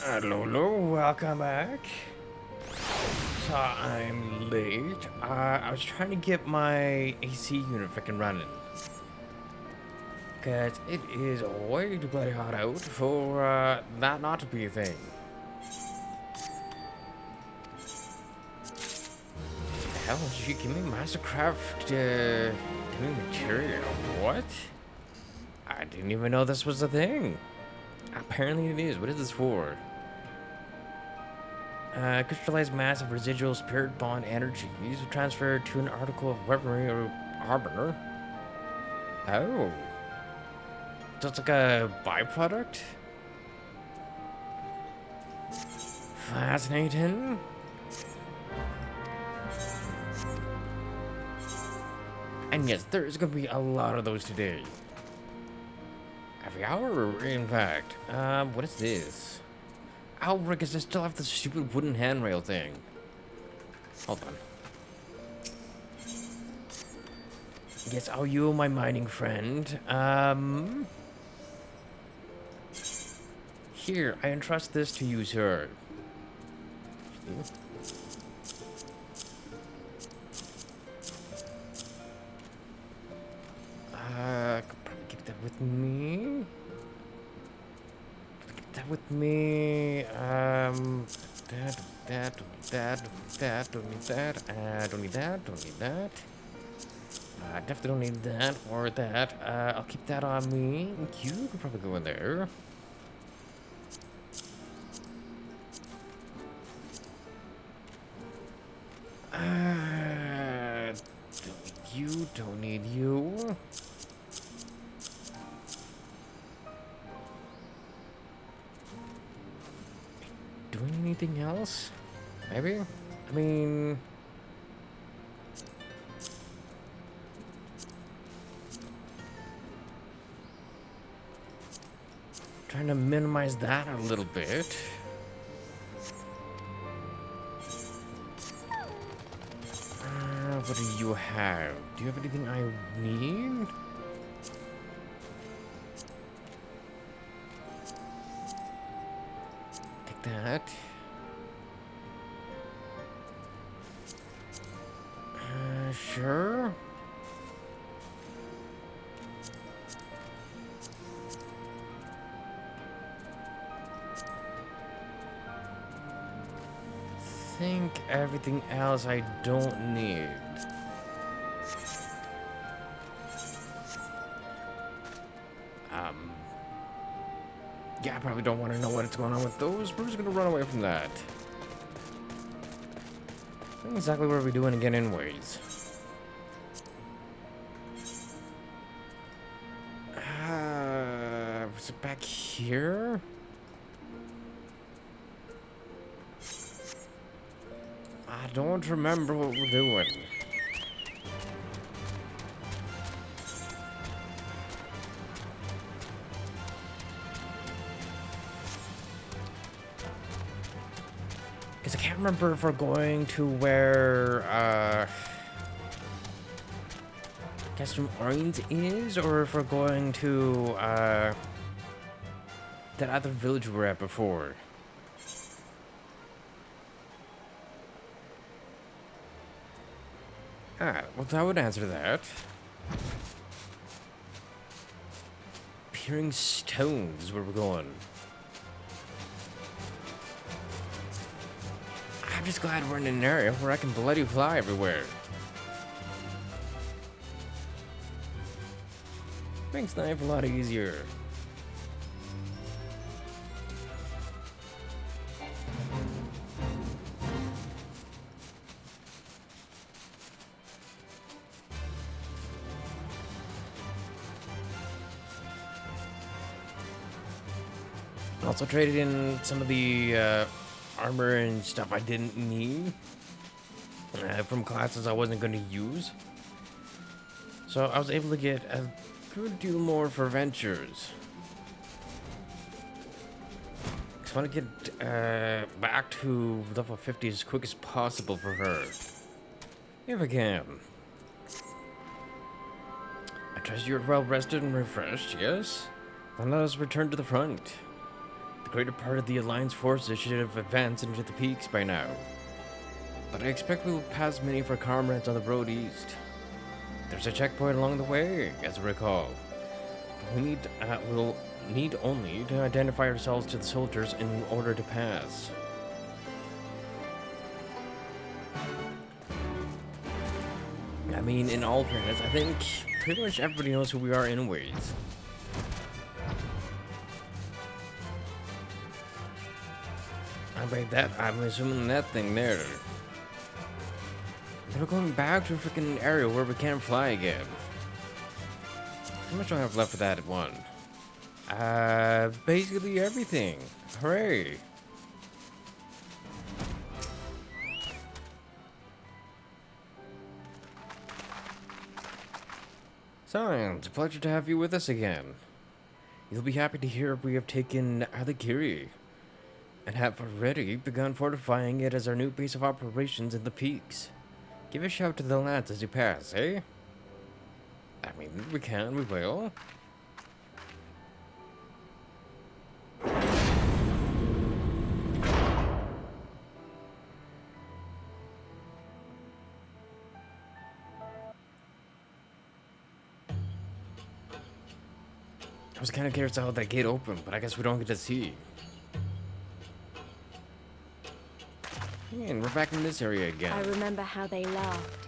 Hello, welcome back. So I'm late. I was trying to get my AC unit freaking running. Cause it is way too bloody hot out for that not to be a thing. The hell did you give me Mastercraft doing material? What? I didn't even know this was a thing. Apparently it is. What is this for? Crystallized mass of residual spirit bond energy used to transfer to an article of weaponry or armor. Oh. So it's like a byproduct? Fascinating. And yes, there's gonna be a lot of those today. Every hour, in fact. What is this? Oh, because I still have the stupid wooden handrail thing. Hold on. Yes, oh, you, my mining friend. Here, I entrust this to you, sir. I could probably keep that with me. Keep that with me. Don't need that. Don't need that. Don't need that. I definitely don't need that or that. I'll keep that on me. You could probably go in there. You don't need you. Doing anything else? Maybe? I mean... trying to minimize that a little bit. What do you have? Do you have anything I need? Take that. Sure. Think everything else I don't need. Yeah, I probably don't want to know what's going on with those. We're just gonna run away from that. I think exactly what we're doing again anyways. Was it back here? I don't remember what we're doing. Because I can't remember if we're going to where, Custom Orange is, or if we're going to, that other village we were at before. Ah, well, that would answer that. Peering stones is where we're going. I'm just glad we're in an area where I can bloody fly everywhere. Makes life a lot easier. Also traded in some of the armor and stuff I didn't need from classes I wasn't going to use. So I was able to get a good deal more for ventures. Because I want to get back to level 50 as quick as possible for her. If I can. I trust you're well rested and refreshed, yes? Then let us return to the front. The greater part of the Alliance forces should have advanced into the peaks by now. But I expect we will pass many of our comrades on the road east. There's a checkpoint along the way, as I recall. We'll need only to identify ourselves to the soldiers in order to pass. I mean, in all fairness, I think pretty much everybody knows who we are anyways. I'm assuming that thing there. We're going back to a freaking area where we can't fly again. How much do I have left for that one? Basically everything. Hooray! So, it's a pleasure to have you with us again. You'll be happy to hear we have taken Aligiri and have already begun fortifying it as our new base of operations in the peaks. Give a shout to the lads as you pass, eh? I mean, we will. I was kind of curious how that gate opened, but I guess we don't get to see. And we're back in this area again. I remember how they laughed.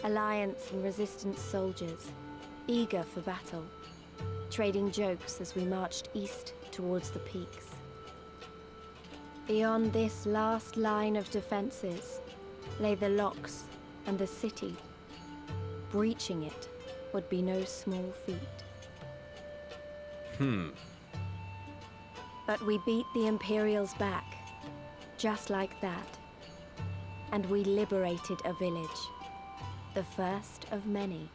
Alliance and resistance soldiers, eager for battle, trading jokes as we marched east towards the peaks. Beyond this last line of defenses lay the locks and the city. Breaching it would be no small feat. But we beat the Imperials back, just like that. And we liberated a village, the first of many.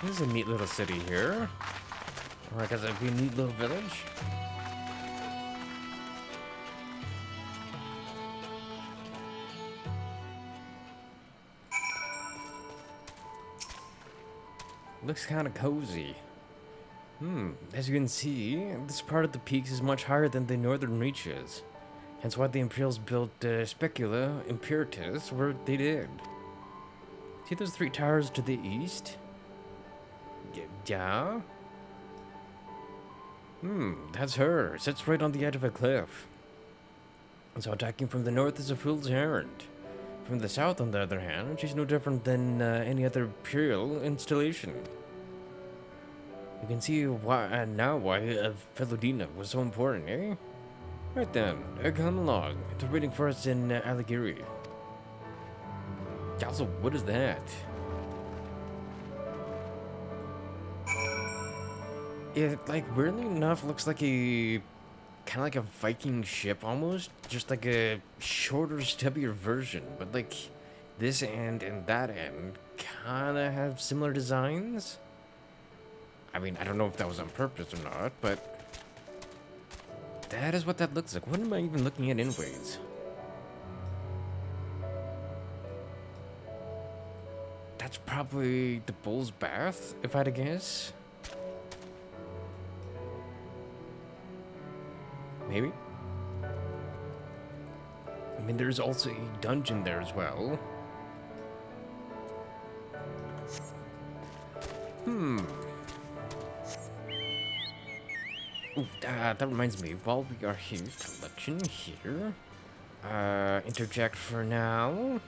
This is a neat little city here. Or I guess it'd be a neat little village. Looks kind of cozy. As you can see, this part of the peaks is much higher than the northern reaches. Hence why the Imperials built Specula Imperatus where they did. See those three towers to the east? Yeah? That's her. Sits right on the edge of a cliff. So attacking from the north is a fool's errand. From the south, on the other hand, she's no different than any other Imperial installation. You can see why now why Felodina was so important, eh? Right then, come along. They're waiting for us in Aligiri. Also, what is that? It, like, weirdly enough, looks like a kind of like a Viking ship almost, just like a shorter, stubbier version. But like this end and that end kind of have similar designs. I mean, I don't know if that was on purpose or not, but that is what that looks like. What am I even looking at anyways? That's probably the Bull's Bath, if I had to guess. Maybe? I mean, there's also a dungeon there as well. Ooh, that reminds me, while we are here, collection here. Interject for now.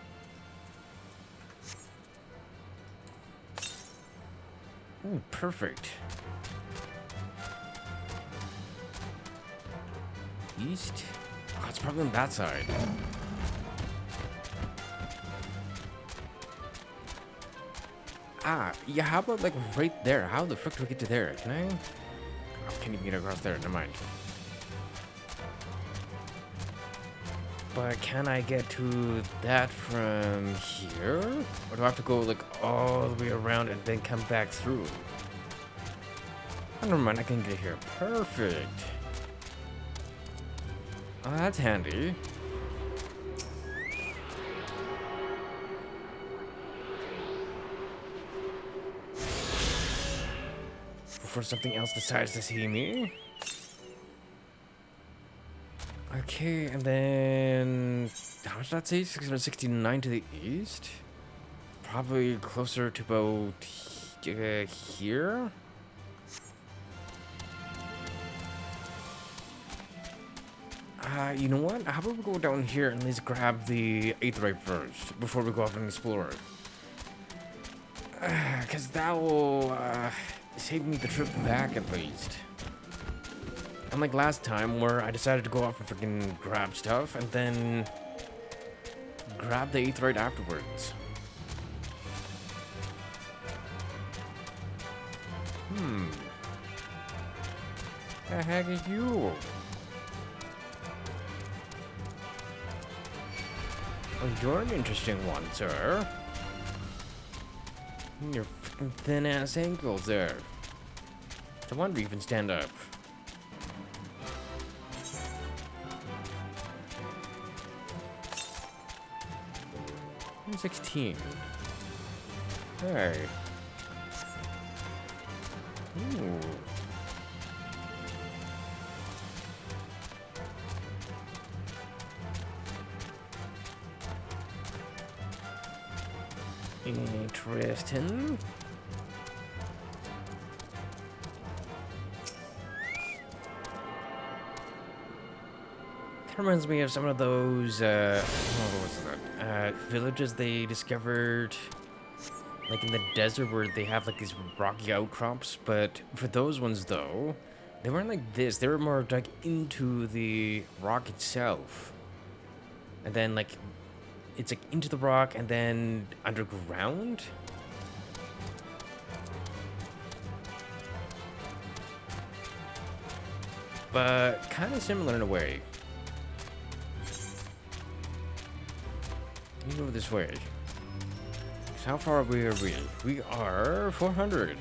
Ooh, perfect. East? Oh, it's probably on that side. Yeah, how about like right there? How the frick do we get to there? Can I? Oh, can't even get across there, never mind. But can I get to that from here? Or do I have to go like all the way around and then come back through? Oh, never mind, I can get here. Perfect. Oh, that's handy. before something else decides to see me. Okay, and then how much did that say? 669 to the east? Probably closer to about here. You know what? How about we go down here and let's grab the Aetheryte first before we go off and explore. Because that will save me the trip back at least. Unlike last time where I decided to go off and freaking grab stuff and then grab the Aetheryte afterwards. The heck are you? Oh, you're an interesting one, sir. Your freaking thin-ass ankles there. No wonder you even stand up. 16. Hey. Ooh. Interesting. Kind of reminds me of some of those, what was that? Villages they discovered, like in the desert where they have like these rocky outcrops. But for those ones though, they weren't like this. They were more dug into the rock itself. And then like, it's like into the rock and then underground. But kind of similar in a way. You go this way. So how far away are we? We are 400.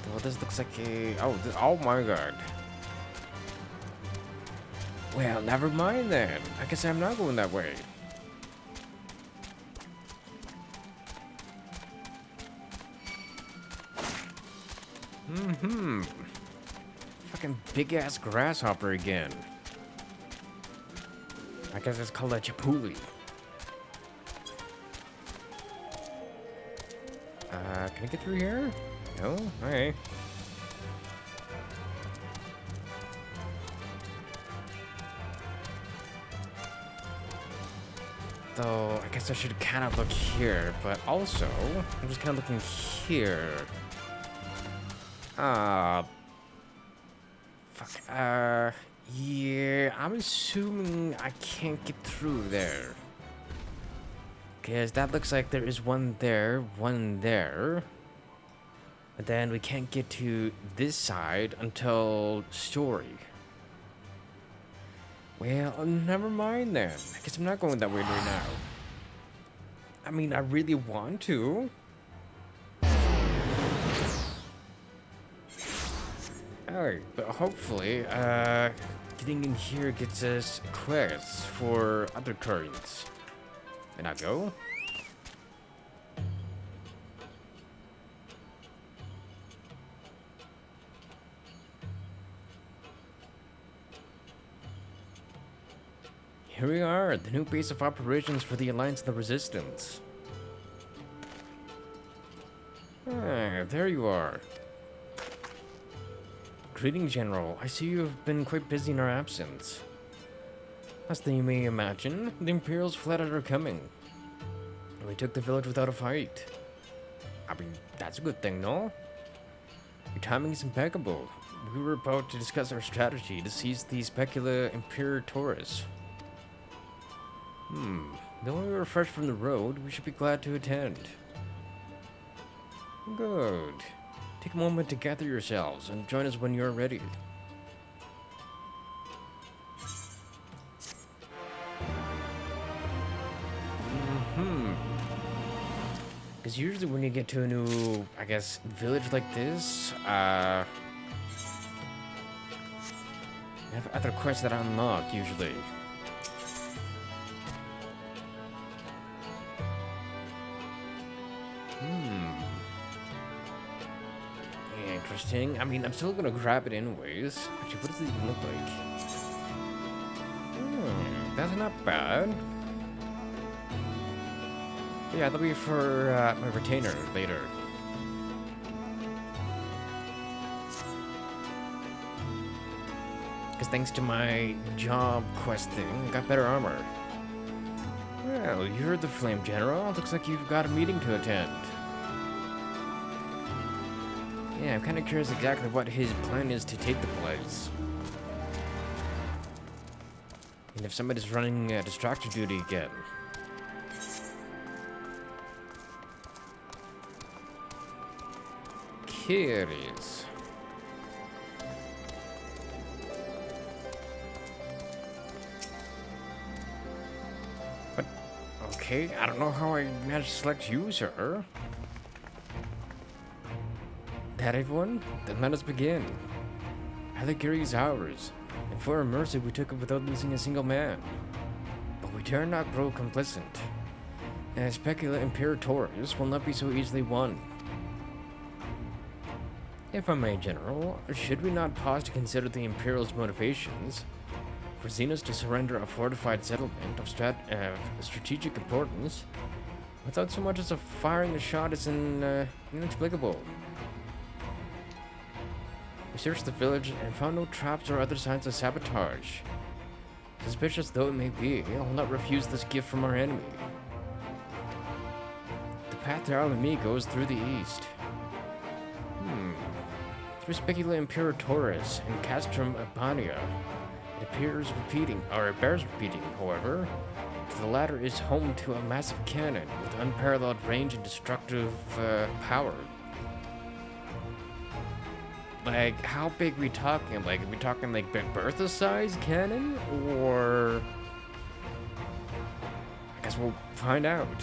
Well, this looks like a... Oh my god. Well, never mind then. I guess I'm not going that way. Fucking big-ass grasshopper again. I guess it's called a chipuli. Can I get through here? No? Alright. Though, I guess I should kind of look here, but also, I'm just kind of looking here. Fuck, yeah, I'm assuming I can't get through there. Because that looks like there is one there. And then we can't get to this side until story. Well, never mind then. I guess I'm not going that way right now. I mean, I really want to. Alright, but hopefully, getting in here gets us quests for other currents. And I go. Here we are, the new base of operations for the Alliance and the Resistance. Ah, there you are. Greetings, General. I see you have been quite busy in our absence. As you may imagine, the Imperials fled at our coming. We took the village without a fight. I mean, that's a good thing, no? Your timing is impeccable. We were about to discuss our strategy to seize the Specula Imperatoris. Though we were fresh from the road, we should be glad to attend. Good. Take a moment to gather yourselves and join us when you're ready. Because usually when you get to a new, I guess, village like this, you have other quests that unlock, usually. interesting. I mean, I'm still gonna grab it anyways. Actually, what does it even look like? That's not bad. Yeah, that'll be for my retainer later. Because thanks to my job questing, I got better armor. Well, you heard the Flame General. Looks like you've got a meeting to attend. Yeah, I'm kind of curious exactly what his plan is to take the place. And if somebody's running distraction duty again. Kitties. But, okay, I don't know how I managed to select you, sir. That everyone? Then let us begin. Alighieri is ours, and for our mercy we took it without losing a single man. But we dare not grow complacent. And Specula Imperatoris will not be so easily won. If I may, General, should we not pause to consider the Imperial's motivations? For Xenos to surrender a fortified settlement of strategic importance, without so much as a firing a shot is inexplicable. We searched the village and found no traps or other signs of sabotage. Suspicious though it may be, I will not refuse this gift from our enemy. The path to Alami goes through the east. Through Specula Imperatoris and Castrum Abania. It bears repeating, however. The latter is home to a massive cannon with unparalleled range and destructive power. Like, how big we talking? Like, are we talking like Big Bertha-sized cannon? Or... I guess we'll find out.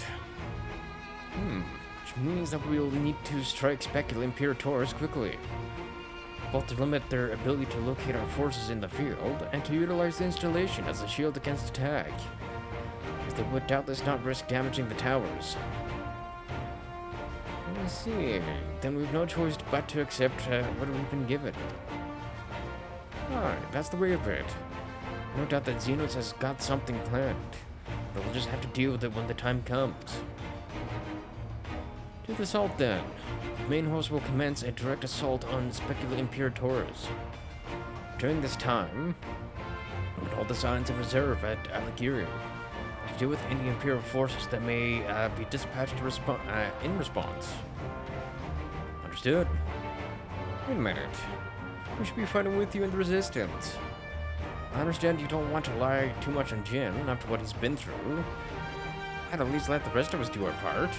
Which means that we'll need to strike Specula Imperatoris quickly. Both to limit their ability to locate our forces in the field, and to utilize the installation as a shield against attack. As they would doubtless not risk damaging the towers. I see. Then we've no choice but to accept what we've been given. Alright, that's the way of it. No doubt that Xenos has got something planned, but we'll just have to deal with it when the time comes. To the assault then. The main host will commence a direct assault on Specula Imperatoris. During this time, we'll hold the signs in reserve at Alighieri to deal with any Imperial forces that may be dispatched to in response. Understood? Wait a minute. We should be fighting with you in the Resistance. I understand you don't want to rely too much on Jin after what he's been through. I'd at least let the rest of us do our part.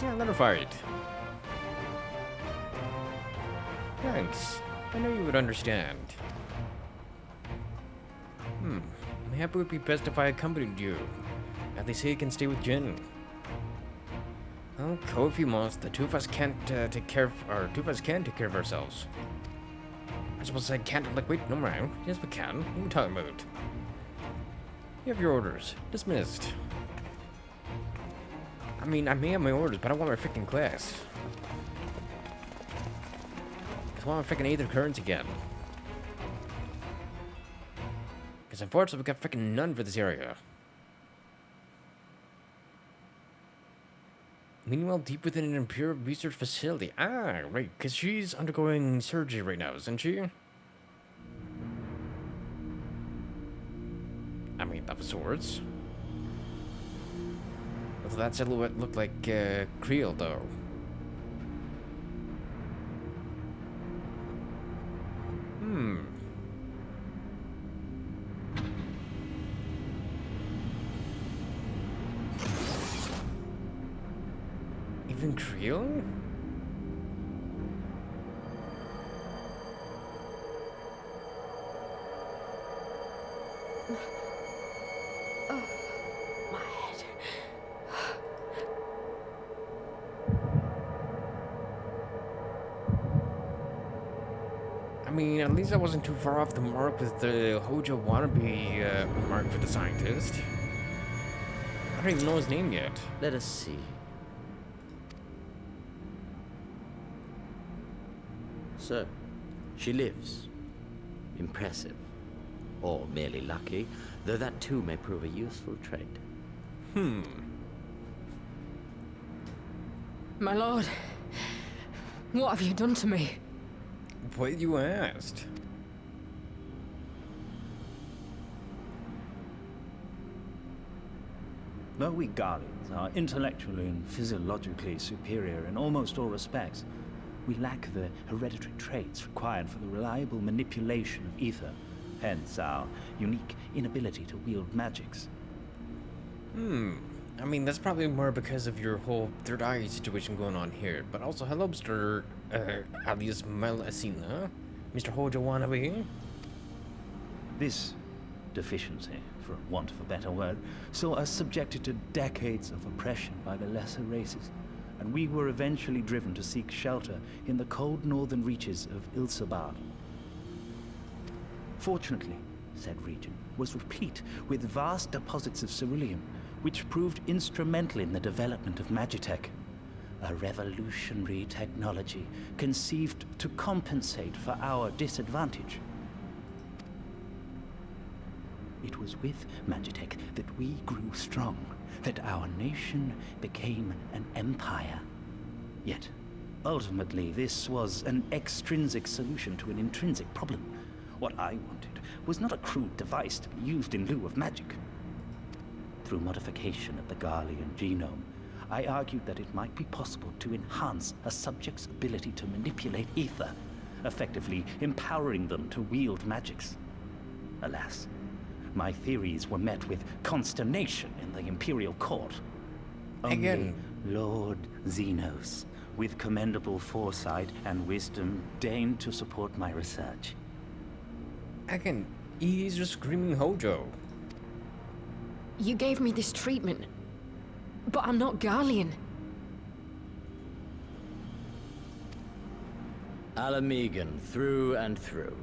Yeah, let her fight. Thanks. I know you would understand. Maybe it would be best if I accompanied you. At least he can stay with Jin. Well, go if you must. The two of us can't take care of ourselves. I suppose I can't. Like, wait, no, right? Yes, we can. What are we talking about? You have your orders. Dismissed. I mean, I may have my orders, but I want my freaking class. Because I want my freaking Aether Currents again. Because unfortunately, we got freaking none for this area. Meanwhile, deep within an Imperial research facility. Ah, right, because she's undergoing surgery right now, isn't she? I mean, of sorts. Although that silhouette looked like Creel, though. Even Creel? My head. I mean, at least I wasn't too far off the mark with the Hojo wannabe mark for the scientist. I don't even know his name yet. Let us see. So, she lives. Impressive. Or merely lucky, though that too may prove a useful trait. My lord, what have you done to me? What you asked? Though we Guardians are intellectually and physiologically superior in almost all respects, we lack the hereditary traits required for the reliable manipulation of ether, hence our unique inability to wield magics. I mean, that's probably more because of your whole third eye situation going on here. But also, hello, Mr. alias Melasina. Mr. Hojo wannabe. This deficiency, for want of a better word, saw us subjected to decades of oppression by the lesser races, and we were eventually driven to seek shelter in the cold northern reaches of Ilsabard. Fortunately, said region was replete with vast deposits of ceruleum, which proved instrumental in the development of Magitech, a revolutionary technology conceived to compensate for our disadvantage. It was with Magitech that we grew strong, that our nation became an empire. Yet, ultimately, this was an extrinsic solution to an intrinsic problem. What I wanted was not a crude device to be used in lieu of magic. Through modification of the Garlean genome, I argued that it might be possible to enhance a subject's ability to manipulate ether, effectively empowering them to wield magics. Alas, my theories were met with consternation in the Imperial Court. Again. Only Lord Xenos, with commendable foresight and wisdom, deigned to support my research. Again, he's just screaming Hojo. You gave me this treatment, but I'm not Garlean. Alamegan, through and through.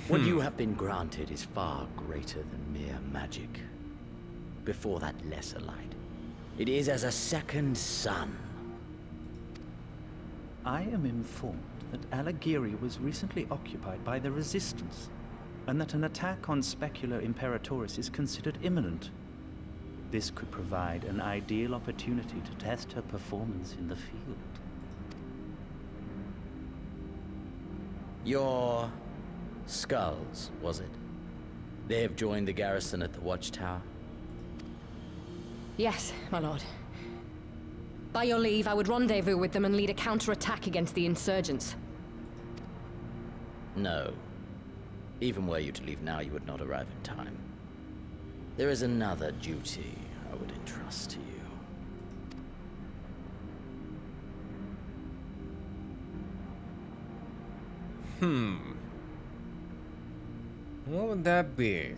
What you have been granted is far greater than mere magic. Before that lesser light, it is as a second sun. I am informed that Alagiri was recently occupied by the Resistance, and that an attack on Specular Imperatoris is considered imminent. This could provide an ideal opportunity to test her performance in the field. Your skulls, was it? They have joined the garrison at the watchtower? Yes, my lord. By your leave, I would rendezvous with them and lead a counterattack against the insurgents. No. Even were you to leave now, you would not arrive in time. There is another duty I would entrust to you. What would that be?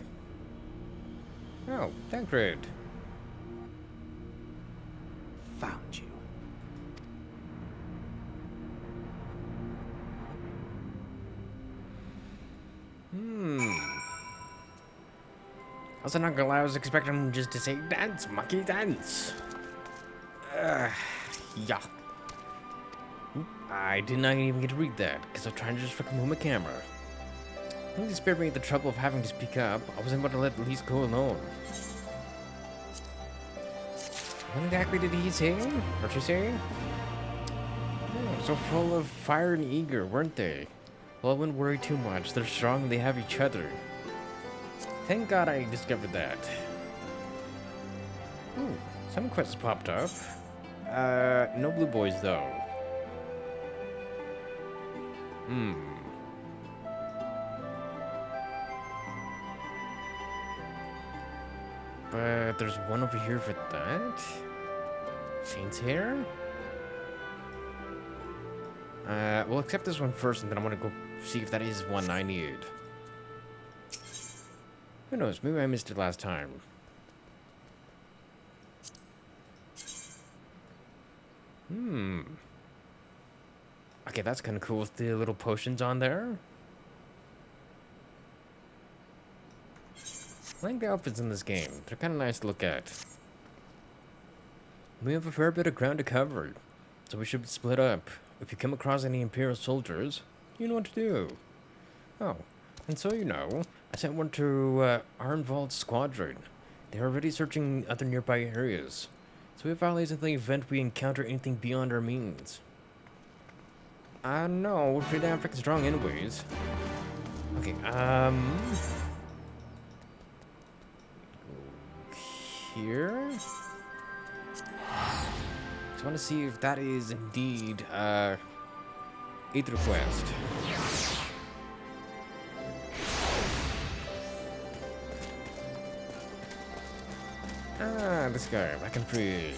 Oh, Tancred. Found you. Also, not gonna lie, I was expecting him just to say, dance, monkey, dance. Yeah. Oop, I did not even get to read that, because I'm trying to just fucking move my camera. I think it spared me the trouble of having to speak up. I wasn't about to let Lyse go alone. What exactly did he say? What you say? Oh, so full of fire and eager, weren't they? Well, I wouldn't worry too much. They're strong and they have each other. Thank God I discovered that. Ooh, some quests popped up. No blue boys though. But there's one over here for that. Saint's hair? We'll accept this one first, and then I'm gonna go see if that is one I need. Who knows? Maybe I missed it last time. Okay, that's kind of cool with the little potions on there. I like the outfits in this game. They're kind of nice to look at. We have a fair bit of ground to cover, so we should split up. If you come across any Imperial soldiers, you know what to do. Oh, and so you know, I sent one to Arnvald's squadron. They're already searching other nearby areas. So if allies in the event we encounter anything beyond our means. No, we're pretty damn freaking strong anyways. Okay, here? Just want to see if that is indeed, 8th request. This guy, back and freed.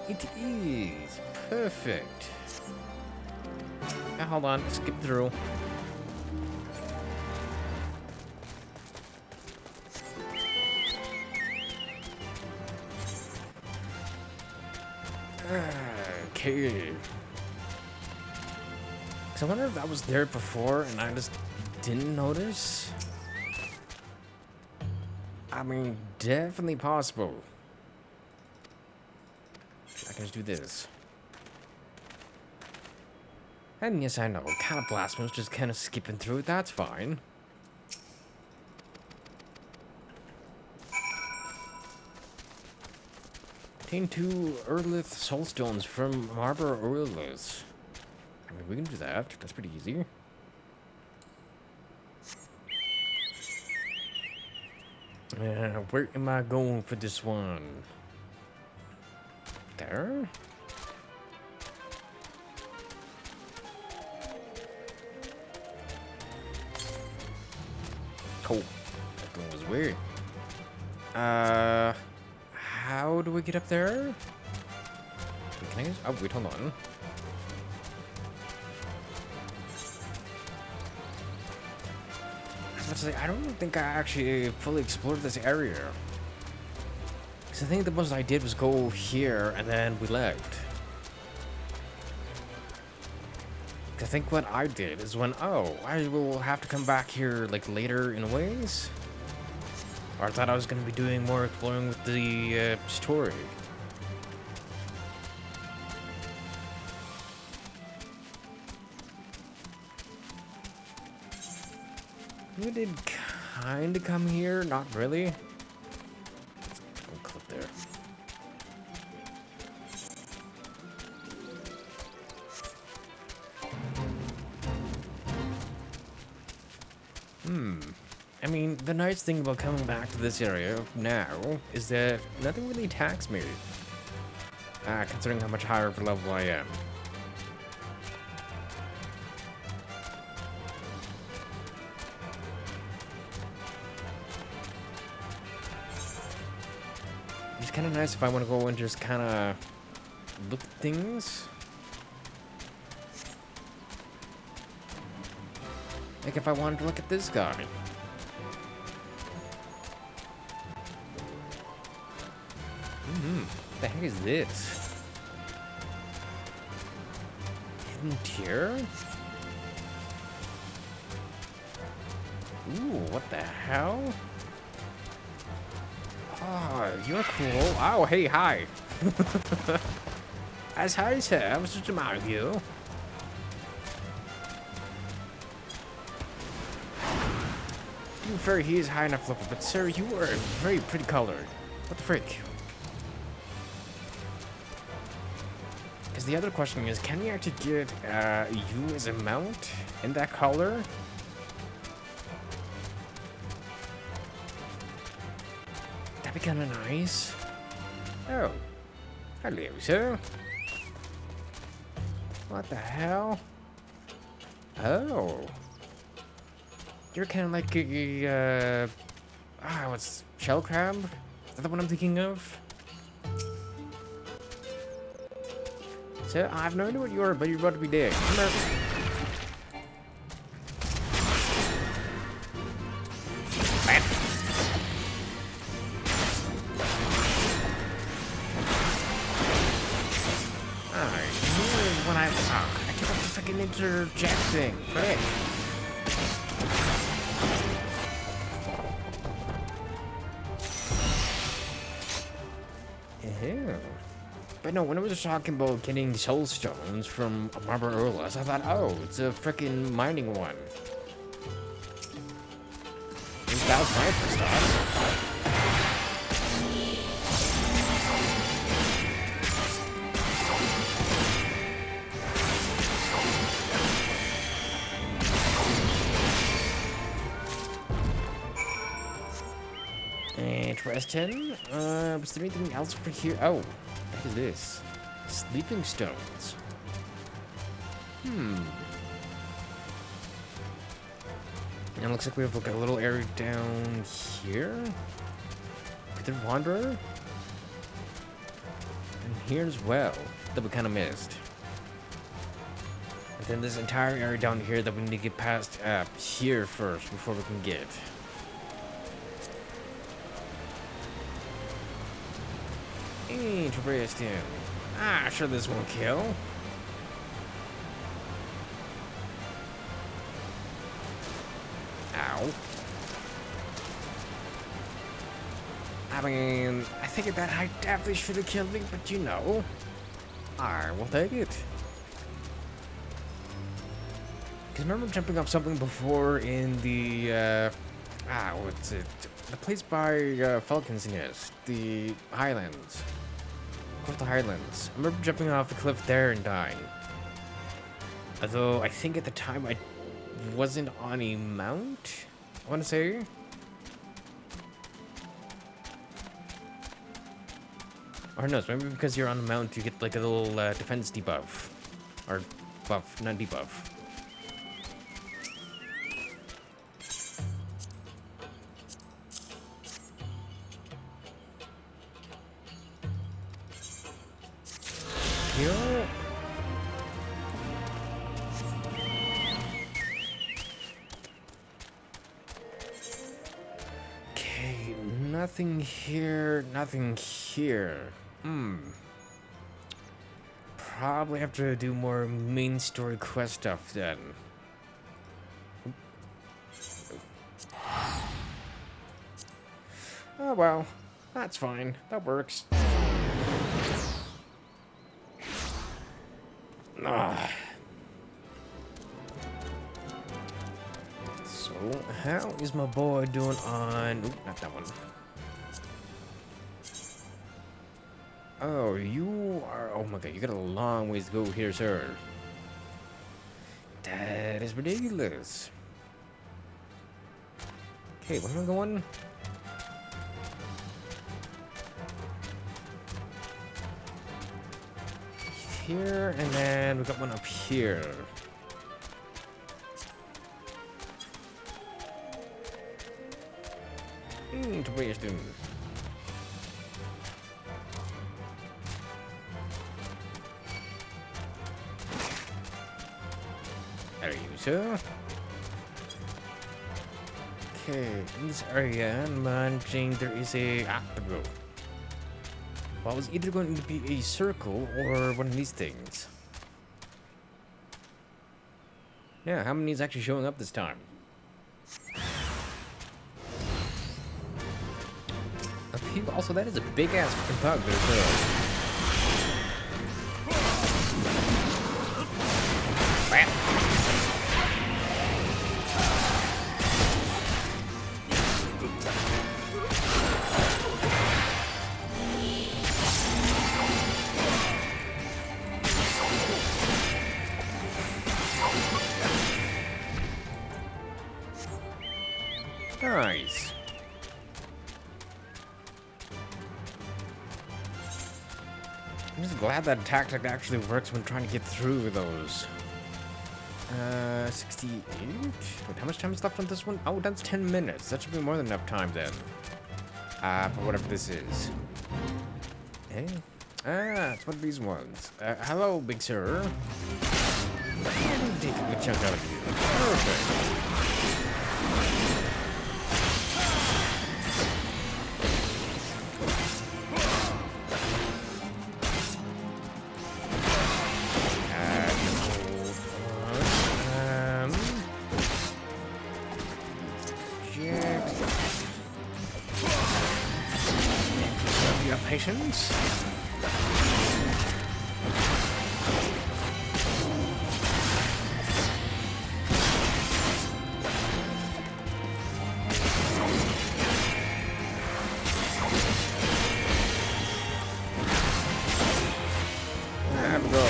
It is perfect. Hold on, skip through. Okay. So I wonder if that was there before and I just didn't notice. I mean, definitely possible. I can just do this. And yes, I know, kind of blasphemous, just kind of skipping through it, that's fine. Obtain 2 Earlith Soulstones from Marbor Orlis. I mean, we can do that, that's pretty easy. Where am I going for this one? There? Oh, that thing was weird. How do we get up there? Can I just... Oh, wait, hold on. I was about to say, I don't think I actually fully explored this area. Because I think the most I did was go here, and then we left. I think what I did is when, oh, I will have to come back here, like, later in ways? Or I thought I was going to be doing more exploring with the, story. We did kind of come here, not really. Let's go clip there. I mean, the nice thing about coming back to this area now is that nothing really attacks me. Considering how much higher of a level I am. It's kind of nice if I want to go and just kind of look at things. Like if I wanted to look at this guy. What the heck is this? Hidden tier? Ooh, what the hell? Oh, you're cool. Oh, hey, hi. As I said, I was just admiring you. You fairy, he is high enough level, but sir, you are very pretty colored. What the frick? Because the other question is, can we actually get you as a mount in that color? That'd be kind of nice. Oh. Hello, sir. What the hell? Oh. You're kind of like a, what's shell crab? Is that the one I'm thinking of? So, I have no idea what you are, but you're about to be dead. Come here. I keep on the freaking interjecting. Frick. Yeah. But no, when I was talking about getting soul stones from Marble Urlas, I thought, oh, it's a freaking mining one. At least that was my first thought. Interesting. Was there anything else over here? Oh, what is this? Sleeping stones. And it looks like we have like a little area down here. The Wanderer. And here as well, that we kind of missed. And then this entire area down here that we need to get past here first before we can get. Interesting. Sure this won't kill. Ow. I mean, I think that I definitely should have killed me, but you know, I will take it. Because remember jumping off something before in the, what's it? The place by Falcon's Nest, the Highlands. Of the Highlands. I remember jumping off a cliff there and dying. Although I think at the time I wasn't on a mount, I want to say. Or no, maybe because you're on a mount you get like a little defense debuff. Or buff, not debuff. Here. Okay, nothing here, nothing here. Probably have to do more main story quest stuff then. Oh well, that's fine. That works. So, how is my boy doing on... Oop, not that one. Oh, you are... Oh my god, you got a long ways to go here, sir. That is ridiculous. Okay, where am I going? Here, and then we got one up here. Interesting. There you sir. Okay, in this area, I'm managing there is a octagon. Well, it's either going to be a circle or one of these things. Yeah, how many is actually showing up this time? Also, that is a big ass fucking bug there, too. Nice. I'm just glad that tactic actually works when trying to get through those. 68? Wait, how much time is left on this one? Oh, that's 10 minutes. That should be more than enough time then. For whatever this is. Hey. It's one of these ones. Hello, big sir. I'm gonna take a good chunk out of you. Perfect. shit. Have you got patience? There we go.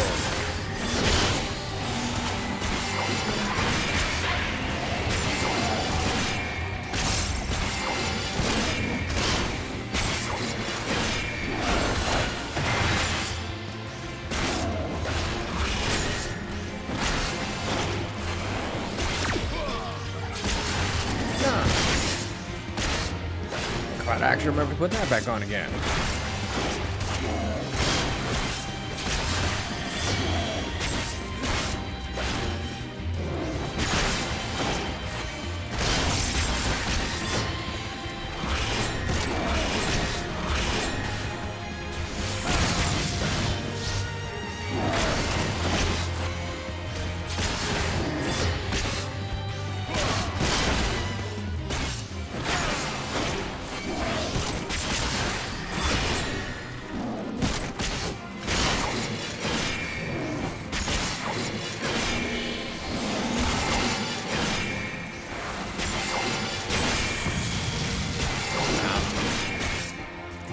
Glad I actually remember to put that back on again.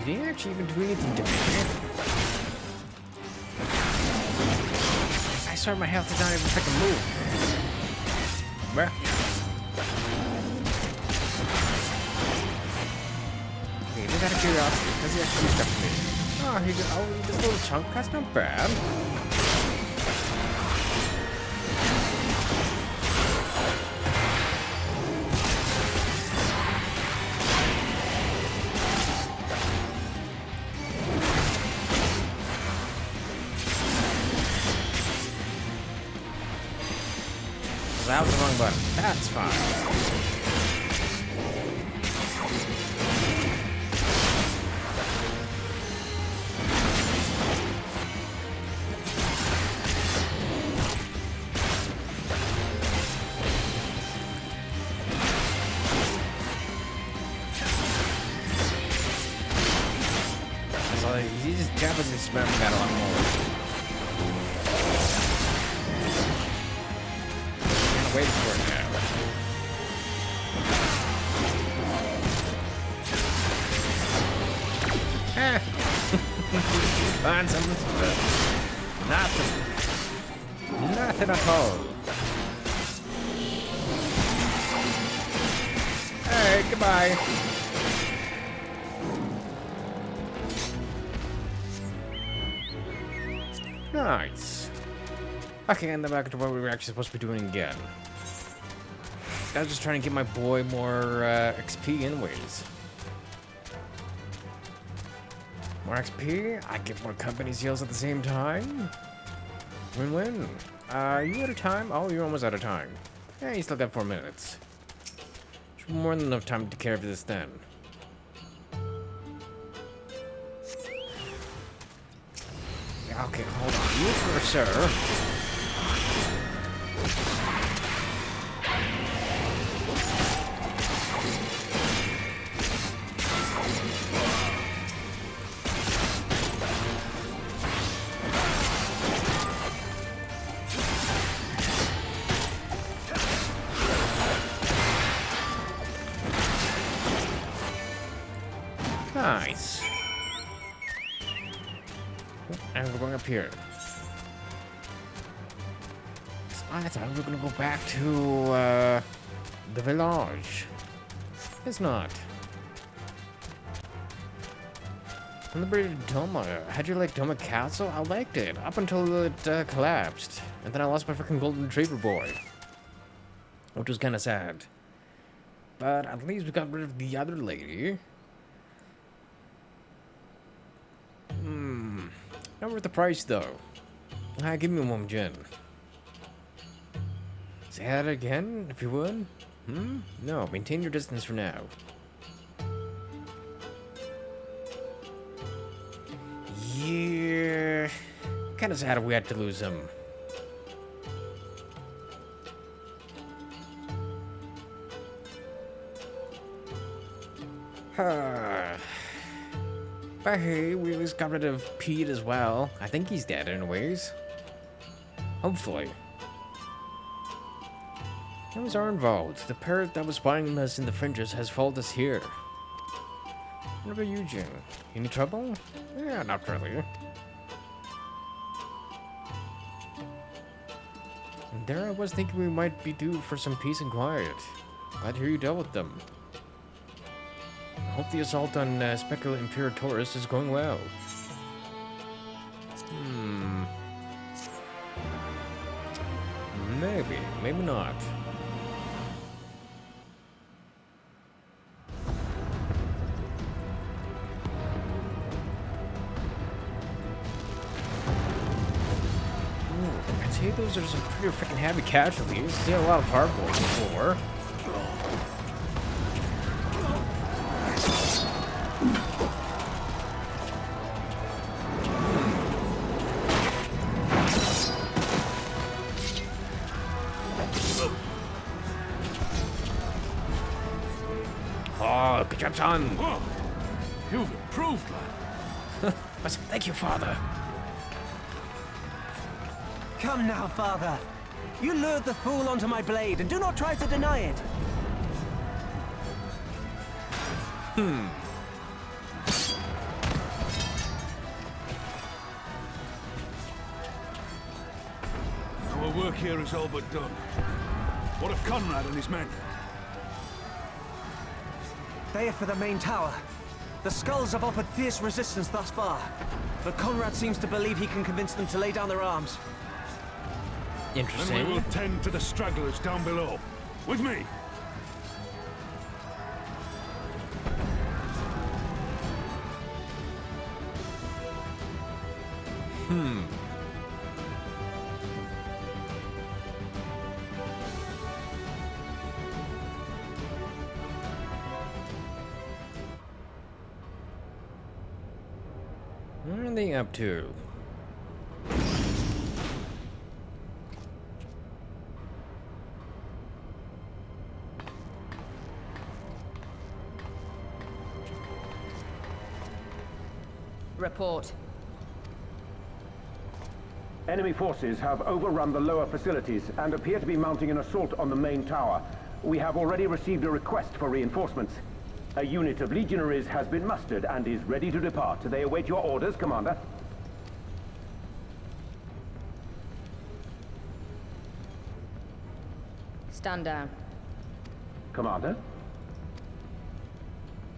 Did he actually even do anything to me? I swear my health is not even freaking move. Bruh. Okay, just out of curiosity, does he actually do stuff to me? Oh, he just, this little chunk, that's not bad. That was the wrong button. That's fine. So he just definitely spent that a lot more. Waiting for it now. Ah. Find something. Nothing. Nothing at all. Hey, goodbye. Nice. Okay, and then back to what we were actually supposed to be doing again. I was just trying to get my boy more XP anyways. More XP, I get more company seals at the same time. Win-win. You out of time? Oh, you're almost out of time. Yeah, you still got 4 minutes. More than enough time to take care of this then. Yeah, okay, hold on. You first, sir. Nice. And we're going up here. I thought we were going to go back to the village. It's not. I liberated Doma. How'd you like Doma Castle? I liked it up until it collapsed. And then I lost my freaking golden retriever boy. Which was kind of sad. But at least we got rid of the other lady. Not worth the price, though. Give me one gin. Say that again, if you would. No, maintain your distance for now. Yeah. Kind of sad if we had to lose him. But hey, we at least got rid of Pete as well. I think he's dead anyways. Hopefully. Humans are involved. The parrot that was spying us in the fringes has followed us here. What about you, Jim? Any trouble? Yeah, not really. And there I was thinking we might be due for some peace and quiet. Glad to hear you dealt with them. I hope the assault on Specula Imperatoris is going well. Maybe, maybe not. I'd say those are some pretty freaking heavy casualties. Seen a lot of hardballs before. Oh, good job, son. Whoa. You've improved, lad. Thank you, Father. Come now, Father. You lured the fool onto my blade, and do not try to deny it. Our work here is all but done. What of Conrad and his men? They are for the main tower. The skulls have offered fierce resistance thus far, but Conrad seems to believe he can convince them to lay down their arms. Interesting. Then we will tend to the stragglers down below. With me! What are they up to? Report. Enemy forces have overrun the lower facilities and appear to be mounting an assault on the main tower. We have already received a request for reinforcements. A unit of legionaries has been mustered and is ready to depart. They await your orders, Commander. Stand down. Commander?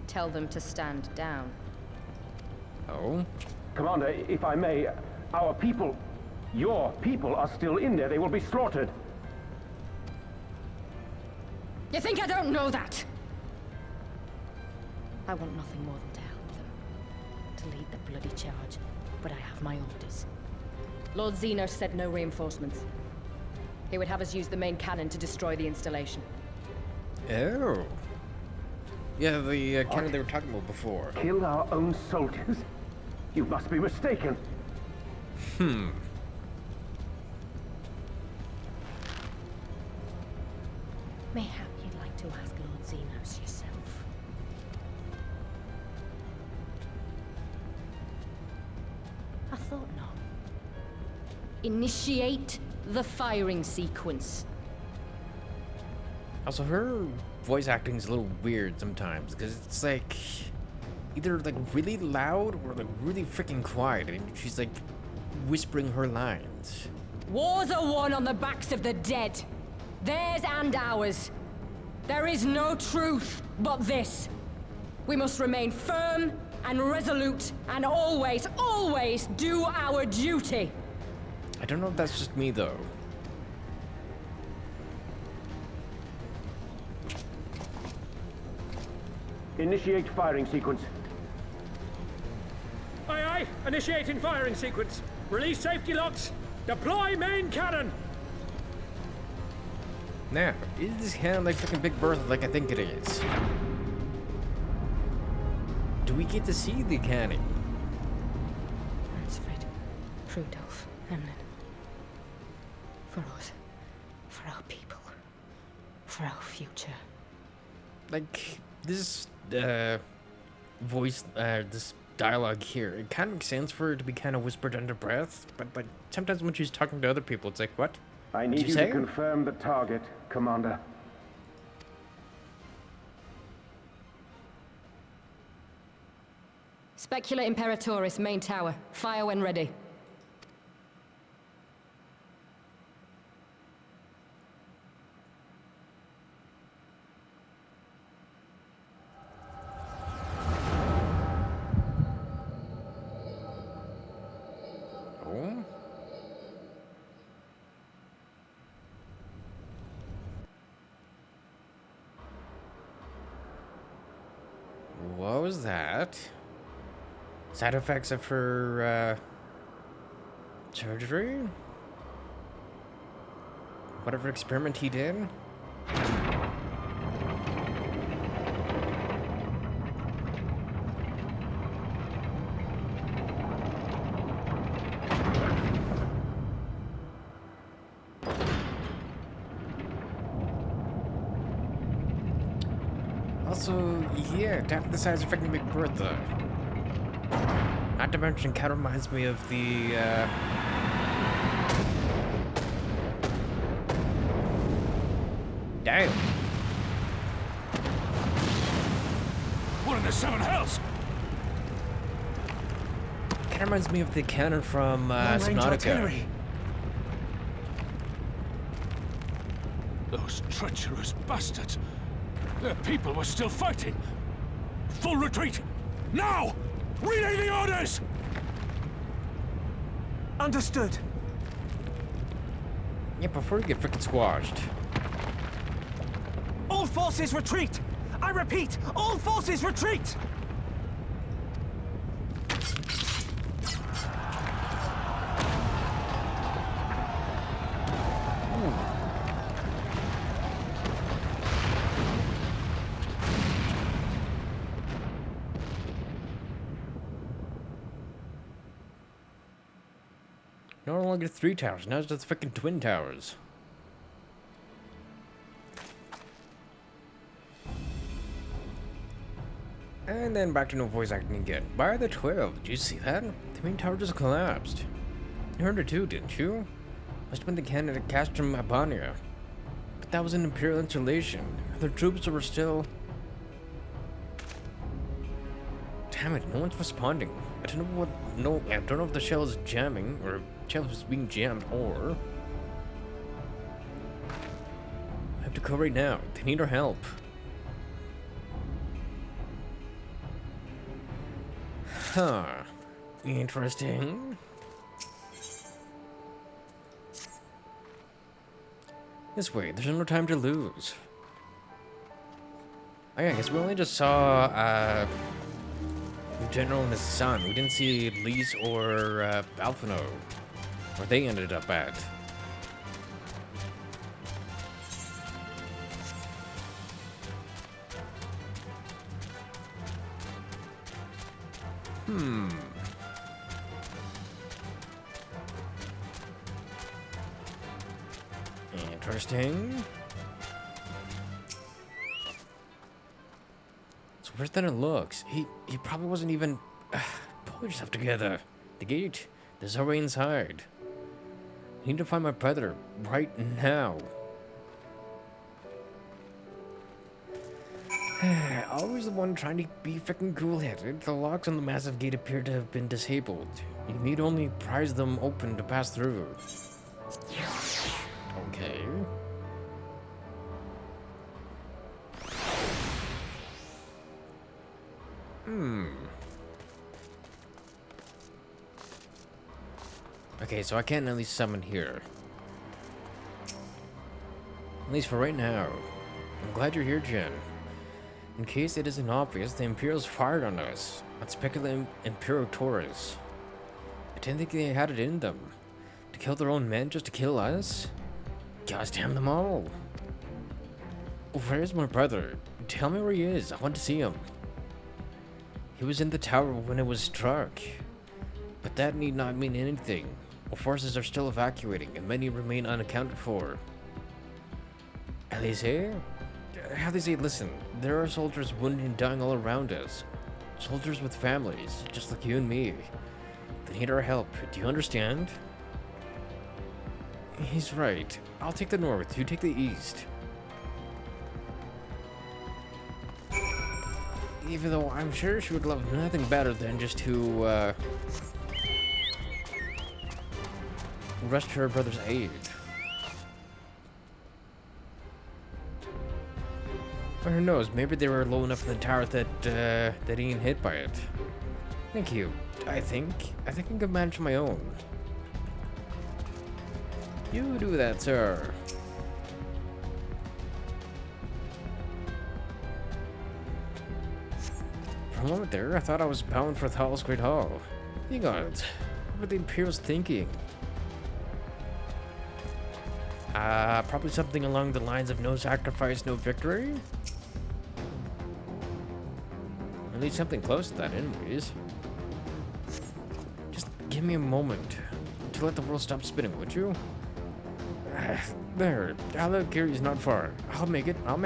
Tell them to stand down. Oh? Commander, if I may, our people, your people are still in there. They will be slaughtered. You think I don't know that? I want nothing more than to help them. To lead the bloody charge. But I have my orders. Lord Zeno said no reinforcements. He would have us use the main cannon to destroy the installation. Oh. Yeah, the cannon they were talking about before. Kill our own soldiers? You must be mistaken. Mayhap you'd like to ask Lord Zenos yourself. I thought not. Initiate the firing sequence. Also, her voice acting is a little weird sometimes because it's like either like really loud or like really freaking quiet, and she's like whispering her lines. Wars are won on the backs of the dead. Theirs and ours. There is no truth but this. We must remain firm and resolute and always, always do our duty. I don't know if that's just me though. Initiate firing sequence. Aye, aye. Initiating firing sequence. Release safety locks. Deploy main cannon. Now, is this cannon like freaking Big Bertha like I think it is? Do we get to see the cannon? Ransford, Rudolph, Emlyn. For us. For our people. For our future. Like, this, voice, this dialogue here. It kind of makes sense for it to be kind of whispered under breath, but sometimes when she's talking to other people, it's like, what? I need you to confirm the target, Commander. Specula Imperatoris, main tower. Fire when ready. Oh. What was that? Side effects of her, surgery? Whatever experiment he did? Also, yeah, half the size of freaking Big Bertha. Not to mention, kind of reminds me of the, damn. What in the seven hells? Kind of reminds me of the cannon from, Long-range Subnautica. artillery. Those treacherous bastards. Their people were still fighting. Full retreat. Now! Relay the orders! Understood. Yeah, before you get freaking squashed. All forces retreat! I repeat, all forces retreat! No longer 3 towers, now it's just freaking twin towers. And then back to no voice acting again. By the 12, did you see that? The main tower just collapsed. You heard it too, didn't you? Must have been the cannon at Castrum Albania. But that was an Imperial installation. Their troops were still... Damn it, no one's responding. I don't know what... No, I don't know if the shell is jamming, or shell is being jammed, or... I have to go right now. They need our help. Huh. Interesting. This way, there's no time to lose. Oh yeah, I guess we only just saw, the General and his son. We didn't see Lyse or, Alphino. Where they ended up at. Interesting. It's worse than it looks. He probably wasn't even... pull yourself together. The gate. There's our way inside. I need to find my brother right now. Always the one trying to be freaking cool-headed. The locks on the massive gate appear to have been disabled. You need only prise them open to pass through. Okay. Okay, so I can at least summon here. At least for right now. I'm glad you're here, Jen. In case it isn't obvious, the Imperials fired on us. On Specula Imperatoris. I didn't think they had it in them. To kill their own men just to kill us? Gosh damn them all. Where's my brother? Tell me where he is. I want to see him. He was in the tower when it was struck. But that need not mean anything. Our forces are still evacuating, and many remain unaccounted for. Lyse? How they say, listen, there are soldiers wounded and dying all around us. Soldiers with families, just like you and me. They need our help. Do you understand? He's right. I'll take the north, you take the east. Even though I'm sure she would love nothing better than just to, rush to her brother's aid. Or who knows, maybe they were low enough in the tower that he didn't hit by it. Thank you. I think I can manage my own. You do that, sir. For a moment there, I thought I was bound for Thal's Great Hall. Hang on, what were the Imperials thinking? Probably something along the lines of no sacrifice, no victory? At least something close to that, anyways. Just give me a moment to let the world stop spinning, would you? There, Alakiri's not far. I'll make it. Oh,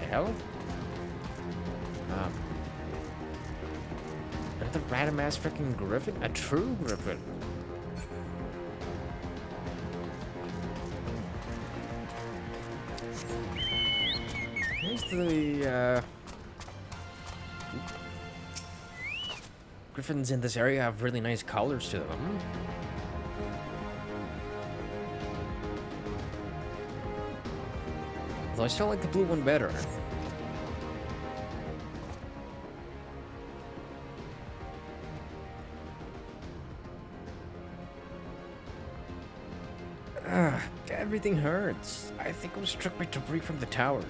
the hell? Another random ass freaking griffin? A true griffin. Here's the, griffins in this area have really nice colors to them. Though I still like the blue one better. Everything hurts. I think I was struck by debris from the tower.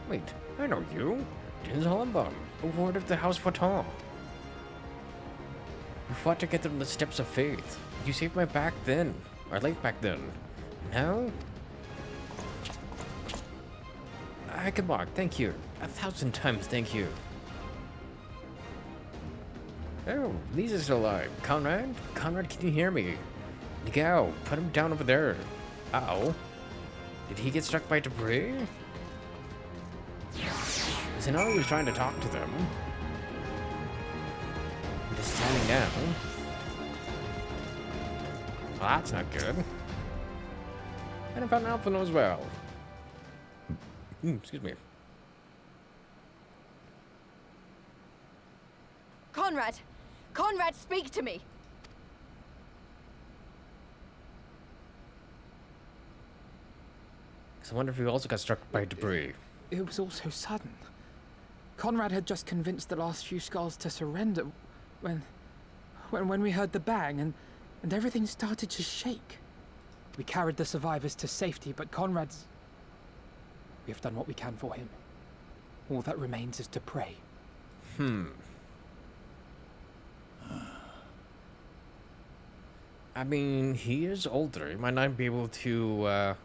Wait, I know you. Jins Hollenbaum, a ward of the House Votant. We fought together on the steps of faith. You saved my back then. Our life back then. Now? Come on, thank you. 1,000 times thank you. Oh, Lyse is still alive. Conrad? Conrad, can you hear me? Nigao, put him down over there. Uh-oh. Did he get struck by debris? So now he was trying to talk to them. Just standing down. Well, that's not good. And I found Alphino as well. Excuse me. Conrad! Conrad, speak to me! So I wonder if he also got struck by debris. It was all so sudden. Conrad had just convinced the last few skulls to surrender when we heard the bang and everything started to shake. We carried the survivors to safety, but Conrad's... We have done what we can for him. All that remains is to pray. I mean, he is older. He might not be able to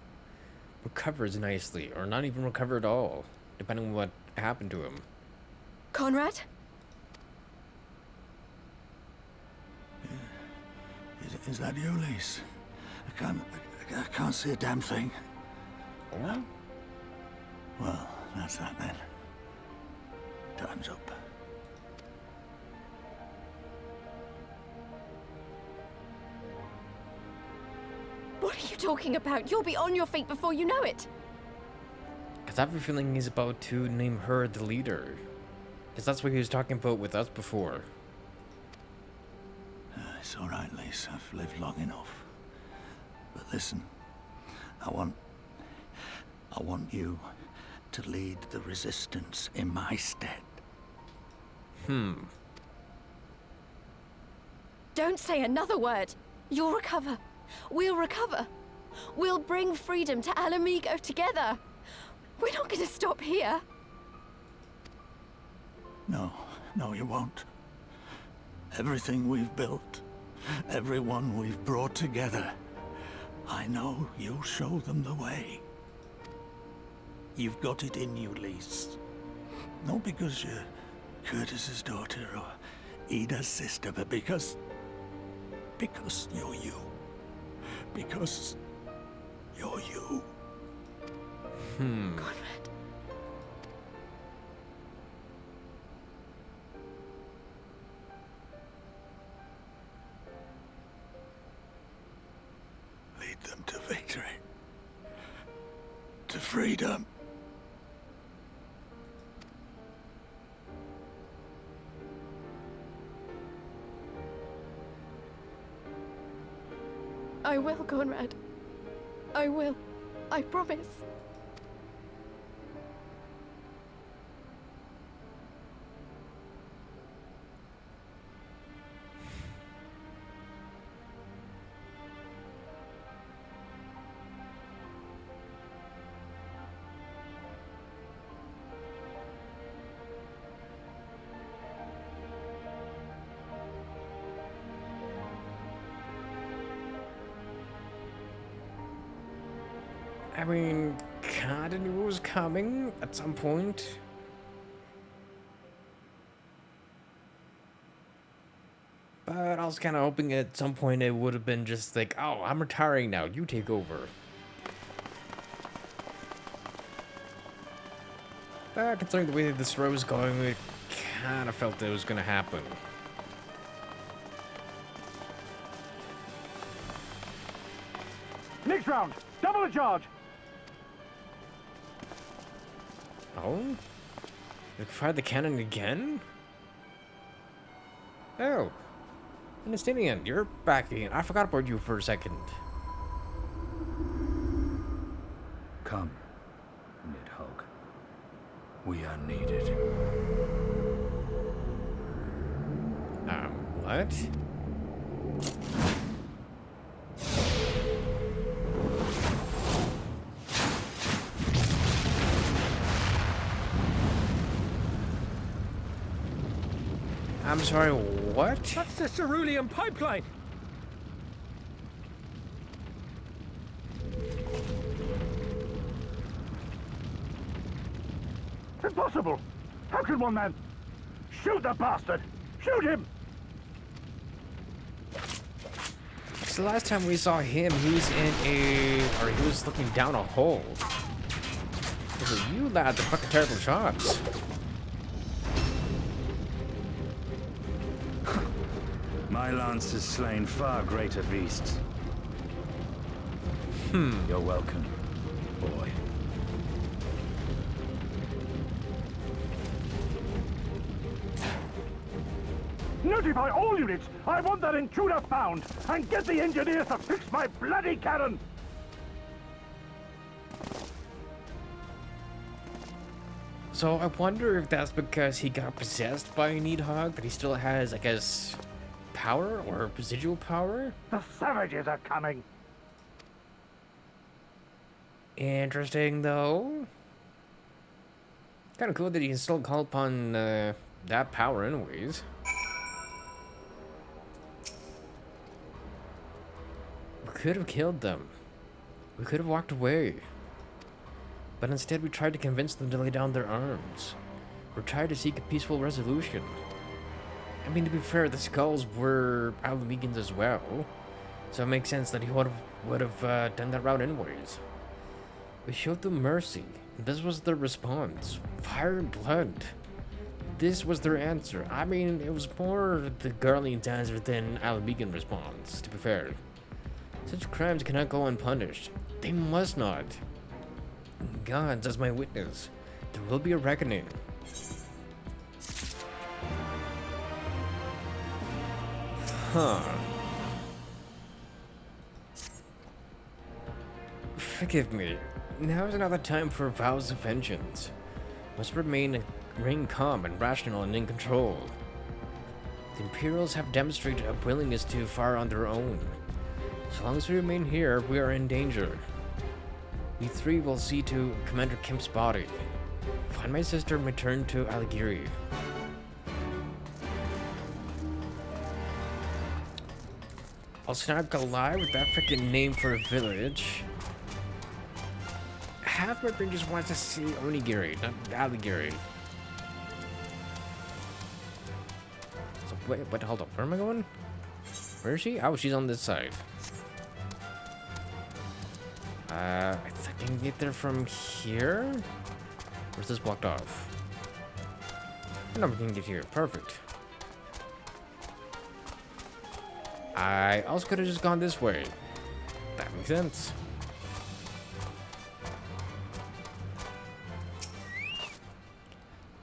recover as nicely, or not even recover at all, depending on what happened to him. Conrad? Is that you, Lyse? I can't see a damn thing. Oh? Well, that's that then. Time's up. What are you talking about? You'll be on your feet before you know it. Because I have a feeling he's about to name her the leader. Because that's what he was talking about with us before. It's all right, Lyse. I've lived long enough. But listen, I want you to lead the resistance in my stead. Don't say another word. You'll recover. We'll recover. We'll bring freedom to Alamigo together. We're not going to stop here. No, you won't. Everything we've built, everyone we've brought together, I know you'll show them the way. You've got it in you, Lyse. Not because you're Curtis's daughter or Ida's sister, but because you're you. Because You're you. Conrad. Lead them to victory. To freedom. I will, Conrad. I will. I promise. I mean, kinda knew it was coming at some point. But I was kind of hoping at some point it would have been just like, oh, I'm retiring now, you take over. But considering the way that this story was going, it kind of felt that it was going to happen. Next round, double the charge. Oh? They fired the cannon again? Oh. Understanding, you're back again. I forgot about you for a second. Come, Nidhogg. We are needed. What? I'm sorry, what? That's the cerulean pipeline! Impossible! How can one man... Shoot the bastard! Shoot him! So the last time we saw him, he was he was looking down a hole. Was it you, lad, the fucking terrible shots? My lance has slain far greater beasts. You're welcome, boy. Notify all units! I want that intruder found! And get the engineers to fix my bloody cannon! So I wonder if that's because he got possessed by a Nidhogg, but he still has, I guess, power or residual power? The savages are coming! Interesting, though. Kind of cool that he can still call upon that power anyways. We could have killed them. We could have walked away. But instead we tried to convince them to lay down their arms. We tried to seek a peaceful resolution. I mean, to be fair, the skulls were Alamegans as well. So it makes sense that he would have done that route anyways. We showed them mercy, and this was their response. Fire and blood. This was their answer. I mean, it was more the Guardian's answer than Alamegan response, to be fair. Such crimes cannot go unpunished. They must not. Gods as my witness. There will be a reckoning. Huh. Forgive me. Now is not the time for vows of vengeance. Must remain calm and rational and in control. The Imperials have demonstrated a willingness to fire on their own. So long as we remain here, we are in danger. We three will see to Commander Kemp's body. Find my sister and return to Aligiri. I'll snap Galai with that freaking name for a village. Half my brain just wants to see Onigiri, not Aligiri. So wait, hold up. Where am I going? Where is she? Oh, she's on this side. I think I can get there from here? Or is this blocked off? No, we can get here. Perfect. I also could have just gone this way. That makes sense.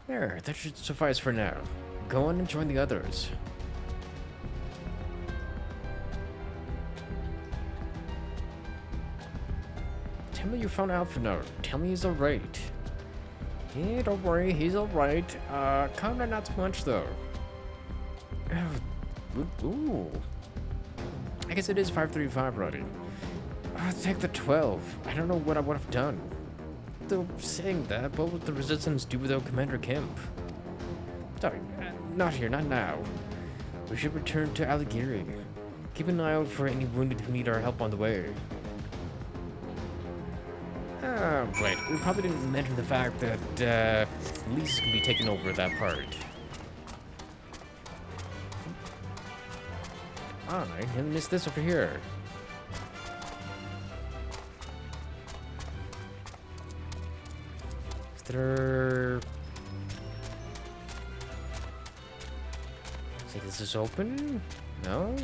There, that should suffice for now. Go on and join the others. Tell me you found Alpha now. Tell me he's alright. Yeah, don't worry, he's alright. Kinda not so much though. Ooh. I guess it is 535 already. Take the 12. I don't know what I would have done. Though saying that, what would the Resistance do without Commander Kemp? Sorry, not here, not now. We should return to Alighieri. Keep an eye out for any wounded who need our help on the way. Right, we probably didn't mention the fact that Lyse can be taking over that part. Alright, and missed this over here. Is there... See, this is open? No?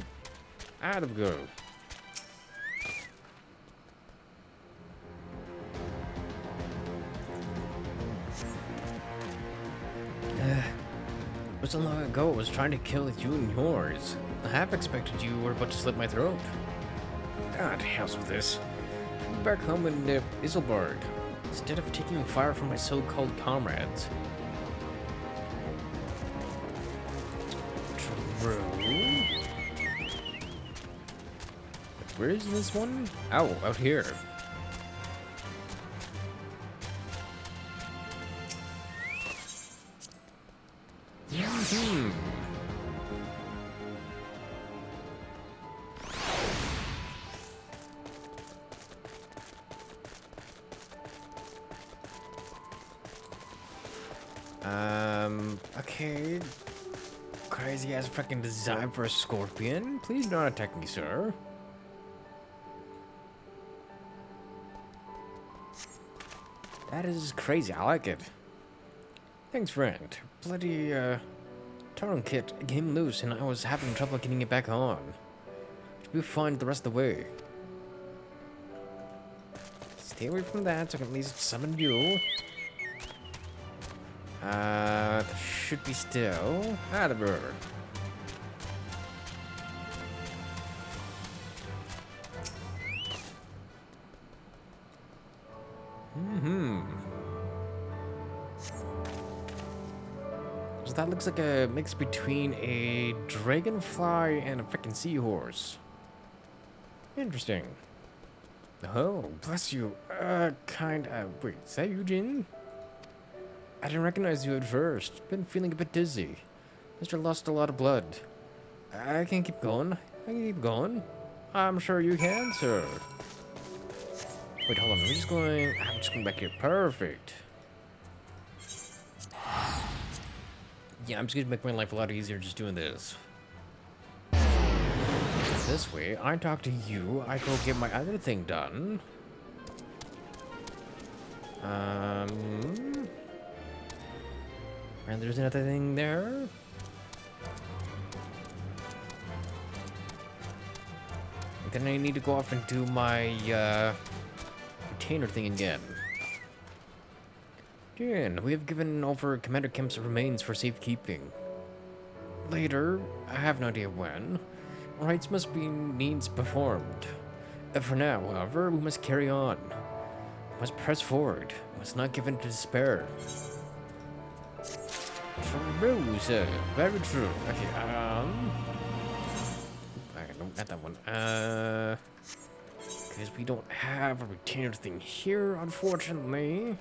Out of go. It was so long ago I was trying to kill you and yours. I half expected you were about to slit my throat. God, hell's with this. Back home in Isilburg, instead of taking fire from my so-called comrades. True. Where is this one? Oh, out here. Okay. Crazy ass freaking design for a scorpion. Please don't attack me, sir. That is crazy. I like it. Thanks, friend. Bloody, Taron kit came loose and I was having trouble getting it back on. Should be fine the rest of the way. Stay away from that so I can at least summon you. Should be still. Out of her. So that looks like a mix between a dragonfly and a freaking seahorse. Interesting. Oh, bless you. Wait, is that Eugene? I didn't recognize you at first. Been feeling a bit dizzy. Mr. lost a lot of blood. I can keep going. I can keep going. I'm sure you can, sir. Wait, hold on. I'm just going back here. Perfect. Yeah, I'm just gonna make my life a lot easier just doing this. This way, I talk to you. I go get my other thing done. And there's another thing there. And then I need to go off and do my retainer thing again. Again, we have given over Commander Kemp's remains for safekeeping. Later, I have no idea when, rites must be means performed. For now, however, we must carry on. We must press forward. We must not give in to despair. True, sir. Very true. Okay, no, not that one. Because we don't have a retainer thing here, unfortunately.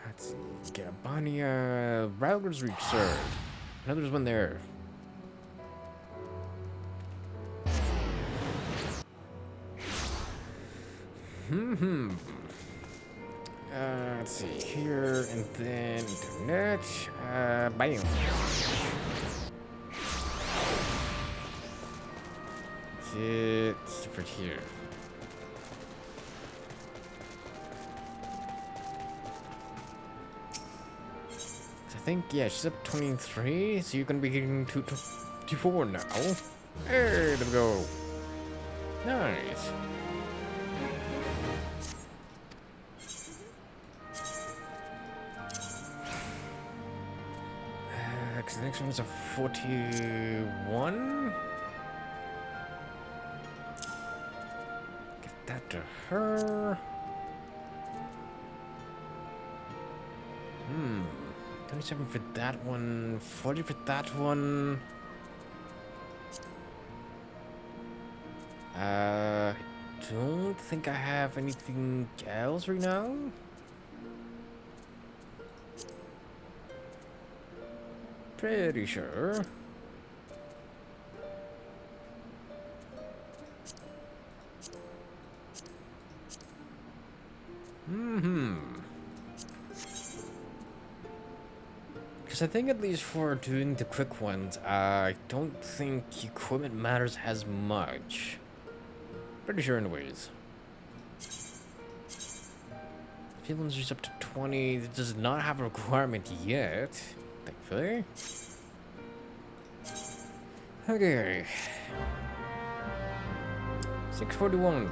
Let's see. Gabania Router's Reach, sir. I know there's one there. Let's see here, and then internet. Bam. That's it. For here. think, yeah, she's up 23, so you're gonna be getting 24 now. Hey, there we go. Nice. Because the next one's a 41. Give that to her. 27 for that one, 40 for that one. I don't think I have anything else right now. Pretty sure. Because I think at least for doing the quick ones, I don't think equipment matters as much. Pretty sure anyways. Feelings just up to 20. It does not have a requirement yet, thankfully. Okay. 641.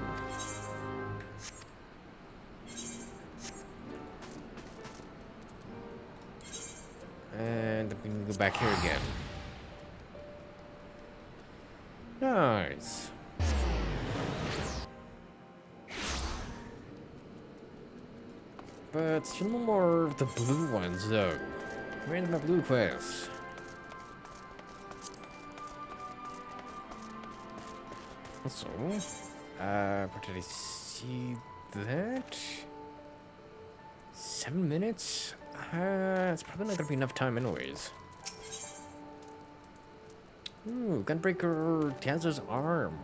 And we can go back here again. Nice. But still more of the blue ones, though. Where are my blue quests? Also, where did I see that? 7 minutes? It's probably not gonna be enough time anyways. Ooh, Gunbreaker Dancer's arm.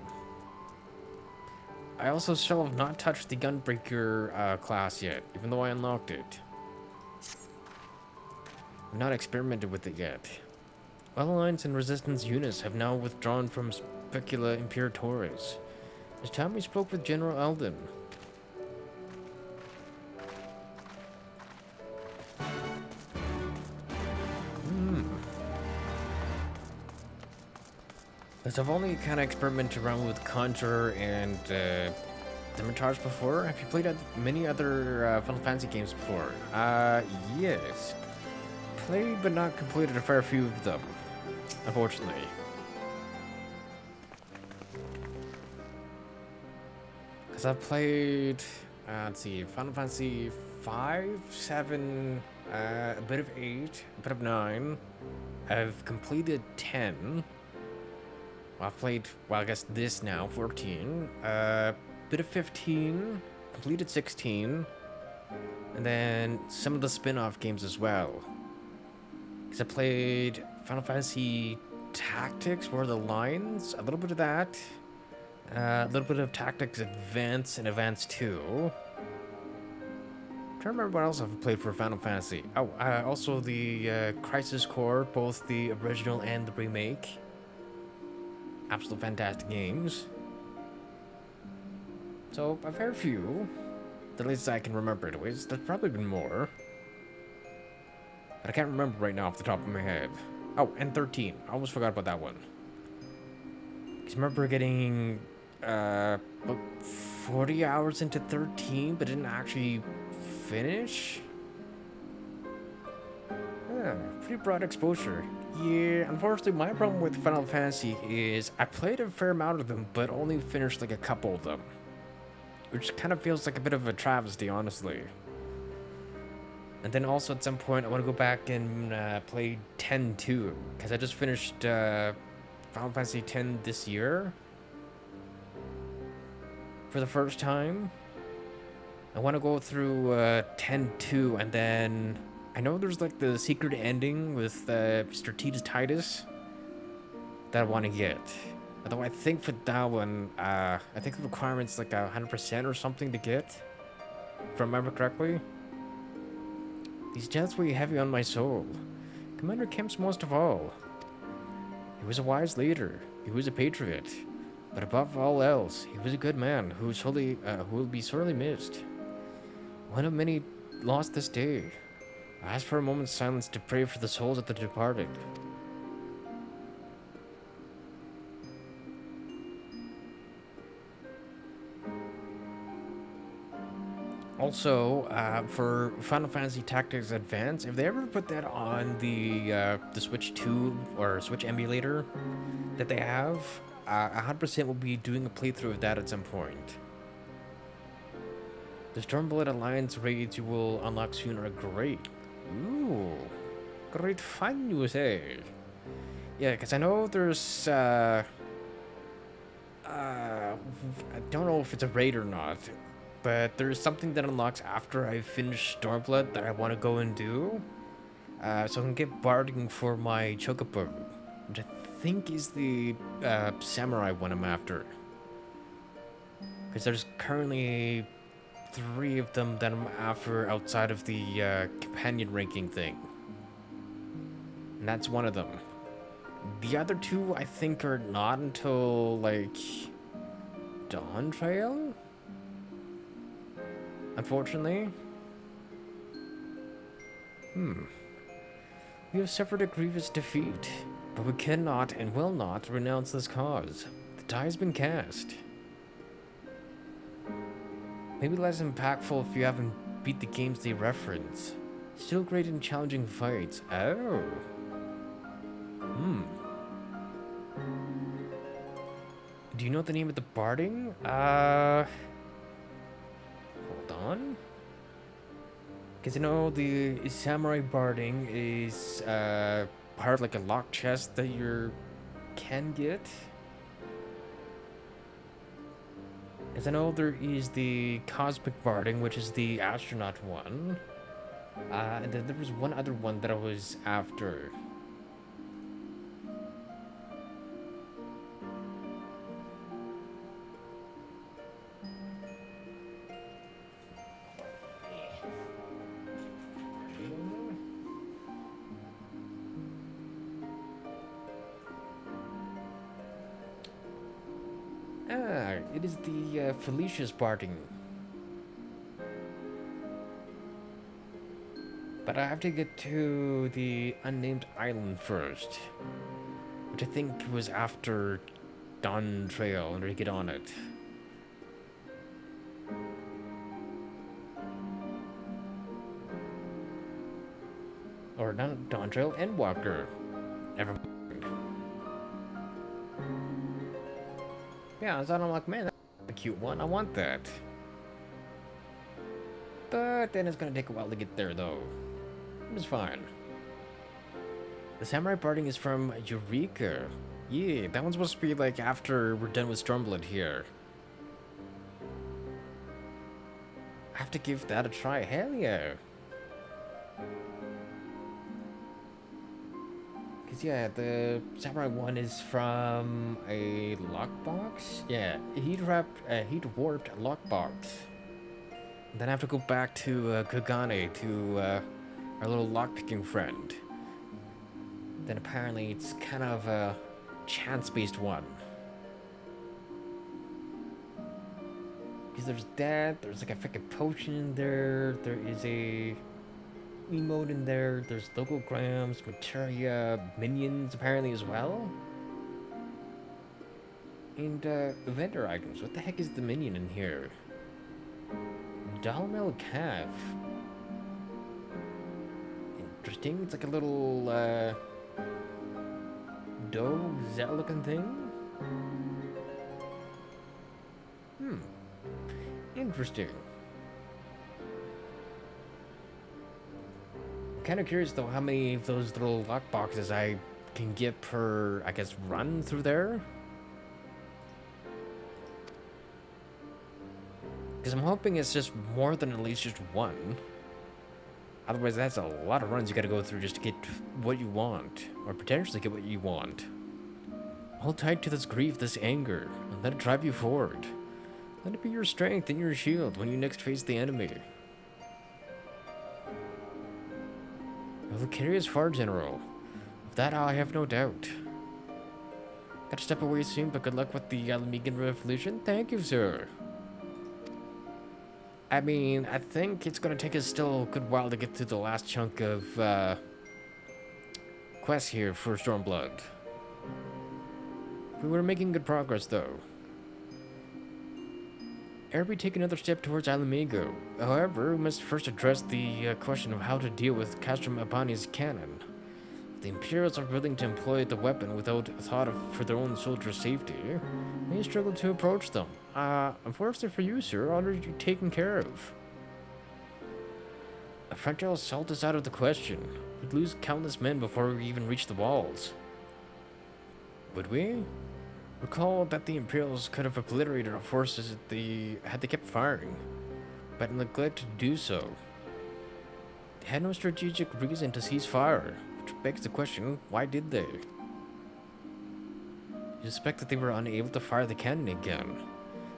I also still have not touched the Gunbreaker class yet, even though I unlocked it. I've not experimented with it yet. All Alliance and Resistance units have now withdrawn from Specula Imperatoris. It's time we spoke with General Alden. Because I've only kind of experimented around with Conjurer and Demontage before. Have you played many other Final Fantasy games before? Yes. Played but not completed a fair few of them, unfortunately. Because I've played, let's see, Final Fantasy 5, 7, a bit of 8, a bit of 9. I've completed 10. I've played, well, I guess this now, 14, bit of 15, completed 16, and then some of the spin-off games as well. Because I played Final Fantasy Tactics, War of the Lions, a little bit of that, a little bit of Tactics Advance and Advance 2. I'm trying to remember what else I've played for Final Fantasy. Oh, also the Crisis Core, both the original and the remake. Absolute fantastic games. So, a fair few. The least I can remember anyways. There's probably been more. But I can't remember right now off the top of my head. Oh, and 13. I almost forgot about that one. Because I remember getting about 40 hours into 13, but didn't actually finish. Yeah, pretty broad exposure. Yeah, unfortunately, my problem with Final Fantasy is I played a fair amount of them, but only finished like a couple of them. Which kind of feels like a bit of a travesty, honestly. And then also at some point, I want to go back and play 10 too, because I just finished Final Fantasy 10 this year. For the first time. I want to go through 10-2, and then I know there's like the secret ending with Mr. Titus that I want to get. Although I think for that one, I think the requirement's like 100% or something to get, if I remember correctly. These deaths weigh heavy on my soul. Commander Kemp's most of all. He was a wise leader. He was a patriot. But above all else, he was a good man who will be sorely missed. One of many lost this day. I ask for a moment's silence to pray for the souls of the departed. Also, for Final Fantasy Tactics Advance, if they ever put that on the Switch 2 or Switch emulator that they have, 100% will be doing a playthrough of that at some point. The Stormblood Alliance raids you will unlock soon are great. Ooh, great fun, you say? Yeah, because I know there's, I don't know if it's a raid or not, but there's something that unlocks after I finish Stormblood that I want to go and do. So I can get barding for my Chocobo, which I think is the samurai one I'm after. Because there's currently 3 of them that I'm after outside of the companion ranking thing. And that's one of them. The other 2 I think are not until like Dawn Trail? Unfortunately. We have suffered a grievous defeat, but we cannot and will not renounce this cause. The die has been cast. Maybe less impactful if you haven't beat the games they reference. Still great and challenging fights. Oh. Do you know the name of the barding? Hold on. Because you know, the samurai barding is part of like a lock chest that you can get. Because I know there is the cosmic barding, which is the astronaut one. And then there was one other one that I was after. It is the Felicia's barding. But I have to get to the unnamed island first, which I think was after Dawn Trail in order to get on it. Or not Dawn Trail, Endwalker. Never mind. Yeah, so I'm like, man, that's a cute one. I want that. But then it's gonna take a while to get there, though. It's fine. The samurai barding is from Eureka. Yeah, that one's supposed to be like after we're done with Stormblood here. I have to give that a try. Hell yeah. Because, yeah, the samurai one is from a lockbox. Yeah, heat warped lockbox. And then I have to go back to Kagane to our little lockpicking friend. Then apparently it's kind of a chance-based one. Because there's that, there's like a freaking potion in there, there is a emote in there, there's logograms, materia, minions apparently as well. And vendor items. What the heck is the minion in here? Dalmel Calf. Interesting. It's like a little doe, that looking thing. Interesting. I'm kind of curious though how many of those little lock boxes I can get per, I guess, run through there. Because I'm hoping it's just more than at least just one. Otherwise, that's a lot of runs you gotta go through just to get what you want. Or potentially get what you want. Hold tight to this grief, this anger, and let it drive you forward. Let it be your strength and your shield when you next face the enemy. You will carry us far, General. Of that I have no doubt. Gotta step away soon, but good luck with the Alamigan Revolution. Thank you, sir. I mean, I think it's gonna take us still a good while to get to the last chunk of quests here for Stormblood. We were making good progress, though. Ere we take another step towards Alamigo, however, we must first address the question of how to deal with Castrum Abani's cannon. If the Imperials are willing to employ the weapon without a thought for their own soldiers' safety, we struggle to approach them. Unfortunately for you, sir, already taken care of. A frontal assault is out of the question. We'd lose countless men before we even reach the walls. Would we? Recall that the Imperials could have obliterated our forces had they kept firing, but neglected to do so. They had no strategic reason to cease fire, which begs the question, why did they? You suspect that they were unable to fire the cannon again,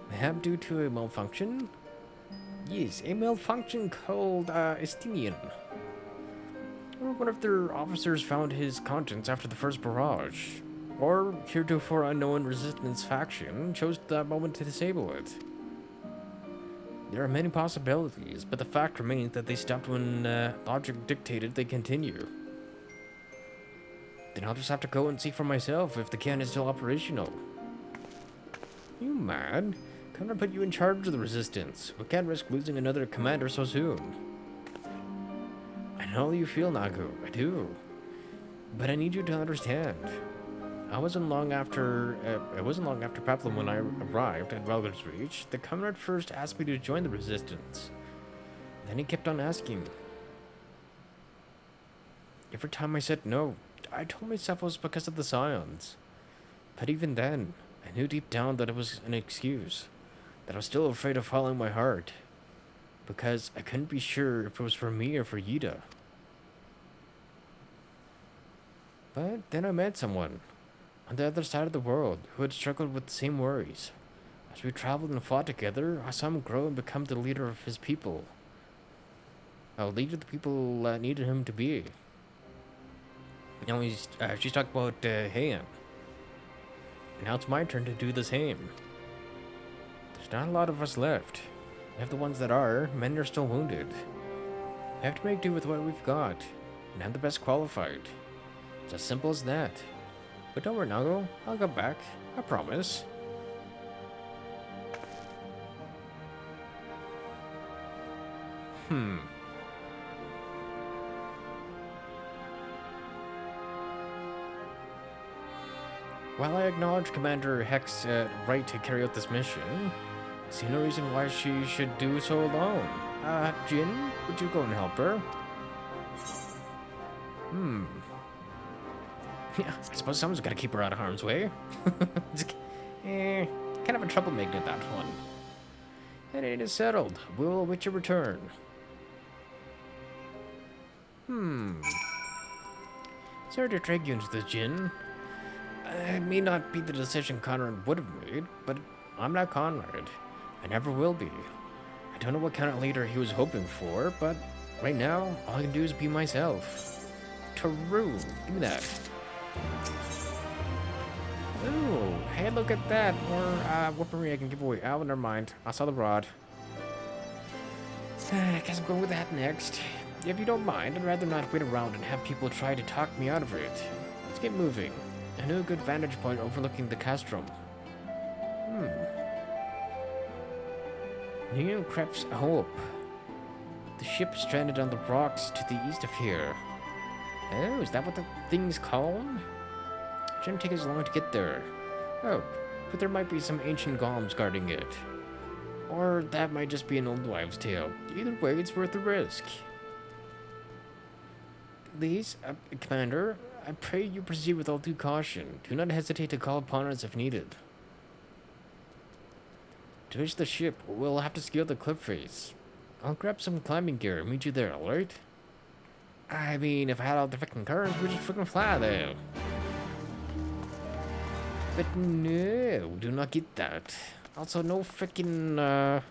perhaps due to a malfunction? Yes, a malfunction called Estinian. Or one of their officers found his contents after the first barrage. Or heretofore unknown resistance faction chose that moment to disable it. There are many possibilities, but the fact remains that they stopped when logic dictated they continue. Then I'll just have to go and see for myself if the cannon is still operational. You mad? Come to put you in charge of the resistance. We can't risk losing another commander so soon. I know how you feel, Nagu. I do. But I need you to understand. It wasn't long after Peplum when I arrived at Relgar's Reach. The comrade first asked me to join the resistance. Then he kept on asking. Every time I said no, I told myself it was because of the scions. But even then, I knew deep down that it was an excuse. That I was still afraid of following my heart. Because I couldn't be sure if it was for me or for Yida. But then I met someone on the other side of the world who had struggled with the same worries. As we traveled and fought together, I saw him grow and become the leader of his people. A leader the people needed him to be. Now she's talking about Heian. And now it's my turn to do the same. There's not a lot of us left. We have the ones that are, many are still wounded. We have to make do with what we've got, and I'm the best qualified. It's as simple as that. But don't worry, Nago. I'll come back. I promise. While I acknowledge Commander Heck's right to carry out this mission, I see no reason why she should do so alone. Jin, would you go and help her? Yeah, I suppose someone's got to keep her out of harm's way. Kind of a troublemaker, that one. And it is settled. We'll await your return. Sorry to drag you into this, Jin. It may not be the decision Conrad would have made, but I'm not Conrad. I never will be. I don't know what kind of leader he was hoping for, but right now, all I can do is be myself. True. Give me that. Ooh, hey, look at that. More weaponry I can give away. Oh, never mind. I saw the rod. I guess I'm going with that next. If you don't mind, I'd rather not wait around and have people try to talk me out of it. Let's get moving. I know a good vantage point overlooking the castrum. New Krebs Hope. The ship stranded on the rocks to the east of here. Oh, is that what the thing's called? It shouldn't take as long to get there. Oh, but there might be some ancient golems guarding it. Or that might just be an old wives' tale. Either way, it's worth the risk. Lyse, Commander, I pray you proceed with all due caution. Do not hesitate to call upon us if needed. To reach the ship, we'll have to scale the cliff face. I'll grab some climbing gear and meet you there, alright? I mean, if I had all the freaking currents, we'd just freaking fly there. But no, do not get that. Also, no freaking, no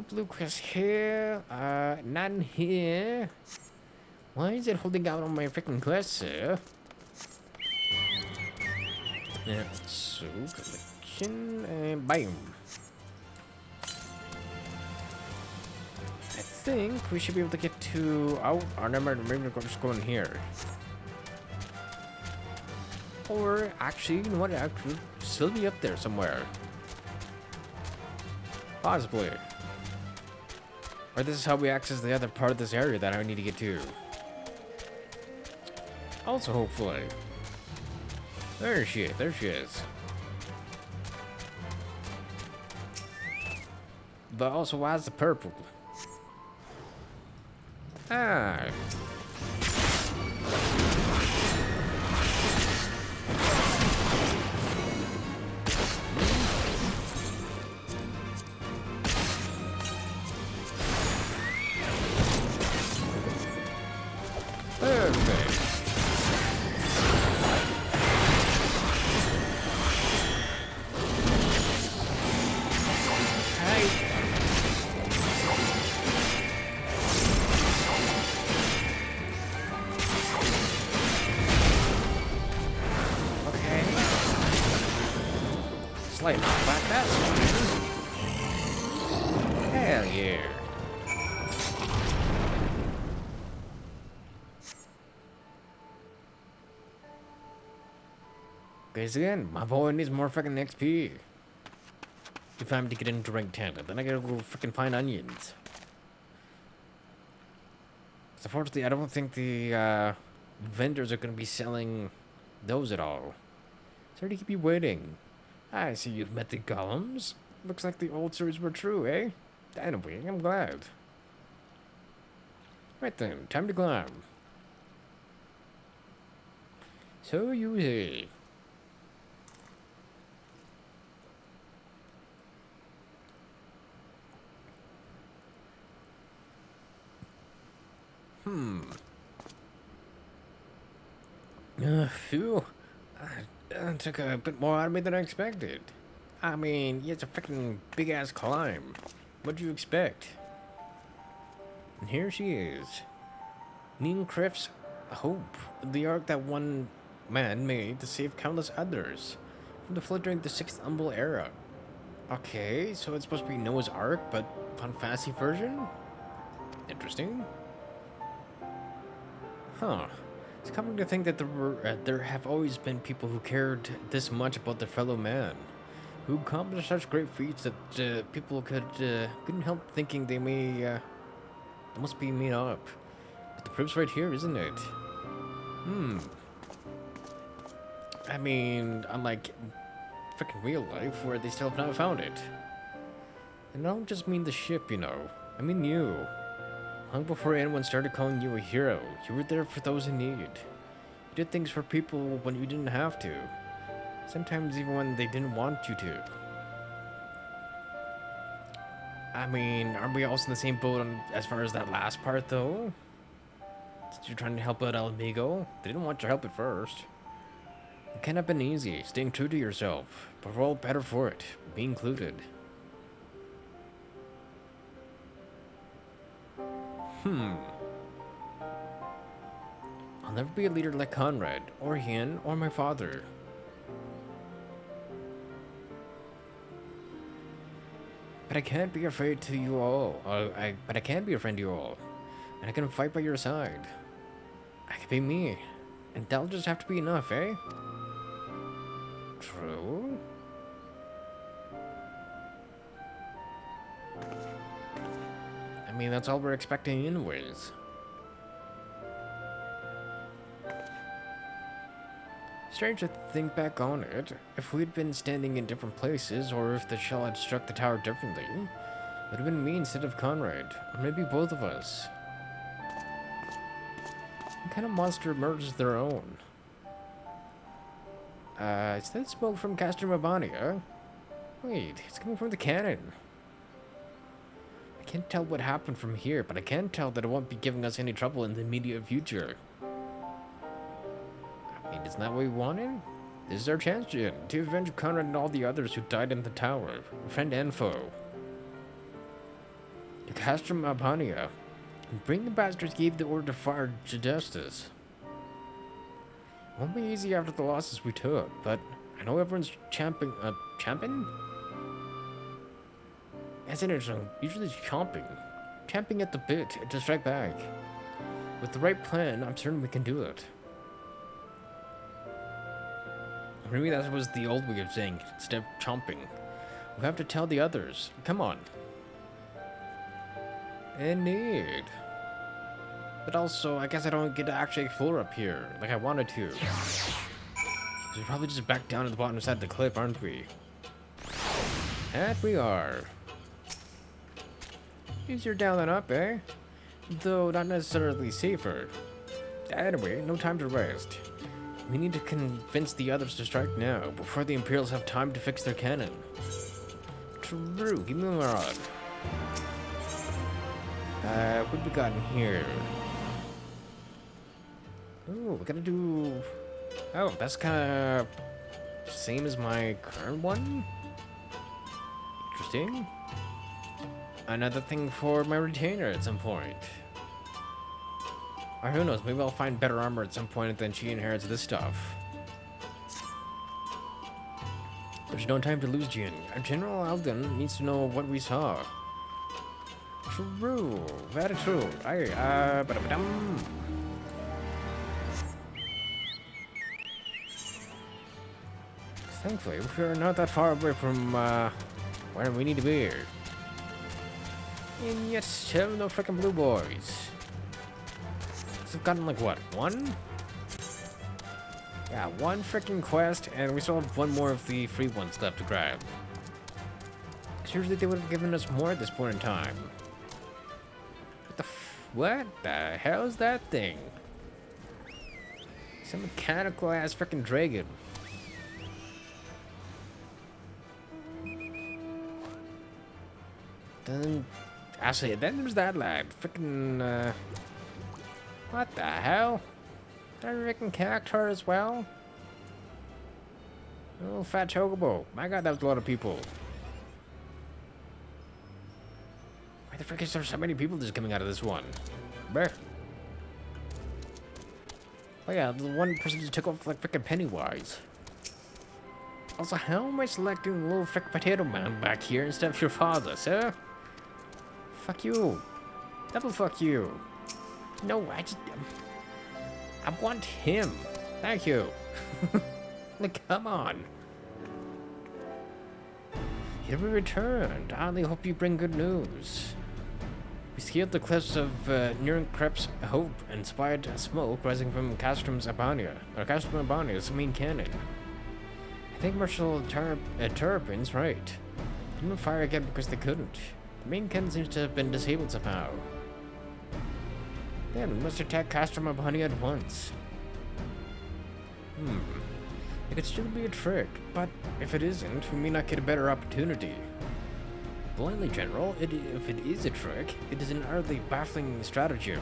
blue quest here, none here. Why is it holding out on my freaking quest, sir? Yeah, so, collection, and bam. think we should be able to get to... Oh, I remember, maybe we're just going here. Or, actually, you know what? It could still be up there somewhere. Possibly. Or this is how we access the other part of this area that I need to get to. Also, hopefully. There she is. But also, why's the purple? Ah. Perfect. Slight knockback, that's fine. Hell yeah. Guys, again, my boy needs more fucking XP. If I'm to get into rank 10, then I gotta go freaking find onions. So unfortunately, I don't think the vendors are gonna be selling those at all. Sorry to keep you waiting. I see you've met the golems. Looks like the old stories were true, eh? Anyway, I'm glad. Right then, time to climb. So you say. Phew. That took a bit more out of me than I expected. I mean, yeah, it's a freaking big-ass climb. What'd you expect? And here she is. Nienkref's Hope. The ark that one man made to save countless others from the flood during the 6th Umbral era. Okay, so it's supposed to be Noah's Ark, but Final Fantasy version? Interesting. Huh. It's coming to think that there have always been people who cared this much about their fellow man, who accomplished such great feats that people couldn't help thinking they must be made up. But the proof's right here, isn't it? I mean, unlike freaking real life, where they still have not found it. And I don't just mean the ship, you know. I mean you. Long before anyone started calling you a hero, you were there for those in need. You did things for people when you didn't have to. Sometimes even when they didn't want you to. I mean, aren't we also in the same boat as far as that last part, though? Since you're trying to help out Amigo, they didn't want your help at first. It can't have been easy, staying true to yourself, but we're all better for it, me included. I'll never be a leader like Conrad, or Ian, or my father. But I can't be afraid to you all. But I can be a friend to you all. And I can fight by your side. I can be me. And that'll just have to be enough, eh? True. I mean, that's all we're expecting anyways. Strange to think back on it. If we'd been standing in different places, or if the shell had struck the tower differently, it would have been me instead of Conrad, or maybe both of us. What kind of monster murders their own? Is that smoke from Castor Mabania? Wait, it's coming from the cannon. I can't tell what happened from here, but I can tell that it won't be giving us any trouble in the immediate future. I mean, isn't that what we wanted? This is our chance, Jin, to avenge Conrad and all the others who died in the tower, friend and foe. To Castor Mabania, and bring the bastards gave the order to fire to justice. It won't be easy after the losses we took, but I know everyone's champing, champion? As in, it's usually chomping. champing at the bit to strike back. With the right plan, I'm certain we can do it. Maybe that was the old way of saying it, instead of chomping. We have to tell the others. Come on. Indeed. But also, I guess I don't get to actually explore up here like I wanted to. We're probably just back down at the bottom side of the cliff, aren't we? And we are. Easier down than up, eh? Though not necessarily safer. Anyway, no time to rest. We need to convince the others to strike now, before the Imperials have time to fix their cannon. True, give me a rod. What we got in here? Oh, we gotta do... Oh, that's kinda... same as my current one? Interesting. Another thing for my retainer at some point. Or who knows, maybe I'll find better armor at some point than she inherits this stuff. There's no time to lose, Jin. General Alden needs to know what we saw. True, very true. Aye, ba-da-ba-dum. Thankfully, we're not that far away from where we need to be. And yet still no freaking blue boys. So we've gotten like what, one? Yeah, one freaking quest, and we still have one more of the free ones left to grab. Because usually they would have given us more at this point in time. What the hell is that thing? Some mechanical ass freaking dragon. Then, actually, then there's that lad. Freaking, what the hell? That freaking character as well? Oh, fat chocobo. My god, that was a lot of people. Why the frick is there so many people just coming out of this one? Bruh. Oh yeah, the one person just took off like freaking Pennywise. Also, how am I selecting little frick potato man back here instead of your father, sir? Fuck you. Double fuck you. No, I want him. Thank you. Like, come on. Here we returned. I only hope you bring good news. We scaled the cliffs of Nirenkrep's Hope and spied smoke rising from Castrum's Abania, or Castrum Abania's main cannon. I think Marshal Turpin's right. Didn't fire again because they couldn't. The main cannon seems to have been disabled somehow. Then we must attack Castrum Abania at once. It could still be a trick, but if it isn't, we may not get a better opportunity. Blindly, General, if it is a trick, it is an utterly baffling stratagem.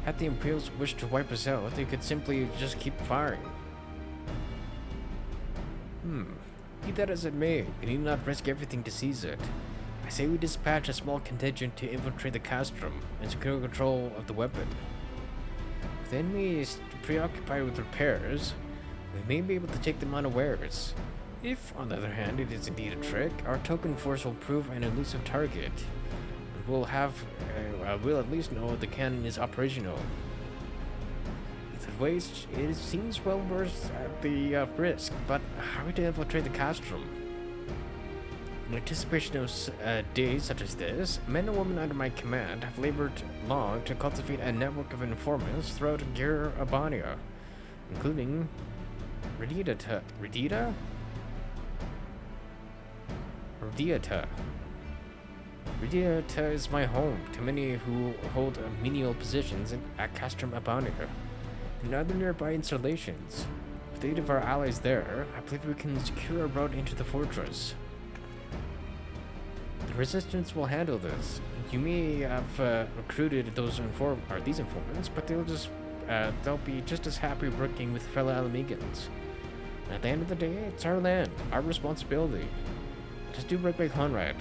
Had the Imperials wished to wipe us out, they could simply just keep firing. Be that as it may, we need not risk everything to seize it. I say we dispatch a small contingent to infiltrate the castrum and secure control of the weapon. If the enemy is preoccupied with repairs, we may be able to take them unawares. If, on the other hand, it is indeed a trick, our token force will prove an elusive target. We'll at least know the cannon is operational. If it wastes, it seems well worth the risk, but how are we to infiltrate the castrum? In anticipation of days such as this, men and women under my command have labored long to cultivate a network of informants throughout Gir Abania, including Rediata is my home to many who hold menial positions at Castrum Abania and other nearby installations. With the aid of our allies there, I believe we can secure a route into the fortress. The Resistance will handle this. You may have recruited these informants, but they'll be just as happy working with fellow Alamegans. And at the end of the day, it's our land, our responsibility. Just do right by Conrad.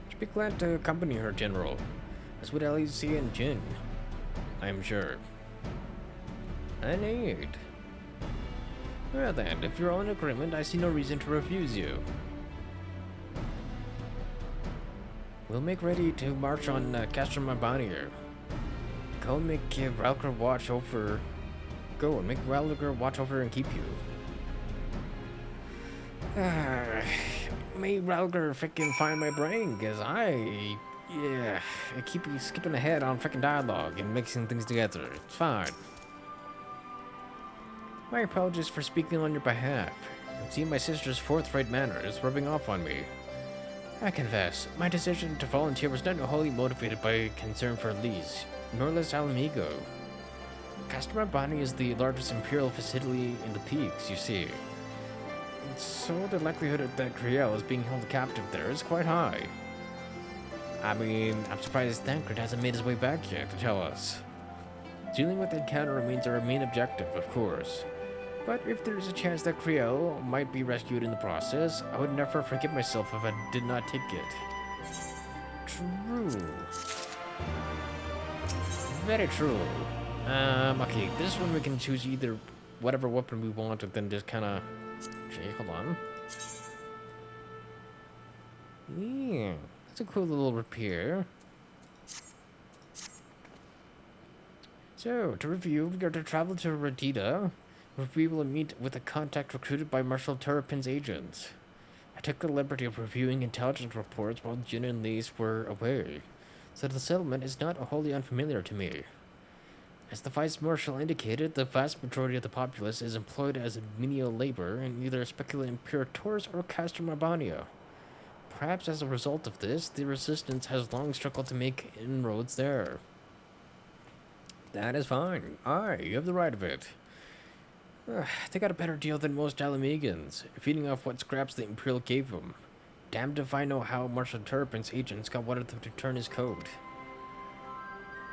Should be glad to accompany her, General. As would Lyse and Jin, I am sure. Indeed. Well then, if you're all in agreement, I see no reason to refuse you. We'll make ready to march on Castro Mabania. Go and make Ralgar watch over. Go and make Ralgar watch over and keep you. May Ralgar frickin' find my brain, cause I keep skipping ahead on frickin' dialogue and mixing things together. It's fine. My apologies for speaking on your behalf. It seems my sister's forthright manner is rubbing off on me. I confess, my decision to volunteer was not wholly motivated by concern for Lyse, nor less Alamigo. Castro Mabania is the largest imperial facility in the peaks, you see. And so the likelihood that Kriel is being held captive there is quite high. I mean, I'm surprised Thancred hasn't made his way back yet to tell us. Dealing with the encounter remains our main objective, of course. But if there is a chance that Kriel might be rescued in the process, I would never forgive myself if I did not take it. True. Very true. Okay, this one we can choose either whatever weapon we want and then just kinda... Okay, hold on. Yeah, that's a cool little repair. So, to review, we are to travel to Radida, where we will meet with a contact recruited by Marshal Turpin's agents. I took the liberty of reviewing intelligence reports while Jin and Lyse were away, so the settlement is not wholly unfamiliar to me. As the Vice Marshal indicated, the vast majority of the populace is employed as menial labor in either Speculant Imperators or Castro Mabania. Perhaps as a result of this, the Resistance has long struggled to make inroads there. That is fine. Aye, you have the right of it. They got a better deal than most Alamegans, feeding off what scraps the Imperial gave them. Damned if I know how Marshal Turpin's agents got one of them to turn his code.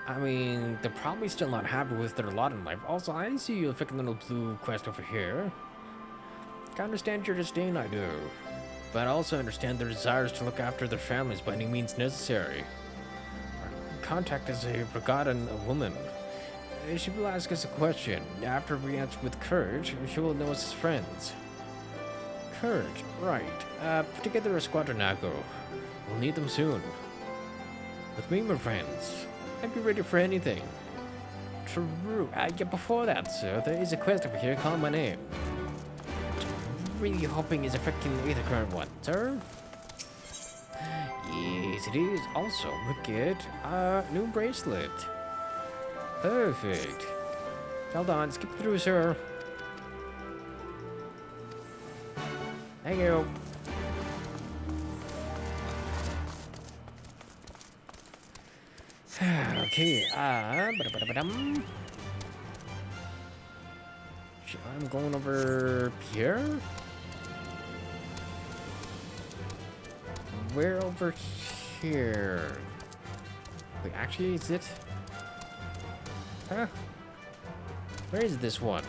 I mean, they're probably still not happy with their lot in life. Also, I see you picking little blue quest over here. I understand your disdain, I do. But I also understand their desires to look after their families by any means necessary. Our contact is a Regadan woman. She will ask us a question. After we answer with courage, she will know us as friends. Courage, right. Put together a squadron, Nago. We'll need them soon. With me, my friends. I'd be ready for anything. True. Yeah, before that, sir, there is a quest over here calling my name. Really hoping it's a freaking Aether Current one, sir. Yes, it is. Also, look at new bracelet. Perfect. Hold on, skip through, sir. Thank you. Okay, I'm going over here? Where over here? Wait, actually, is it? Huh? Where is this one?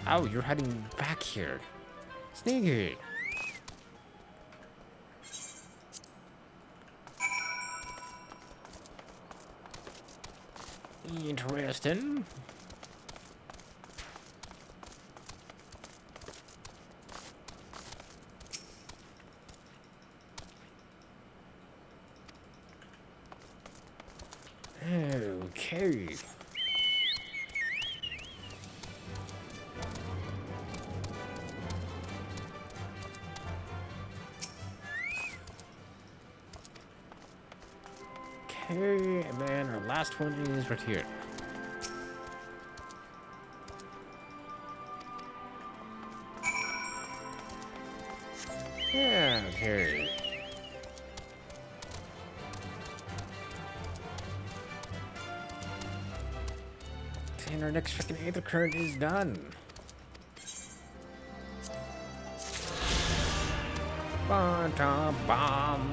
Oh, you're heading back here. Sneaky. Interesting. Okay. Okay, and then our last one is right here. Yeah, okay. And our next freaking Aether Current is done. Ba-da-bum.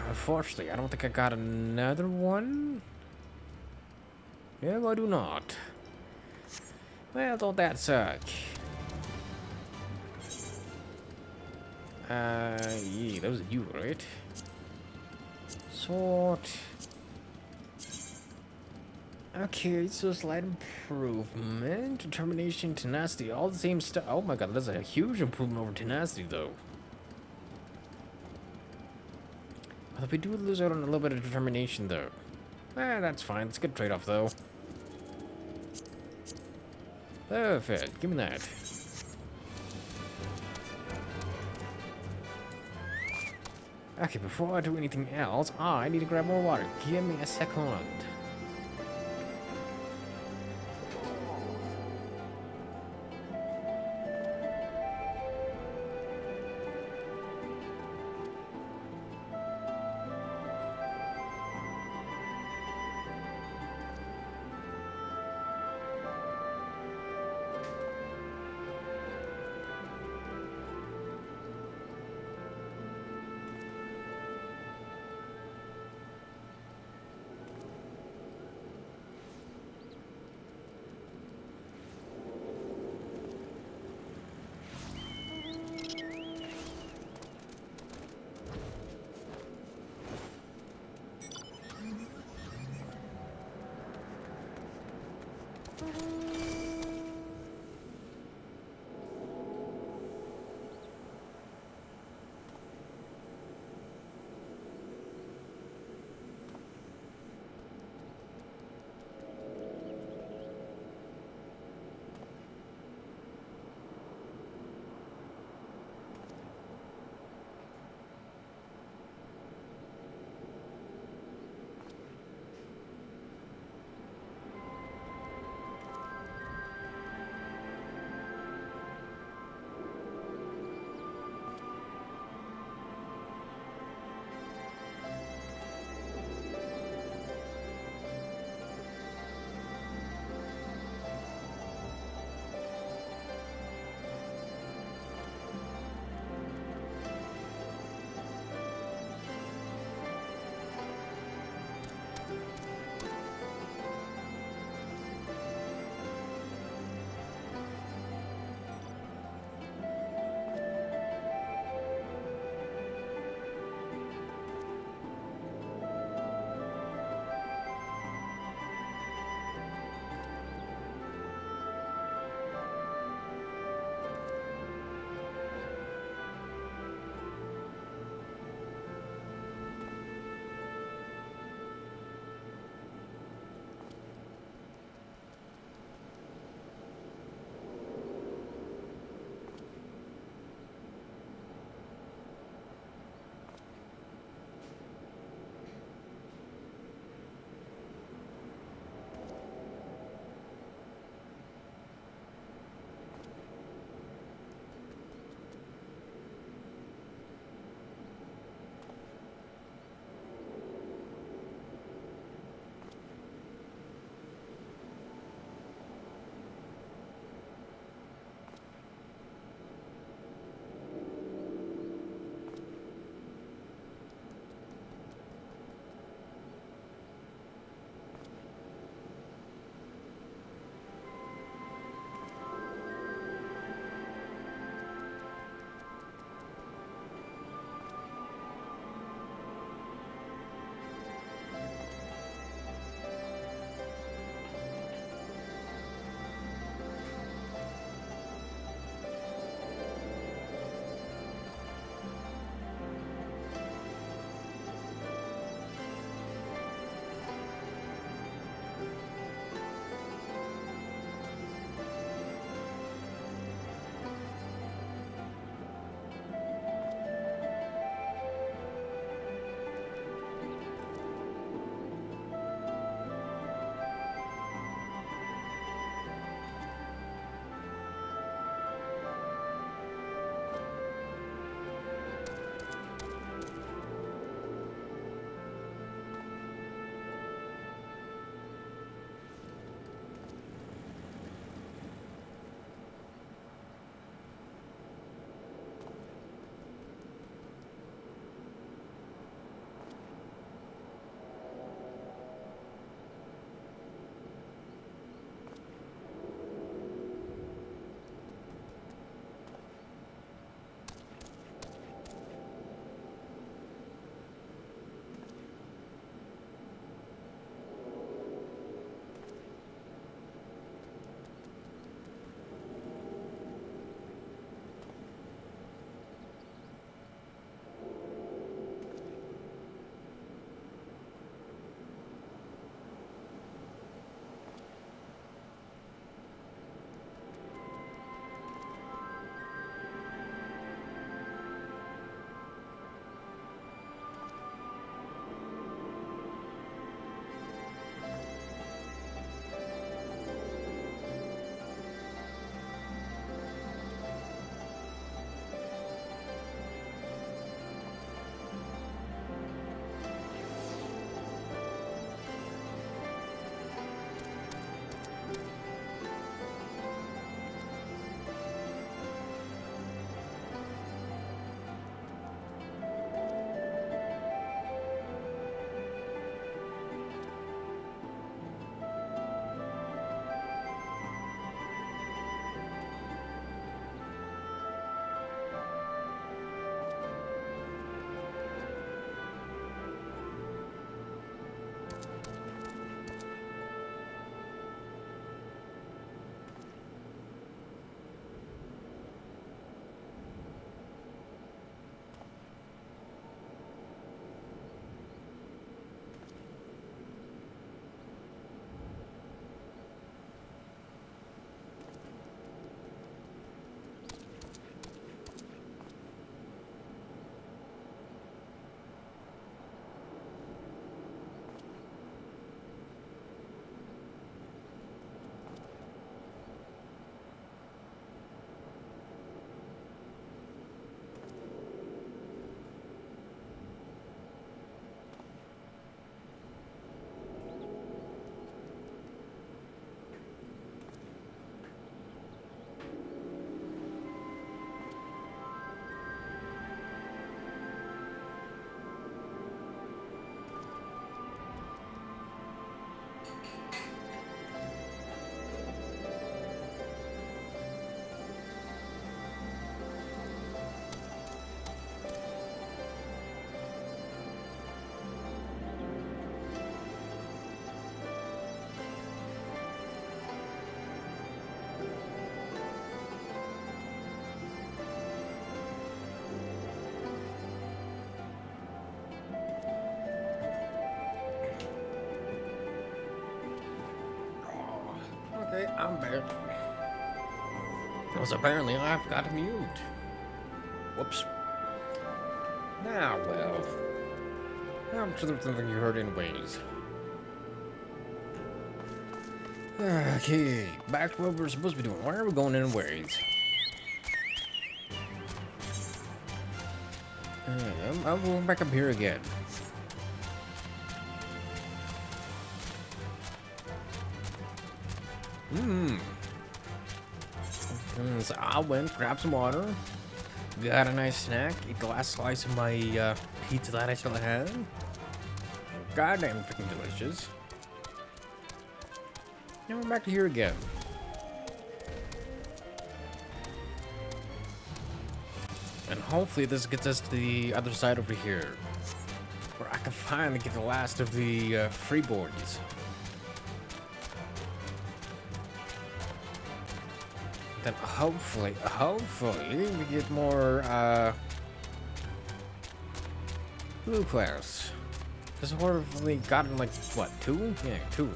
Unfortunately, I don't think I got another one. No, I do not. Well, don't that suck? Yeah, that was you, right? Sort. Okay, so slight improvement. Determination, tenacity, all the same stuff. Oh my god, that's a huge improvement over tenacity, though. Well, we do lose out on a little bit of determination, though. That's fine. It's a good trade-off, though. Perfect. Give me that. Okay, before I do anything else, I need to grab more water. Give me a second. Okay, I'm back. Because apparently I've got mute. Whoops. Now, well. I'm sure there's something you heard anyways. Okay, back to what we're supposed to be doing. Where are we going anyways? I'm going back up here again. So I went, grabbed some water, got a nice snack, ate the last slice of my pizza that I still had. Goddamn freaking delicious. Now we're back to here again. And hopefully this gets us to the other side over here, where I can finally get the last of the freeboards. Then hopefully we get more blue quests. Because we've only gotten like what, 2? Yeah, 2.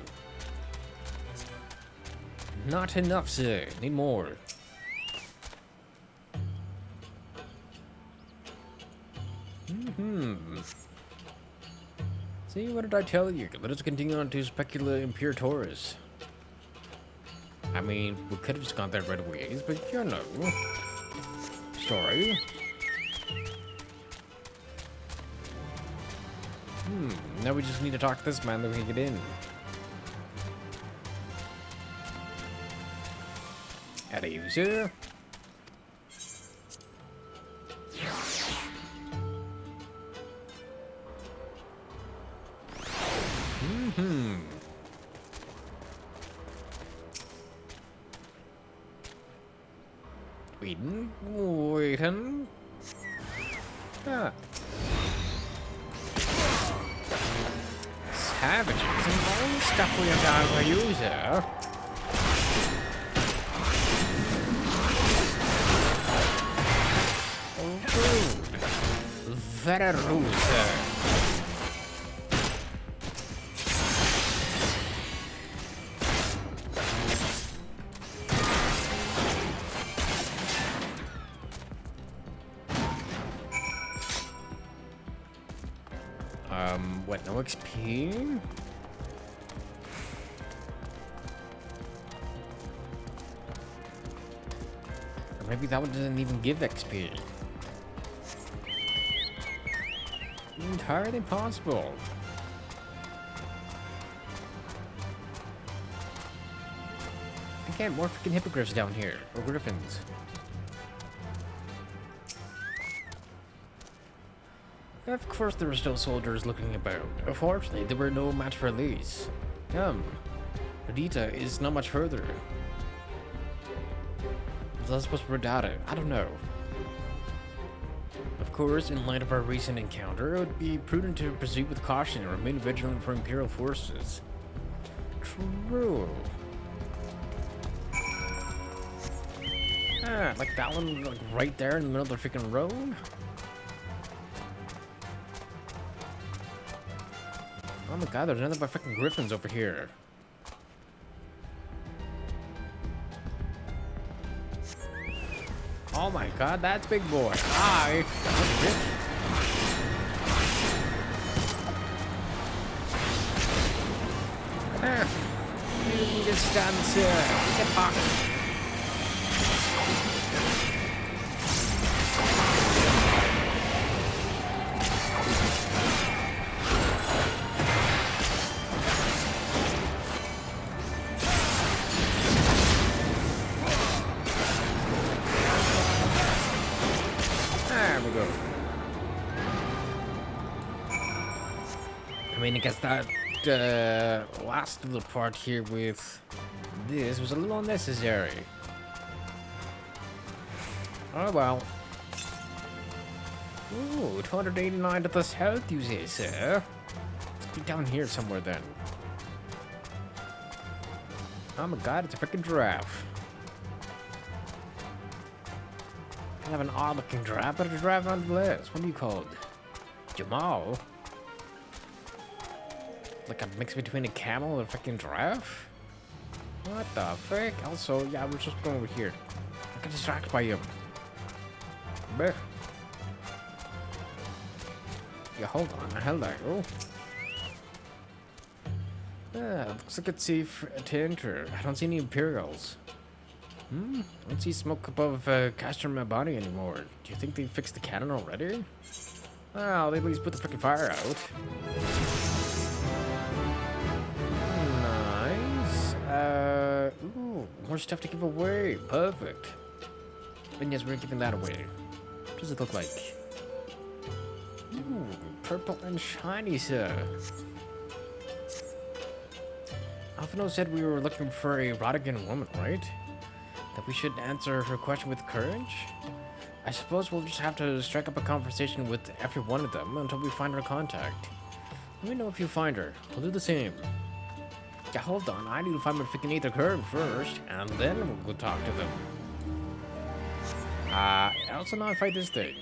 Not enough, sir. Need more. See, what did I tell you? Let us continue on to Specula Imperatoris. I mean, we could have just gone there right away, but you know. Story. Now we just need to talk to this man that we can get in. How do you, sir? Waiting. Ah. Savages and all the stuff we have done for you, sir. Rude. Very rude, sir. What, no XP? Or maybe that one doesn't even give XP. Entirely possible. Again, more freaking hippogriffs down here. Or griffins. Of course there were still soldiers looking about. Unfortunately, there were no match for Lyse. Adita is not much further. Was I supposed to redoubt it? I don't know. Of course, in light of our recent encounter, it would be prudent to proceed with caution and remain vigilant for Imperial forces. True. Ah, like that one, like right there in the middle of the freaking road? Oh my god, there's nothing but freaking griffins over here. Oh my god, that's big boy. Hi. You just stand still. Get pocket. I mean, I guess that last little part here with this was a little unnecessary. Oh well. Ooh, 289 to this health, you say, sir? Let's be down here somewhere then. Oh my god, it's a freaking giraffe. Kind of an odd looking giraffe, but a giraffe nonetheless. What are you called? Jamal? Like a mix between a camel and a freaking giraffe? What the frick? Also, yeah, we're just going over here. I got distracted by him. Bleh. Yeah, hold on. Hello. Looks like it's safe to enter. I don't see any Imperials. I don't see smoke above Castor Mabani anymore. Do you think they fixed the cannon already? Well, they at least put the freaking fire out. Nice. Ooh, more stuff to give away. Perfect. And yes, we're giving that away. What does it look like? Ooh, purple and shiny, sir. Alphino said we were looking for a Rodigan woman, right? That we should answer her question with courage? I suppose we'll just have to strike up a conversation with every one of them until we find her contact. Let me know if you find her. We'll do the same. Yeah, hold on. I need to find my freaking Aether Current first, and then we'll go talk to them. I also know if I this thing.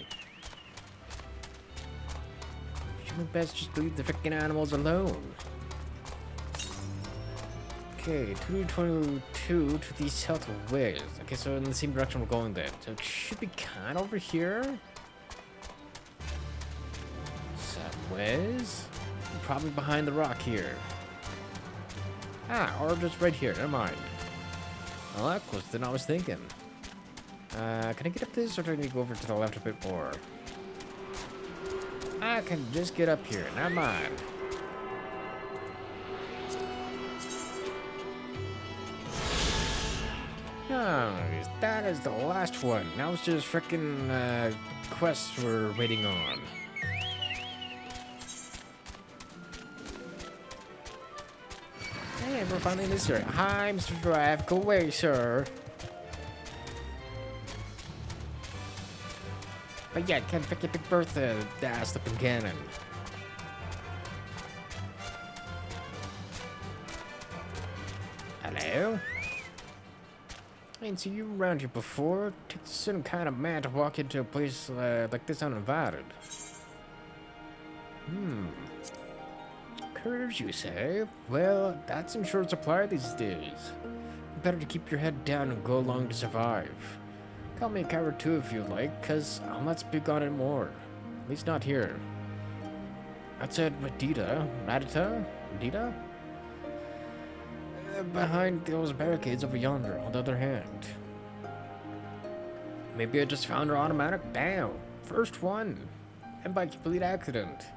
Should best just leave the freaking animals alone. Okay, 222 to the southwest. Okay, so in the same direction we're going then. So it should be kind of over here. Southwest. Probably behind the rock here. Ah, or just right here. Never mind. Well, that closer than I was thinking. Can I get up this, or do I need to go over to the left a bit more? I can just get up here. Never mind. Nice. That is the last one. Now it's just frickin' quests we're waiting on. Hey, we're finally in this area. Hi, Mr. Drive. Go away, sir. But yeah, can't forget Big Bertha, the ass flipping cannon. Hello? I ain't seen you around here before. Takes a certain kind of man to walk into a place like this uninvited. Curves, you say? Well, that's in short supply these days. Better to keep your head down and go along to survive. Call me a coward too if you like, cause I'll not speak on it more. At least not here. Outside Radita? Behind those barricades over yonder, on the other hand. Maybe I just found her automatic. Bam! First one! And by complete accident.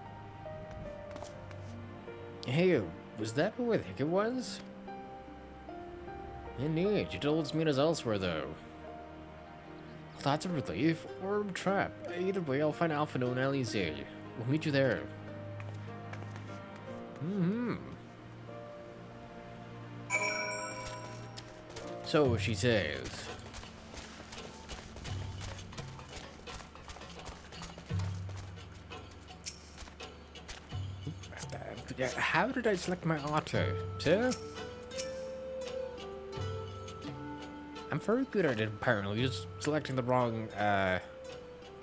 Hey, was that who I think it was? Indeed, you told us to meet us elsewhere though. Well, that's a relief, or a trap. Either way, I'll find Alphino and Lyse. We'll meet you there. So she says. How did I select my auto, sir? I'm very good at it, apparently. Just selecting the wrong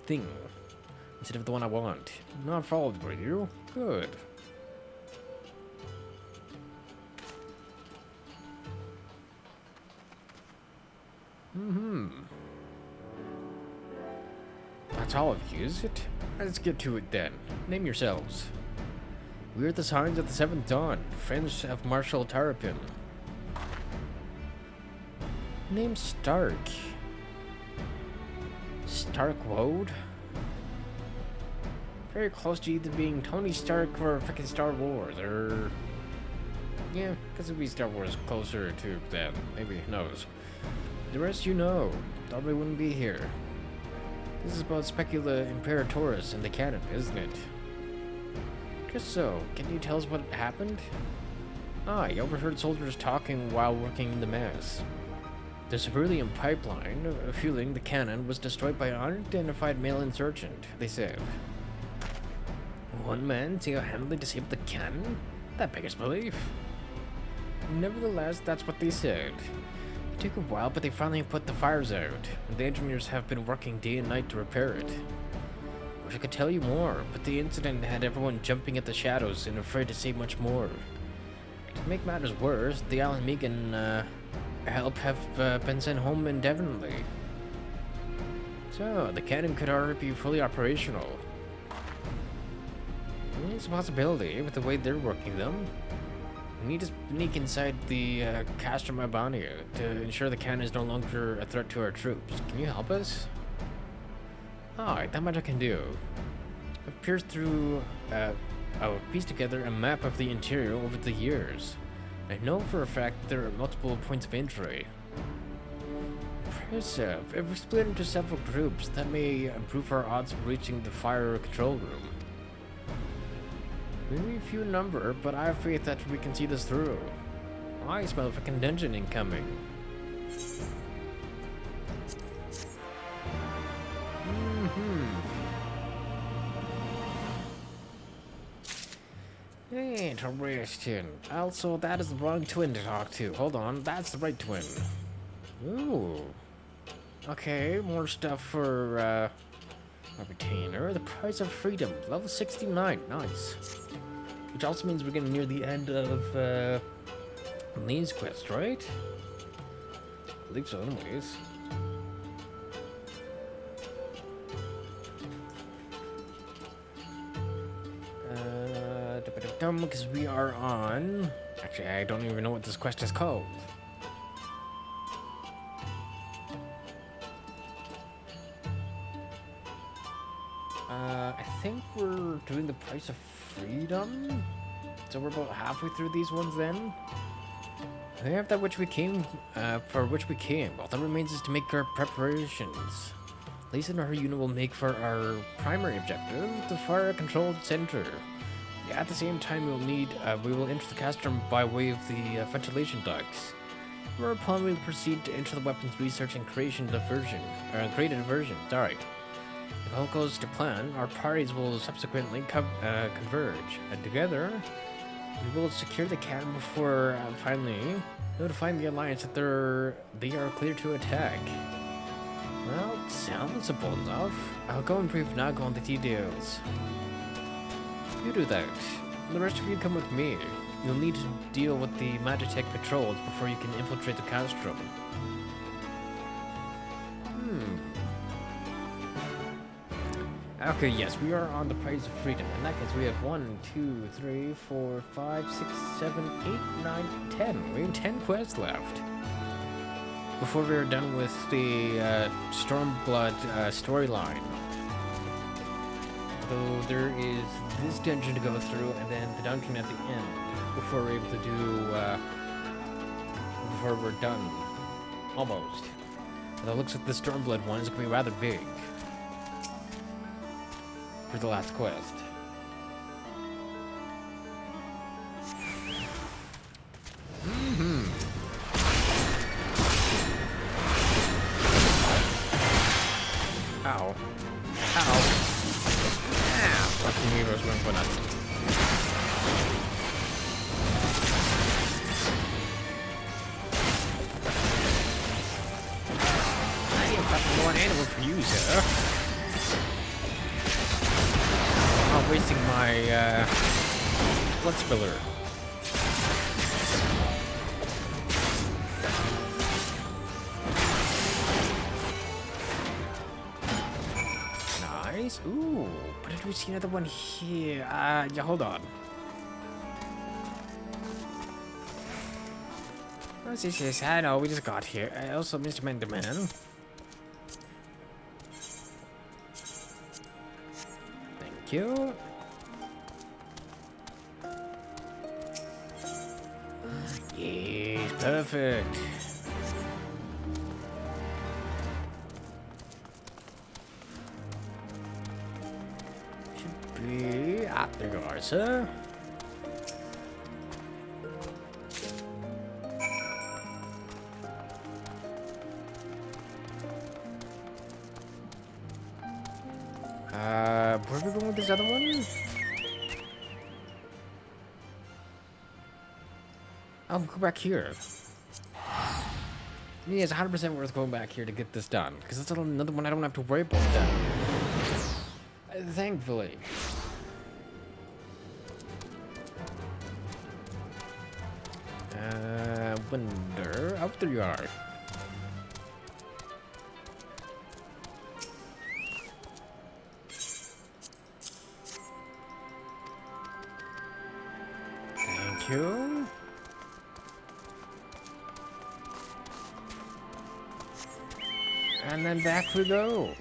thing instead of the one I want. Not followed by you. Good. That's all of you, is it? Let's get to it then. Name yourselves. We are the Signs of the Seventh Dawn, friends of Marshal Tarapin. Name Stark. Stark Woad? Very close to either being Tony Stark or frickin' Star Wars, or... Yeah, because it'd be Star Wars closer to them. Maybe, who knows. The rest you know. Thought we wouldn't be here. This is about Specula Imperatoris and the canon, isn't it? Just so, can you tell us what happened? Ah, you overheard soldiers talking while working in the mass. The cerulean pipeline, fueling the cannon, was destroyed by an unidentified male insurgent, they said. One man single-handedly disabled the cannon? That beggars belief. Nevertheless, that's what they said. It took a while, but they finally put the fires out, and the engineers have been working day and night to repair it. Wish I could tell you more, but the incident had everyone jumping at the shadows and afraid to say much more. To make matters worse, the Alan Megan, help have been sent home indefinitely. So, the cannon could already be fully operational. It's a possibility with the way they're working them. We need to sneak inside the Castrum Albania to ensure the cannon is no longer a threat to our troops. Can you help us? Alright, that much I can do. I've pierced through, I've pieced together a map of the interior over the years. I know for a fact there are multiple points of entry. Impressive. If we split into several groups, that may improve our odds of reaching the fire control room. Maybe few in number, but I have faith that we can see this through. I smell a dungeon incoming. Interesting. Also, that is the wrong twin to talk to. Hold on, that's the right twin. Ooh. Okay, more stuff for, a retainer. The price of freedom. Level 69. Nice. Which also means we're getting near the end of, Lyse quest, right? I believe so, anyways. Because we are on... Actually, I don't even know what this quest is called. I think we're doing the price of freedom. So we're about halfway through these ones then. We have that which we came, for which we came. All that remains is to make our preparations. Lyse and her unit will make for our primary objective, the fire controlled center. At the same time, we will enter the castrum by way of the ventilation ducts. Whereupon we will proceed to enter the weapons research and created a version. Sorry. If all goes to plan, our parties will subsequently converge, and together we will secure the cannon before finally notifying the Alliance that they are clear to attack. Well, sounds simple enough. I'll go in brief, now go on the details. You do that. The rest of you come with me. You'll need to deal with the Magitech patrols before you can infiltrate the castrum. Okay, yes, we are on the price of freedom. In that case, we have 1, 2, 3, 4, 5, 6, 7, 8, 9, 10. We have 10 quests left. Before we are done with the Stormblood storyline. So there is this dungeon to go through, and then the dungeon at the end before we're able to do, before we're done. Almost. And it looks like the Stormblood one is going to be rather big for the last quest. Ow. Ow. Fucking heroes went for nothing. I ain't fucking more animal for you, sir. I'm wasting my blood spiller. Nice. Ooh. But did we see another one here? Yeah, hold on. What's this? I know, we just got here. Also, Mr. Menderman. Thank you. Yes, perfect. There you are, sir. Where are we going with this other one? I'll go back here. Yeah, it's 100% worth going back here to get this done, because that's another one I don't have to worry about that. Thankfully. Lavender. Oh, there you are. Thank you. And then back we go.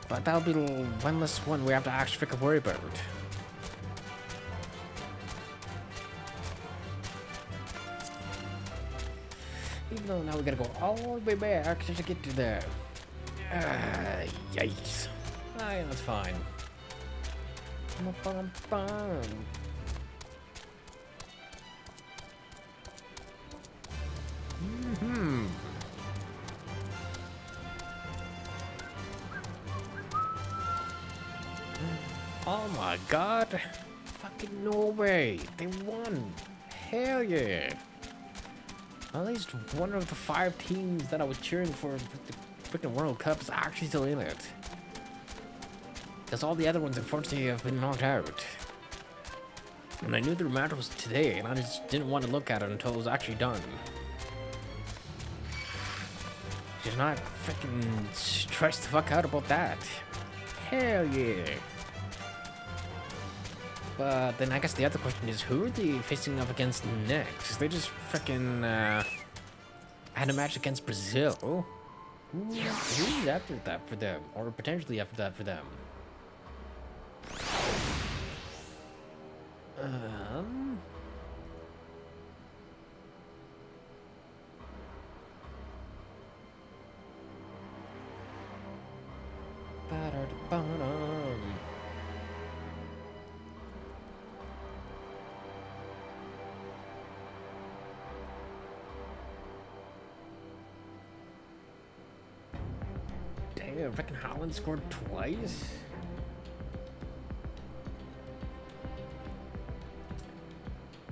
But that'll be one less one we have to actually freaking worry about. Even though now we gotta go all the way back just to get to there. Yikes. Ah, yeah, that's fine. Oh my god. Fucking no way. They won. Hell yeah. At least one of the 5 teams that I was cheering for the freaking World Cup is actually still in it. Because all the other ones, unfortunately, have been knocked out. And I knew the match was today, and I just didn't want to look at it until it was actually done. Just not freaking stressed the fuck out about that. Hell yeah. But then I guess the other question is, who are they facing up against next? They just freaking had a match against Brazil. Who's after that for them? Or potentially after that for them? Damn, freaking Holland scored twice?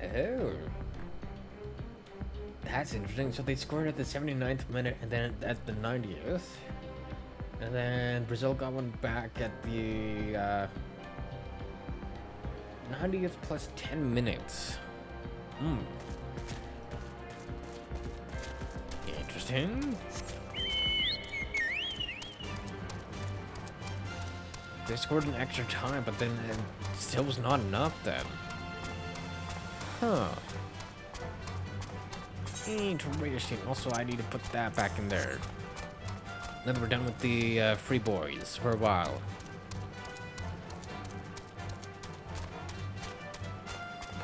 Oh. That's interesting. So they scored at the 79th minute and then at the 90th. And then Brazil got one back at the 90th plus 10 minutes. Interesting. They scored an extra time, but then it still was not enough then. Huh. Interesting. Also, I need to put that back in there. Then we're done with the free boys for a while.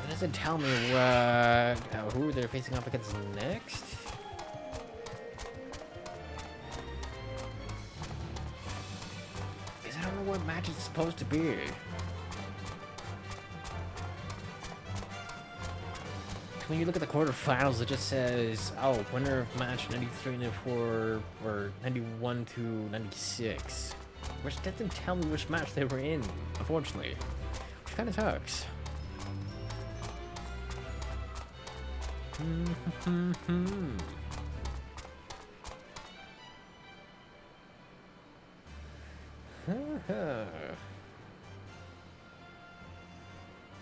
It doesn't tell me what who they're facing up against next. Because I don't know what match it's supposed to be. When you look at the quarterfinals, it just says, oh, winner of match 93 94 or 91 to 96. Which doesn't tell me which match they were in, unfortunately. Which kind of sucks.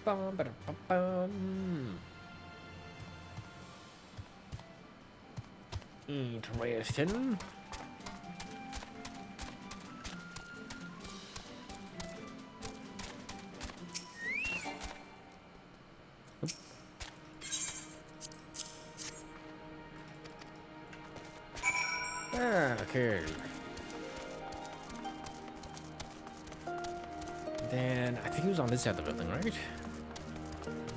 Bum, ba, da, bum. Interesting. Okay. Then I think he was on this side of the building, right?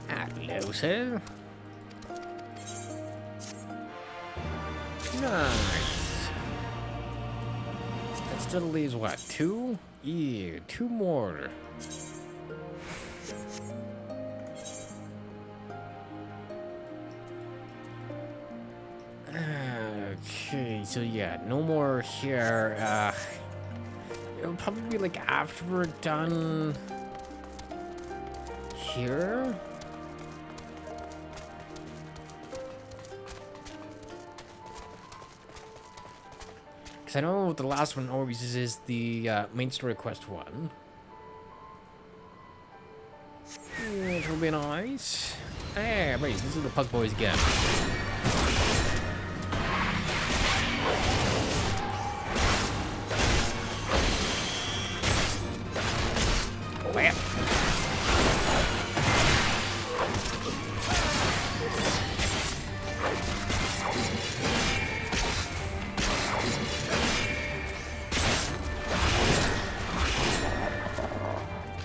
Hello, sir. Nice. That still leaves what? 2? Yeah, 2 more. Okay, so yeah, no more here. It'll probably be like after we're done here. I know the last one always is the main story quest one. Which will be nice. Hey, wait, this is the Pug Boys again. Wham!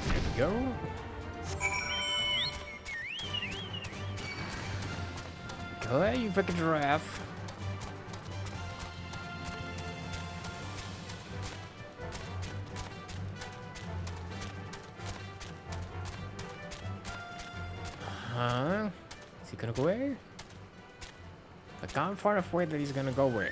There we go. Go ahead, you freaking giraffe. Huh? Is he gonna go away? I've gone far enough away that he's gonna go away.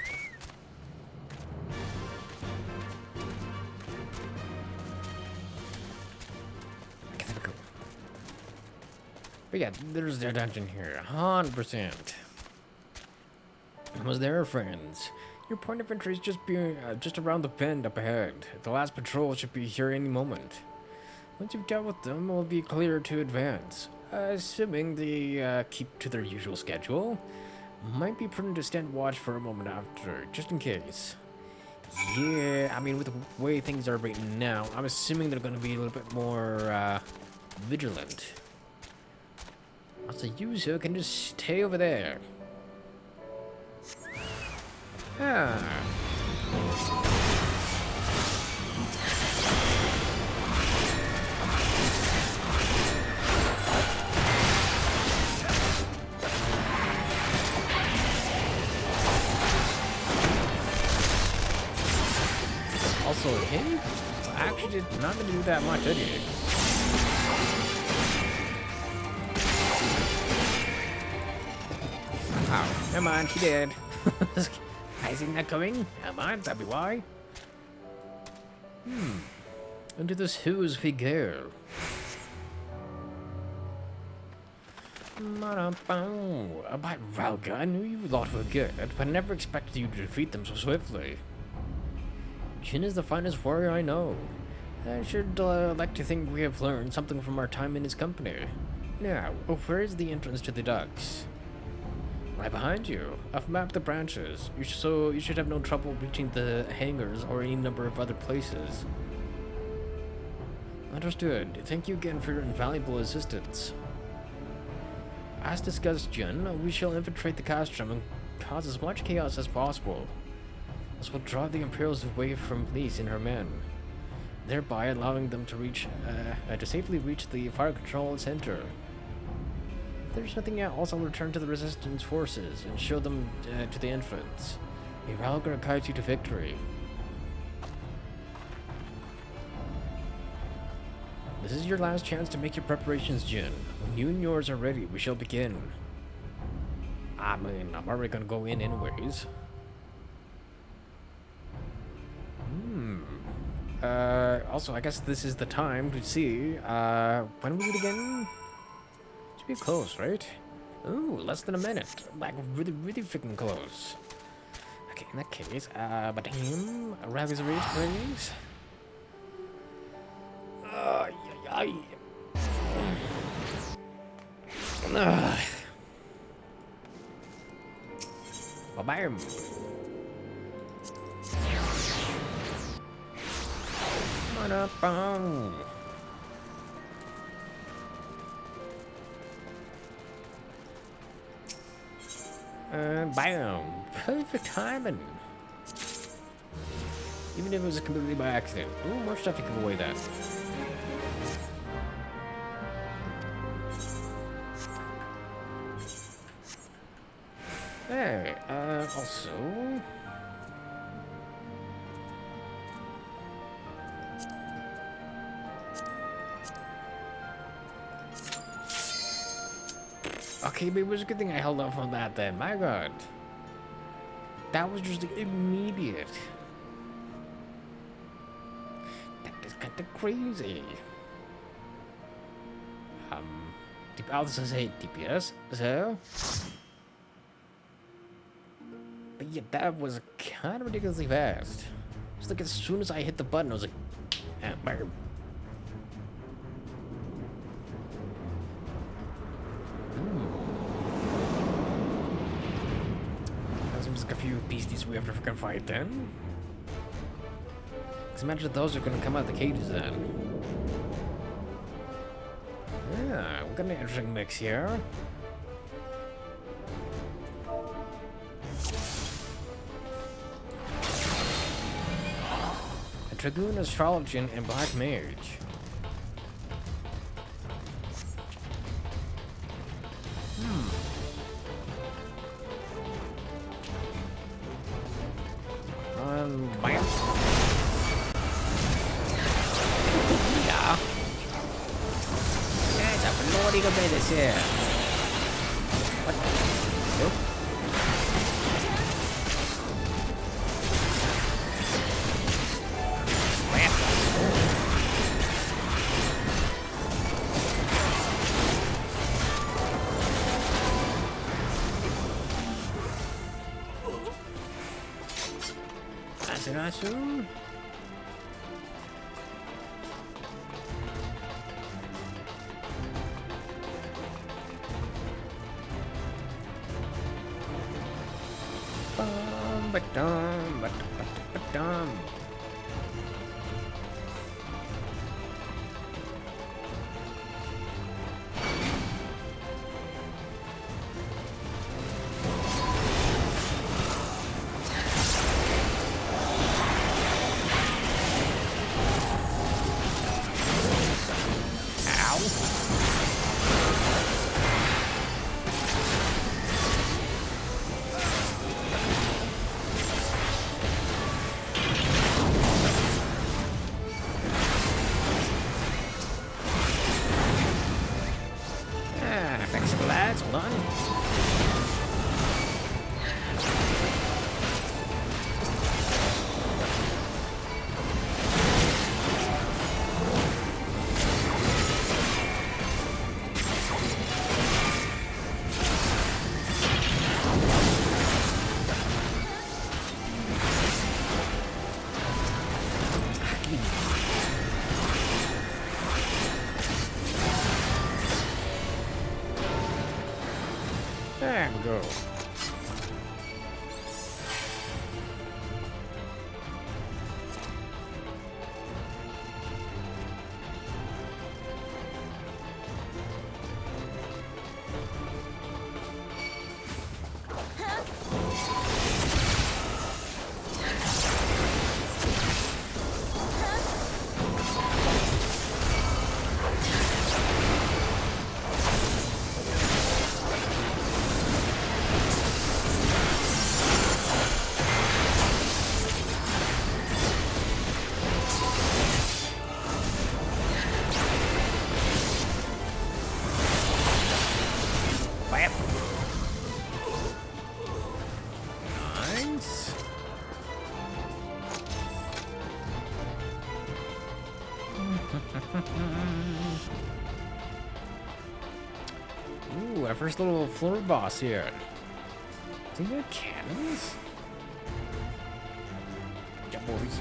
But yeah, there's their dungeon here, 100%. Was there, friends? Your point of entry is just around the bend up ahead. The last patrol should be here any moment. Once you've dealt with them, it will be clear to advance. Assuming they keep to their usual schedule, might be prudent to stand watch for a moment after, just in case. Yeah, I mean, with the way things are right now, I'm assuming they're going to be a little bit more vigilant. Also, you sir can just stay over there. Ah. Also, him actually did not gonna do that much, did he? Oh, never mind, she did. I seen that coming. Never mind, that'd be why. Into this who's we go. About Ralga, I knew you lot were good, but I never expected you to defeat them so swiftly. Jin is the finest warrior I know. I should like to think we have learned something from our time in his company. Now, where is the entrance to the docks? Right behind you. I've mapped the branches, so you should have no trouble reaching the hangars or any number of other places. Understood. Thank you again for your invaluable assistance. As discussed, Jin, we shall infiltrate the castrum and cause as much chaos as possible. This will drive the Imperials away from Lyse and her men, thereby allowing them to safely reach the fire control center. If there's nothing else, I'll return to the Resistance forces and show them to the entrance. May Ralgar guide you to victory. This is your last chance to make your preparations, Jin. When you and yours are ready, we shall begin. I mean, I'm already gonna go in anyways. Also, I guess this is the time to see, when we meet again? Should be close, right? Ooh, less than a minute. Like, really, really freaking close. Okay, in that case, but him, Ravi's reach, please. Bam. Bam! Perfect timing. Even if it was completely by accident. Ooh, more stuff to give away then. Hey, also... Okay, maybe it was a good thing I held off on that then. My god. That was just immediate. That is kind of crazy. I'll just say DPS, so... But yeah, that was kind of ridiculously fast. Just like as soon as I hit the button, I was like... bam. like a few beasties we have to freaking fight then. Because imagine those are gonna come out of the cages then. Yeah, we've got an interesting mix here. A Dragoon Astrologian and Black Mage. Bam. Ja. Kijk, dat verloor ik op deze zeer. Wat? Nope. Bam. Awesome. Bum, thanks for lads, hold on. There we go. Nice. Ooh, our first little floor boss here. Do you have cannons? Yeah, boys.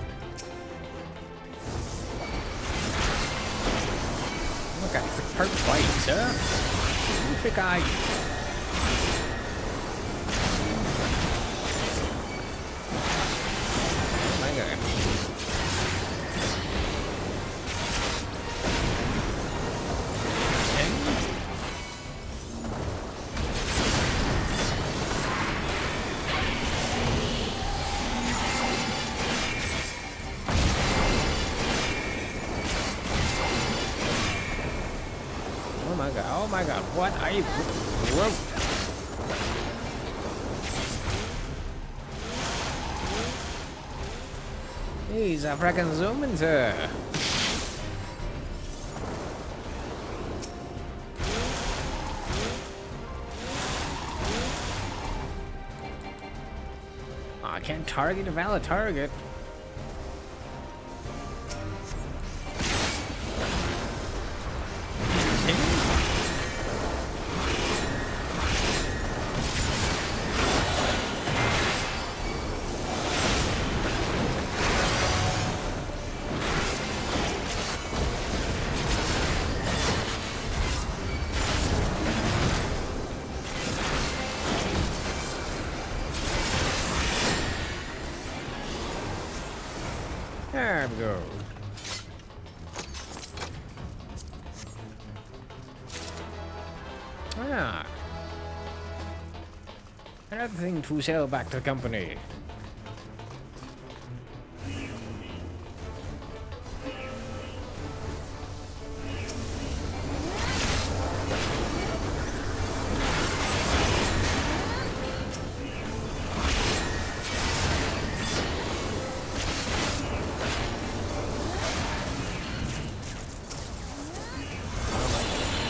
Look, it's a part fight, huh? Terrific eye. Oh my god, what I wrote. He's a freaking zooming, sir. Oh, I can't target a valid target. There we go. Ah. Another thing to sell back to the company.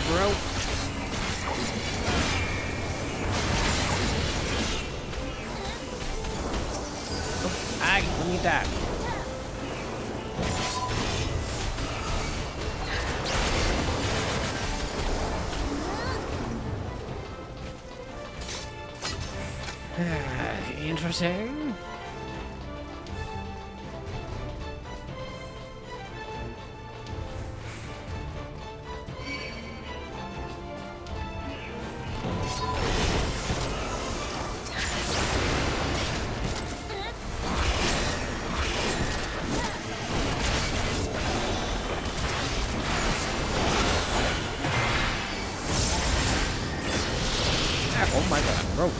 Bro. Ai, let me die. Interesting. Oh my god, bro.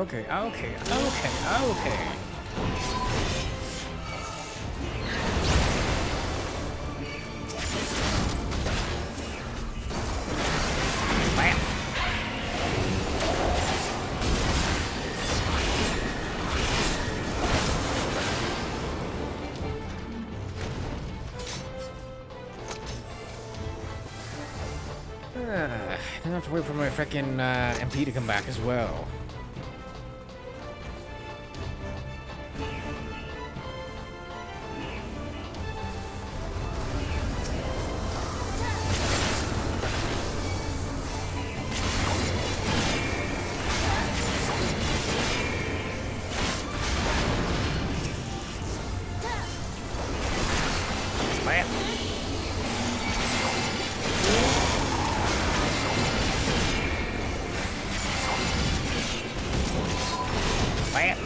Okay. Bam. I have to wait for my frickin' MP to come back as well. Bam. Bam.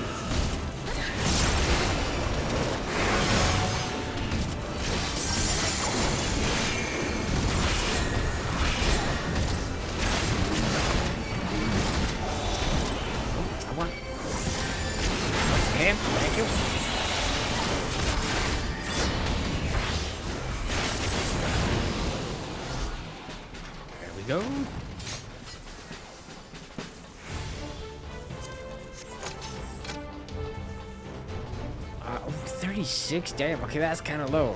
Come on. And thank you. There we go. Oh, 36? Damn, okay, that's kind of low.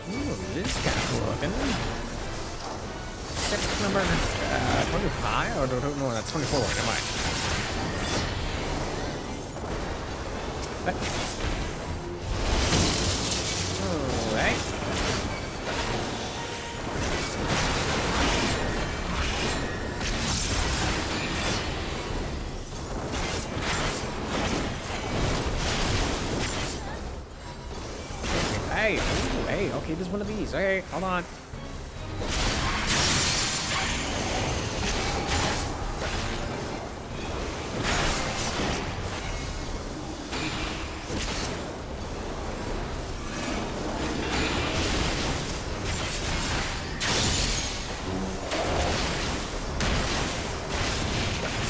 Ooh, this is kind of cool looking. Sex number 25? Or no, that's 24. Never mind. Alright. Hey, ooh, hey, okay, there's one of these. Hey, hold on.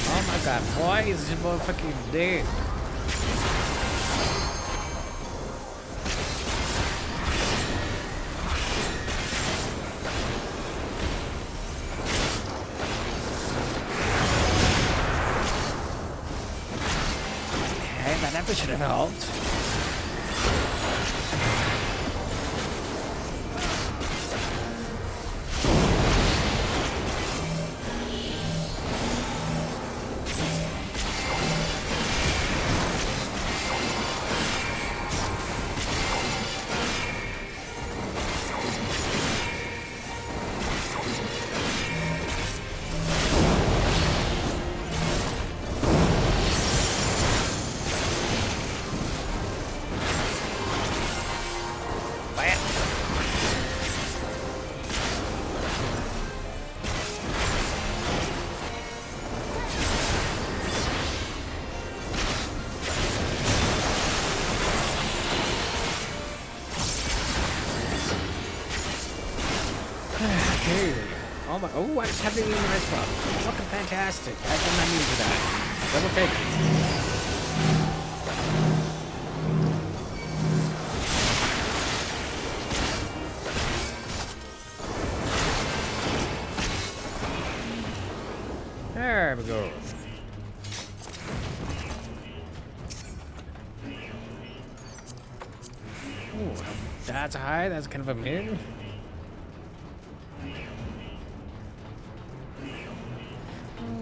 Oh my god, why is this motherfucking dead? That should have helped. Oh my! Oh, I just have to eat in the right spot. Fucking fantastic! I did not need for that. Double take it. There we go. Ooh, that's high. That's kind of a mid.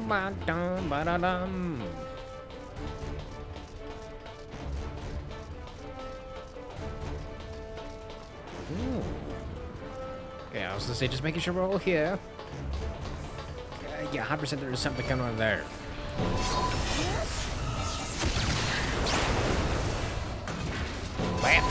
Ba-dum, ba-da-dum. Ooh. Okay, I was gonna say, just making sure we're all here. Yeah, 100% there is something going on there. Bam!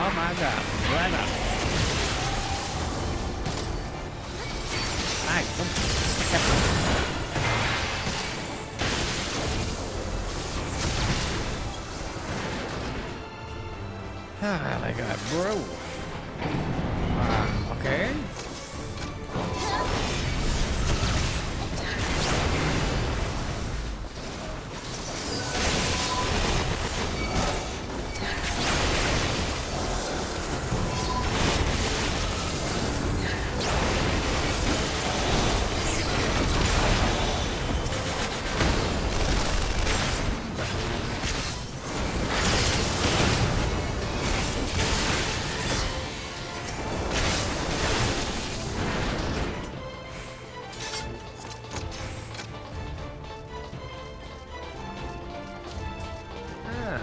Oh my god, right up. Nice. Oh my god, bro. Okay.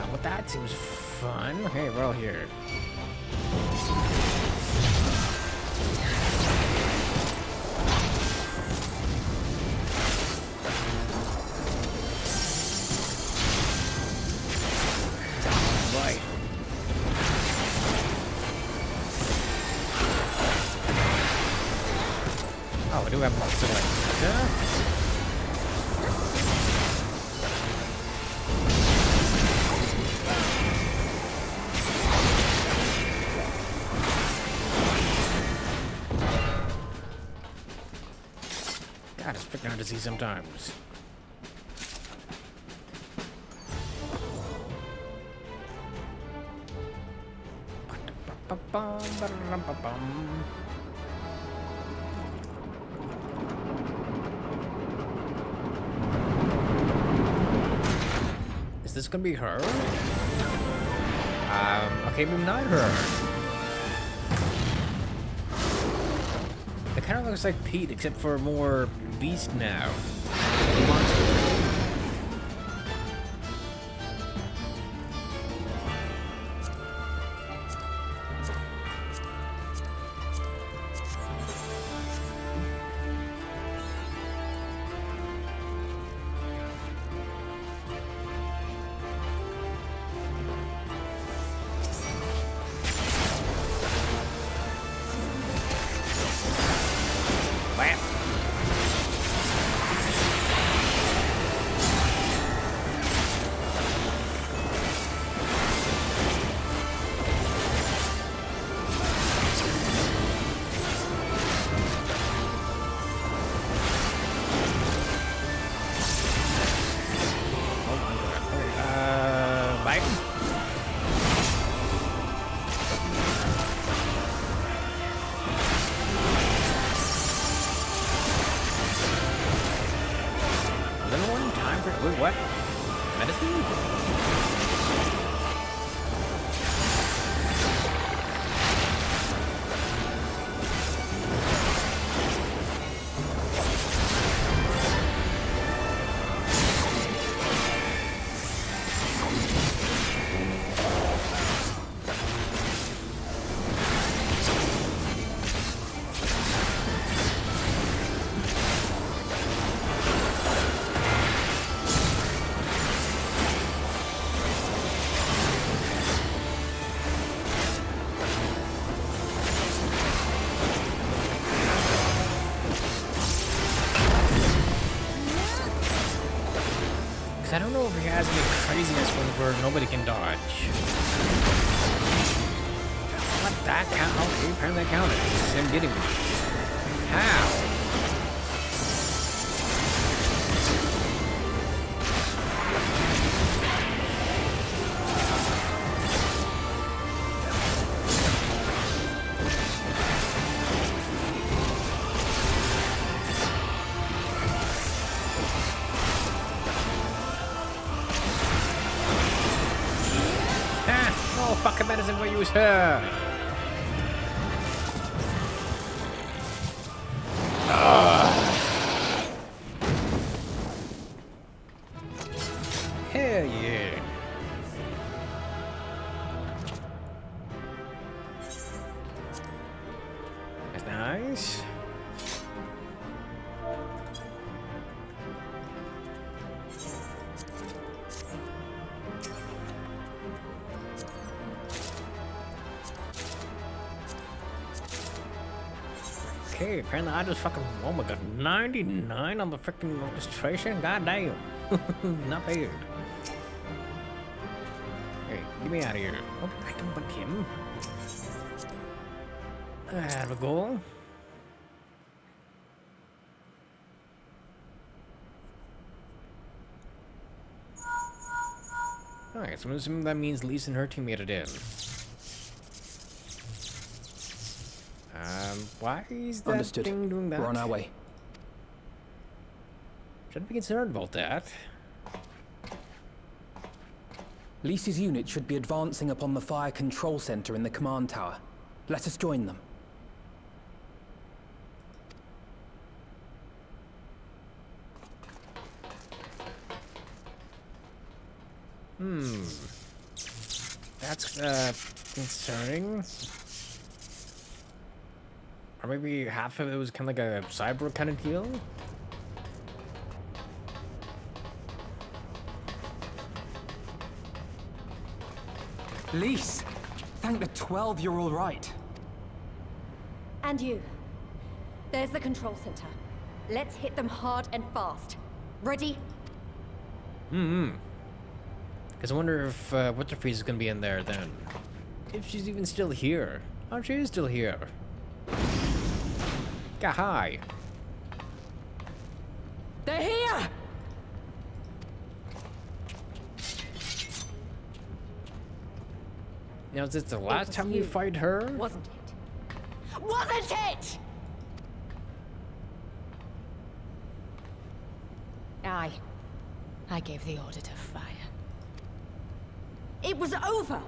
Well, that seems fun. Hey, we're all here. Right. Oh, we do have lots of God, it's freaking hard to see sometimes. Is this gonna be her? Okay, maybe not her. It kind of looks like Pete, except for more beast now. Wait, what? Medicine? I don't know if he has any craziness ones where nobody can dodge. What, that count? Okay, apparently that counted. It's him getting me. How? Fucking medicine will use her. Hell yeah. That's nice. Okay, apparently I just fucking, oh my god, 99 on the freaking orchestration? God damn. Not bad. Hey, get me out of here. Oh, I don't want him. There we go. Alright, so I'm assuming that means Lyse and her team made it in. Why is that thing doing that? We're on our way. Shouldn't be concerned about that. Lyse's unit should be advancing upon the fire control center in the command tower. Let us join them. That's concerning. Or maybe half of it was kind of like a cyber kind of deal? Lyse! Thank the 12 you're all right. And you. There's the control center. Let's hit them hard and fast. Ready? Because I wonder if What's-Her-Face is going to be in there then. If she's even still here. Oh, she is still here. Yeah, hi. They're here! Now, is this the last time we fight her? Wasn't it? Wasn't it? I gave the order to fire. It was over.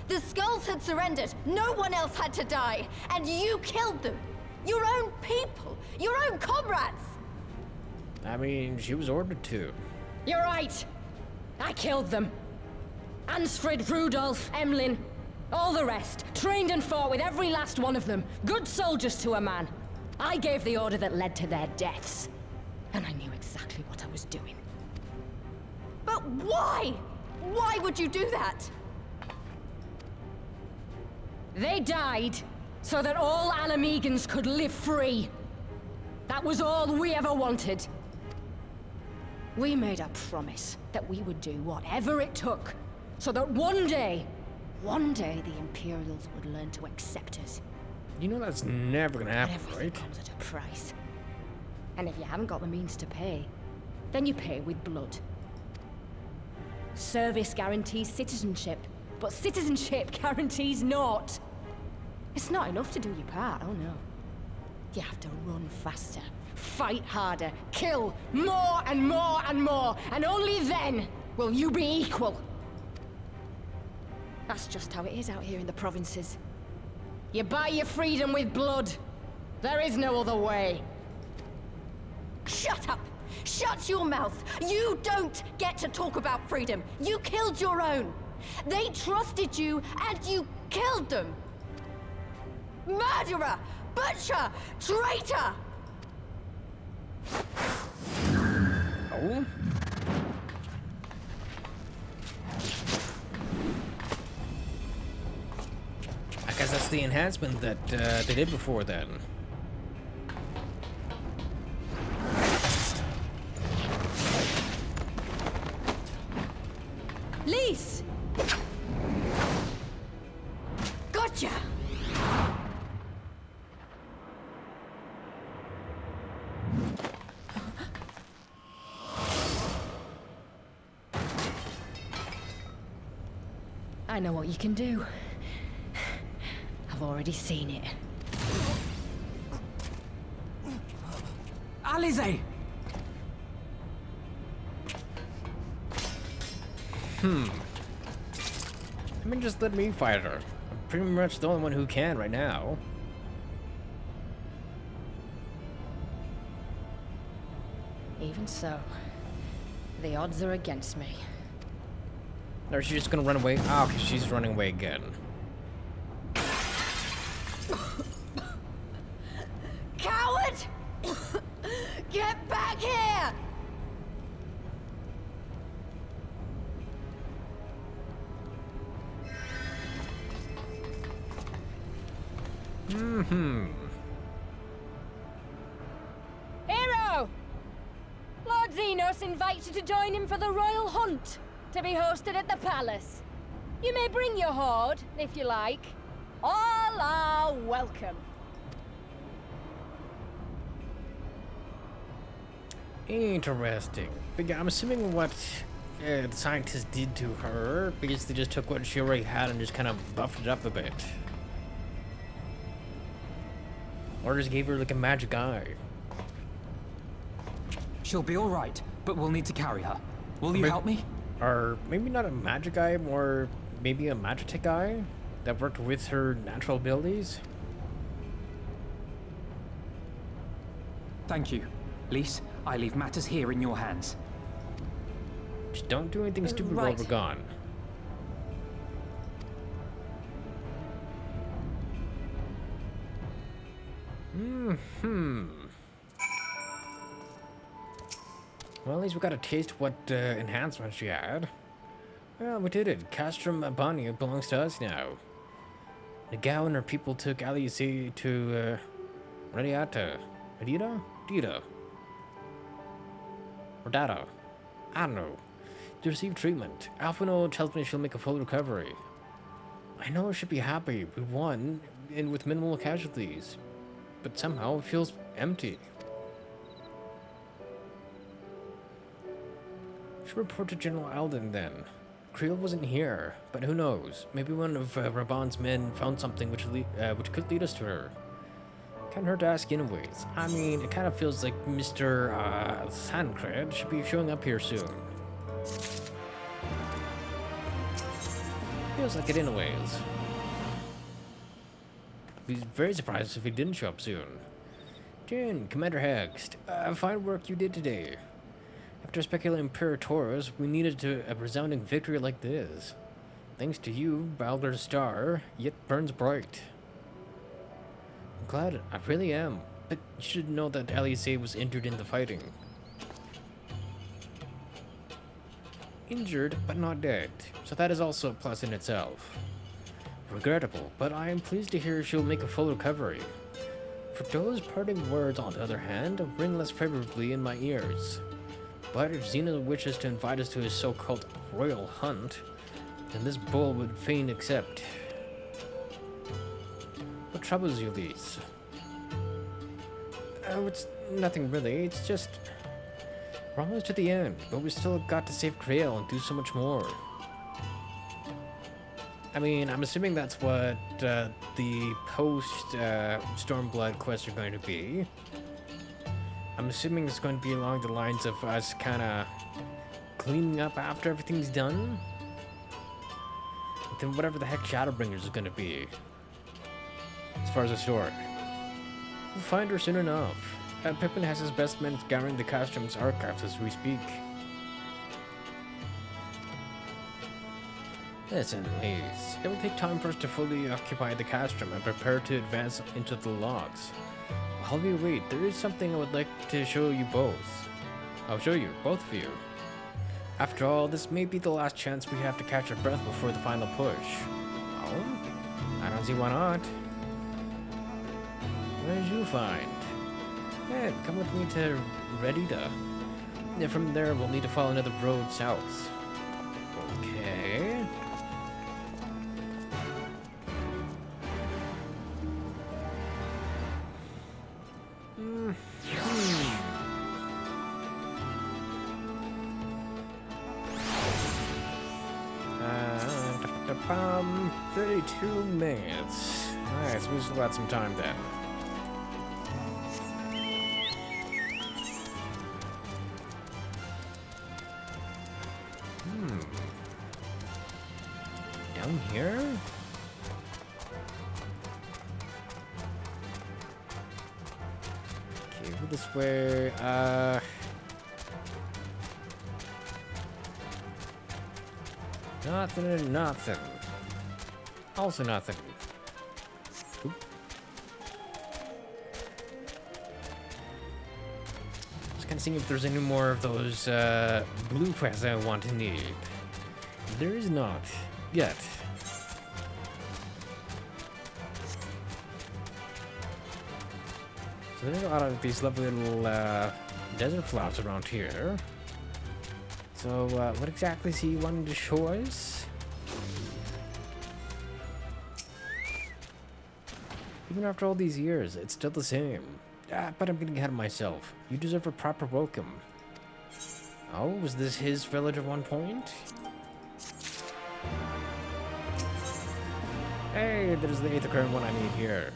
The Skulls had surrendered. No one else had to die. And you killed them. Your own people. Your own comrades. I mean, she was ordered to. You're right. I killed them. Ansfrid, Rudolph, Emlyn, all the rest. Trained and fought with every last one of them. Good soldiers to a man. I gave the order that led to their deaths. And I knew exactly what I was doing. But why? Why would you do that? They died so that all Alamegans could live free. That was all we ever wanted. We made a promise that we would do whatever it took so that one day the Imperials would learn to accept us. You know that's never gonna happen, But everything right? comes at a price. And if you haven't got the means to pay, then you pay with blood. Service guarantees citizenship, but citizenship guarantees naught. It's not enough to do your part, oh no. You have to run faster, fight harder, kill more and more and more, and only then will you be equal. That's just how it is out here in the provinces. You buy your freedom with blood. There is no other way. Shut up! Shut your mouth! You don't get to talk about freedom! You killed your own! They trusted you, and you killed them! Murderer! Butcher! Traitor! Oh? I guess that's the enhancement that they did before then. Lyse! Gotcha! I know what you can do. I've already seen it. Lyse! I mean, just let me fight her. I'm pretty much the only one who can right now. Even so, the odds are against me. Or is she just gonna run away? Oh, okay, she's running away again. Coward! Get back here! Hero! Lord Xenos invites you to join him for the royal hunt, to be hosted at the palace. You may bring your horde, if you like. All are welcome. Interesting. But yeah, I'm assuming what the scientists did to her, because they just took what she already had and just kind of buffed it up a bit. Or just gave her like a magic eye. She'll be alright, but we'll need to carry her. Will you help me? Or maybe not a magic eye, more maybe a magic eye that worked with her natural abilities? Thank you. Lyse, I leave matters here in your hands. Just don't do anything stupid while right. we're gone. Well, at least we got a taste of what enhancement she had. Well, we did it. Castrum Abania belongs to us now. Nagao and her people took Lyse to Radiata. Adida? Dida. Or Dada. I don't know. To receive treatment. Alphino tells me she'll make a full recovery. I know I should be happy. We won, and with minimal casualties. But somehow it feels empty. Should report to General Alden then. Creel wasn't here, but who knows? Maybe one of Raban's men found something which could lead us to her. Can't hurt to ask anyways. I mean, it kind of feels like Mr. Sancred should be showing up here soon. Feels like it anyways. Be very surprised if he didn't show up soon. Jen, Commander Hext, fine work you did today. After speculating Imperatoris, we needed a resounding victory like this. Thanks to you, Baldur's star yet burns bright. I'm glad, I really am. But you should know that Lyse was injured in the fighting. Injured, but not dead. So that is also a plus in itself. Regrettable, but I am pleased to hear she'll make a full recovery. For those parting words, on the other hand, ring less favorably in my ears. But if Xena wishes to invite us to his so-called royal hunt, then this bull would fain accept. What troubles you, Lyse? Oh, it's nothing really, it's just... We're almost to the end, but we still got to save Creel and do so much more. I mean, I'm assuming that's what the post Stormblood quests are going to be. I'm assuming it's going to be along the lines of us kind of cleaning up after everything's done. Then whatever the heck Shadowbringers is going to be, as far as the story. We'll find her soon enough. Pippin has his best men scouring the Castrum's archives as we speak. Listen, Lyse. It will take time for us to fully occupy the Castrum and prepare to advance into the logs. While we wait, there is something I would like to show you both. I'll show you, both of you. After all, this may be the last chance we have to catch our breath before the final push. Oh? I don't see why not. What did you find? Hey, come with me to Redida. And from there, we'll need to follow another road south. Okay. Uh, 32 minutes. Alright, so we still got some time then. Down here? Okay, go this way. Nothing and nothing. Also nothing. Oop. Just kind of seeing if there's any more of those blue quests I want to need. There is not yet. So there's a lot of these lovely little desert flowers around here. So what exactly is he wanting to show us? Even after all these years, it's still the same. But I'm getting ahead of myself. You deserve a proper welcome. Oh, was this his village at one point? Hey, there's the 8th current one I need here.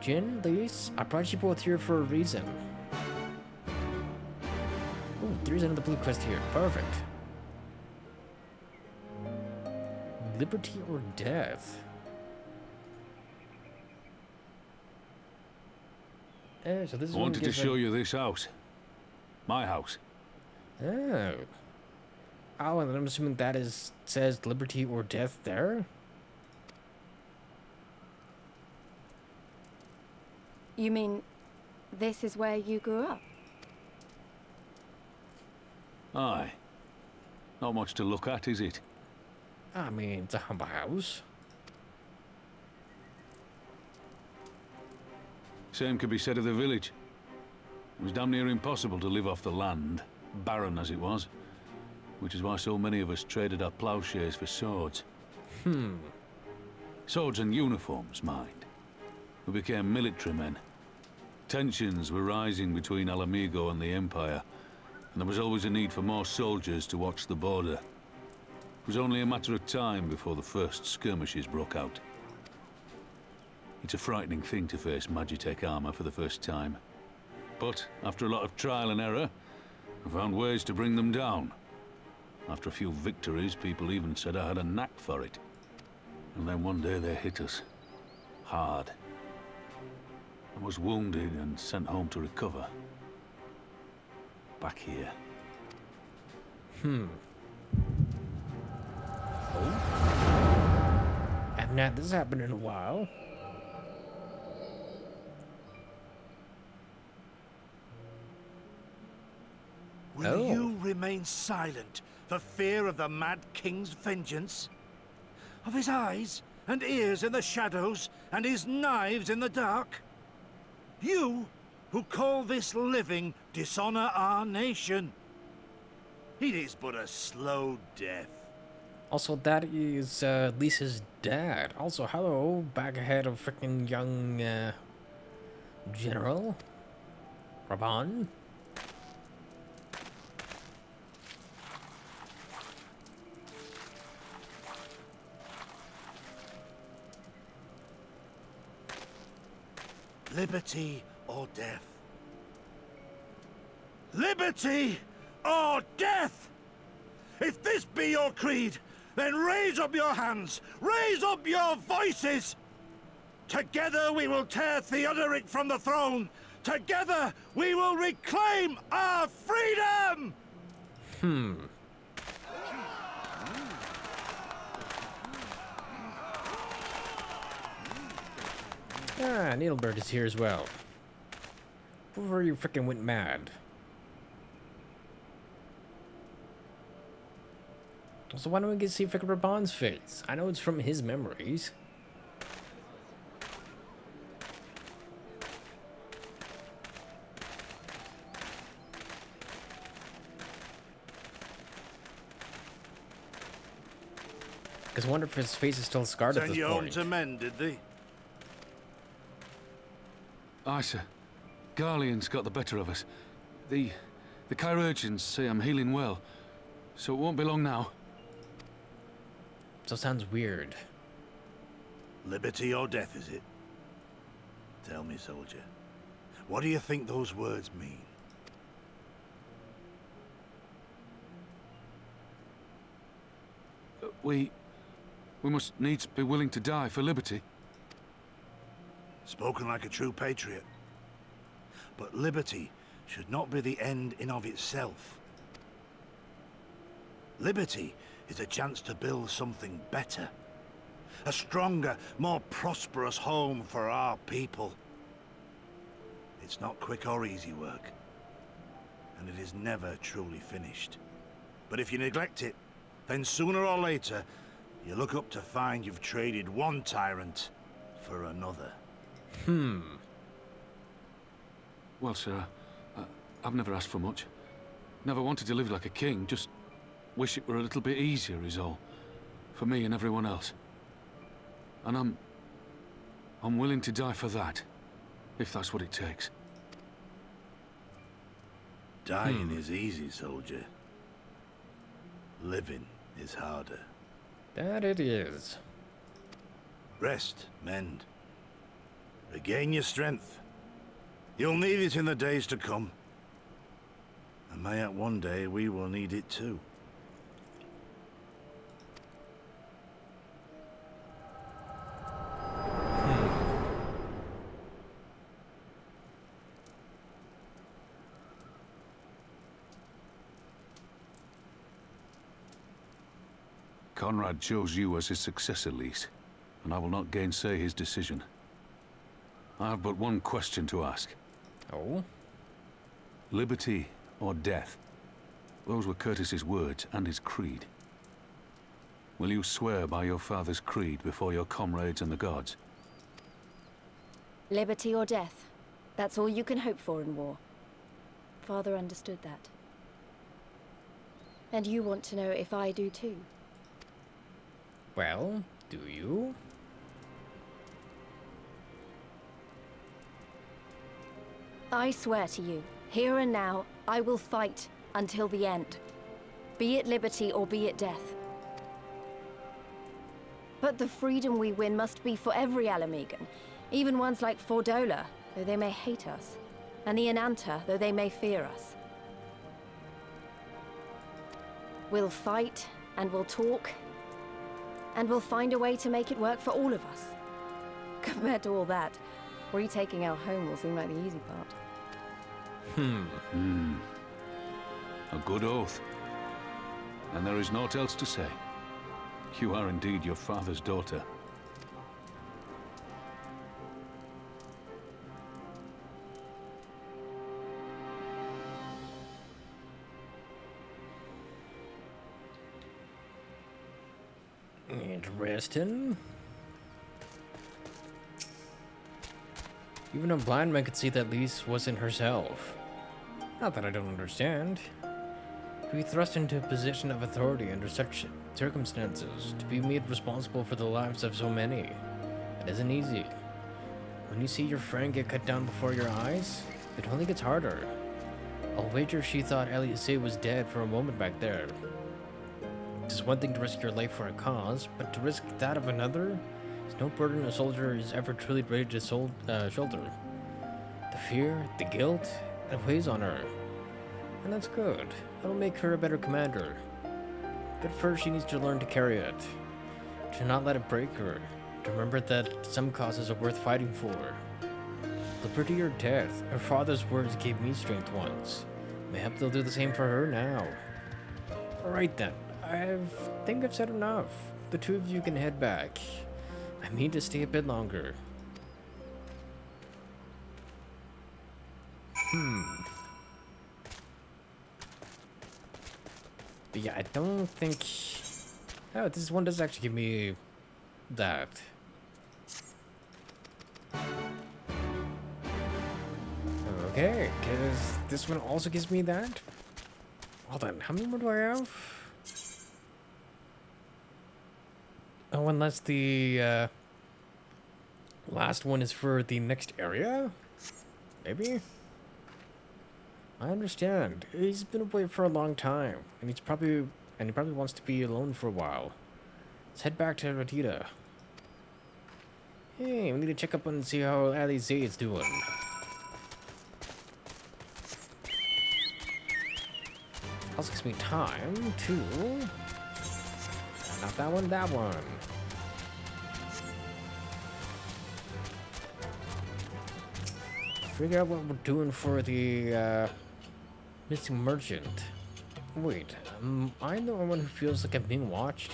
Jin, Lyse, I brought you both here for a reason. Ooh, there's another blue quest here. Perfect. Liberty or death? So this is I wanted to show you this house. My house. Oh. Oh, and I'm assuming that says liberty or death there? You mean this is where you grew up? Aye. Not much to look at, is it? I mean, it's a humble house. Same could be said of the village. It was damn near impossible to live off the land, barren as it was. Which is why so many of us traded our plowshares for swords. Swords and uniforms, mind. We became military men. Tensions were rising between Alamigo and the Empire, and there was always a need for more soldiers to watch the border. It was only a matter of time before the first skirmishes broke out. It's a frightening thing to face Magitech armor for the first time. But after a lot of trial and error, I found ways to bring them down. After a few victories, people even said I had a knack for it. And then one day they hit us. Hard. I was wounded and sent home to recover. Back here. Oh. Haven't had this happen in a while. Will you remain silent for fear of the Mad King's vengeance? Of his eyes and ears in the shadows and his knives in the dark? You, who call this living dishonor our nation. It is but a slow death. Also, that is Lyse's dad. Also, hello, back ahead of freaking young General Raban. Liberty or death. Liberty or death! If this be your creed, then raise up your hands, raise up your voices! Together we will tear Theodoric from the throne! Together we will reclaim our freedom! Ah, Needlebird is here as well. Before you freaking went mad. So why don't we get to see freaking Raban's face? I know it's from his memories. Because I wonder if his face is still scarred at Send this you home point. to men, did they? Aye, sir. Garlean's got the better of us. The chirurgeons say I'm healing well, so it won't be long now. So it sounds weird. Liberty or death, is it? Tell me, soldier. What do you think those words mean? We must needs be willing to die for liberty. Spoken like a true patriot. But liberty should not be the end in of itself. Liberty is a chance to build something better. A stronger, more prosperous home for our people. It's not quick or easy work. And it is never truly finished. But if you neglect it, then sooner or later, you look up to find you've traded one tyrant for another. Well, sir, I've never asked for much. Never wanted to live like a king, just wish it were a little bit easier is all. For me and everyone else. And I'm willing to die for that, if that's what it takes. Dying is easy, soldier. Living is harder. That it is. Rest, mend. Regain your strength. You'll need it in the days to come. And mayhap one day we will need it too. Conrad chose you as his successor, Lyse, and I will not gainsay his decision. I have but one question to ask. Oh? Liberty or death? Those were Curtis's words and his creed. Will you swear by your father's creed before your comrades and the gods? Liberty or death. That's all you can hope for in war. Father understood that. And you want to know if I do too? Well, do you? I swear to you, here and now, I will fight until the end. Be it liberty or be it death. But the freedom we win must be for every Alamegan, even ones like Fordola, though they may hate us, and the Ananta, though they may fear us. We'll fight, and we'll talk, and we'll find a way to make it work for all of us. Compared to all that, retaking our home will seem like the easy part. A good oath. And there is naught else to say. You are indeed your father's daughter. Interesting. Even a blind man could see that Lyse wasn't herself. Not that I don't understand. To be thrust into a position of authority under such circumstances, to be made responsible for the lives of so many, it isn't easy. When you see your friend get cut down before your eyes, it only gets harder. I'll wager she thought Lyse was dead for a moment back there. It's one thing to risk your life for a cause, but to risk that of another is no burden a soldier is ever truly ready to shoulder. The fear, the guilt, it weighs on her. And that's good. That'll make her a better commander. But first she needs to learn to carry it. To not let it break her. To remember that some causes are worth fighting for. Liberty or death. Her father's words gave me strength once. Mayhap they'll do the same for her now. Alright then. I think I've said enough. The two of you can head back. I mean to stay a bit longer. But yeah, I don't think... Oh, this one does actually give me that. Okay, because this one also gives me that. Hold on, how many more do I have? Oh, unless the last one is for the next area? Maybe? I understand. He's been away for a long time, and he probably wants to be alone for a while. Let's head back to Radita. Hey, we need to check up and see how Lyse is doing. Also gives me time to... Not that one, that one. Figure out what we're doing for the missing merchant. Wait, I'm the one who feels like I'm being watched.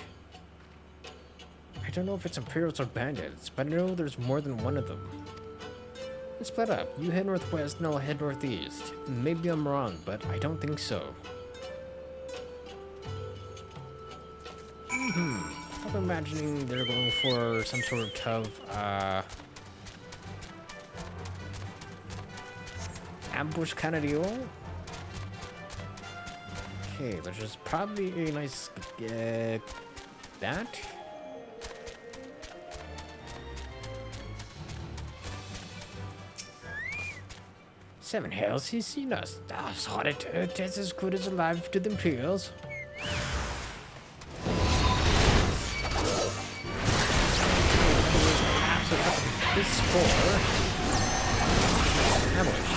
I don't know if it's Imperials or bandits, but I know there's more than one of them. Let's split up. You head northwest and I'll head northeast. Maybe I'm wrong, but I don't think so. I'm imagining they're going for some sort of ambush kind of deal. Okay, which is probably a nice that. Seven hells, he's seen us. I thought it tastes as good as alive to them Imperials. This is for ambush.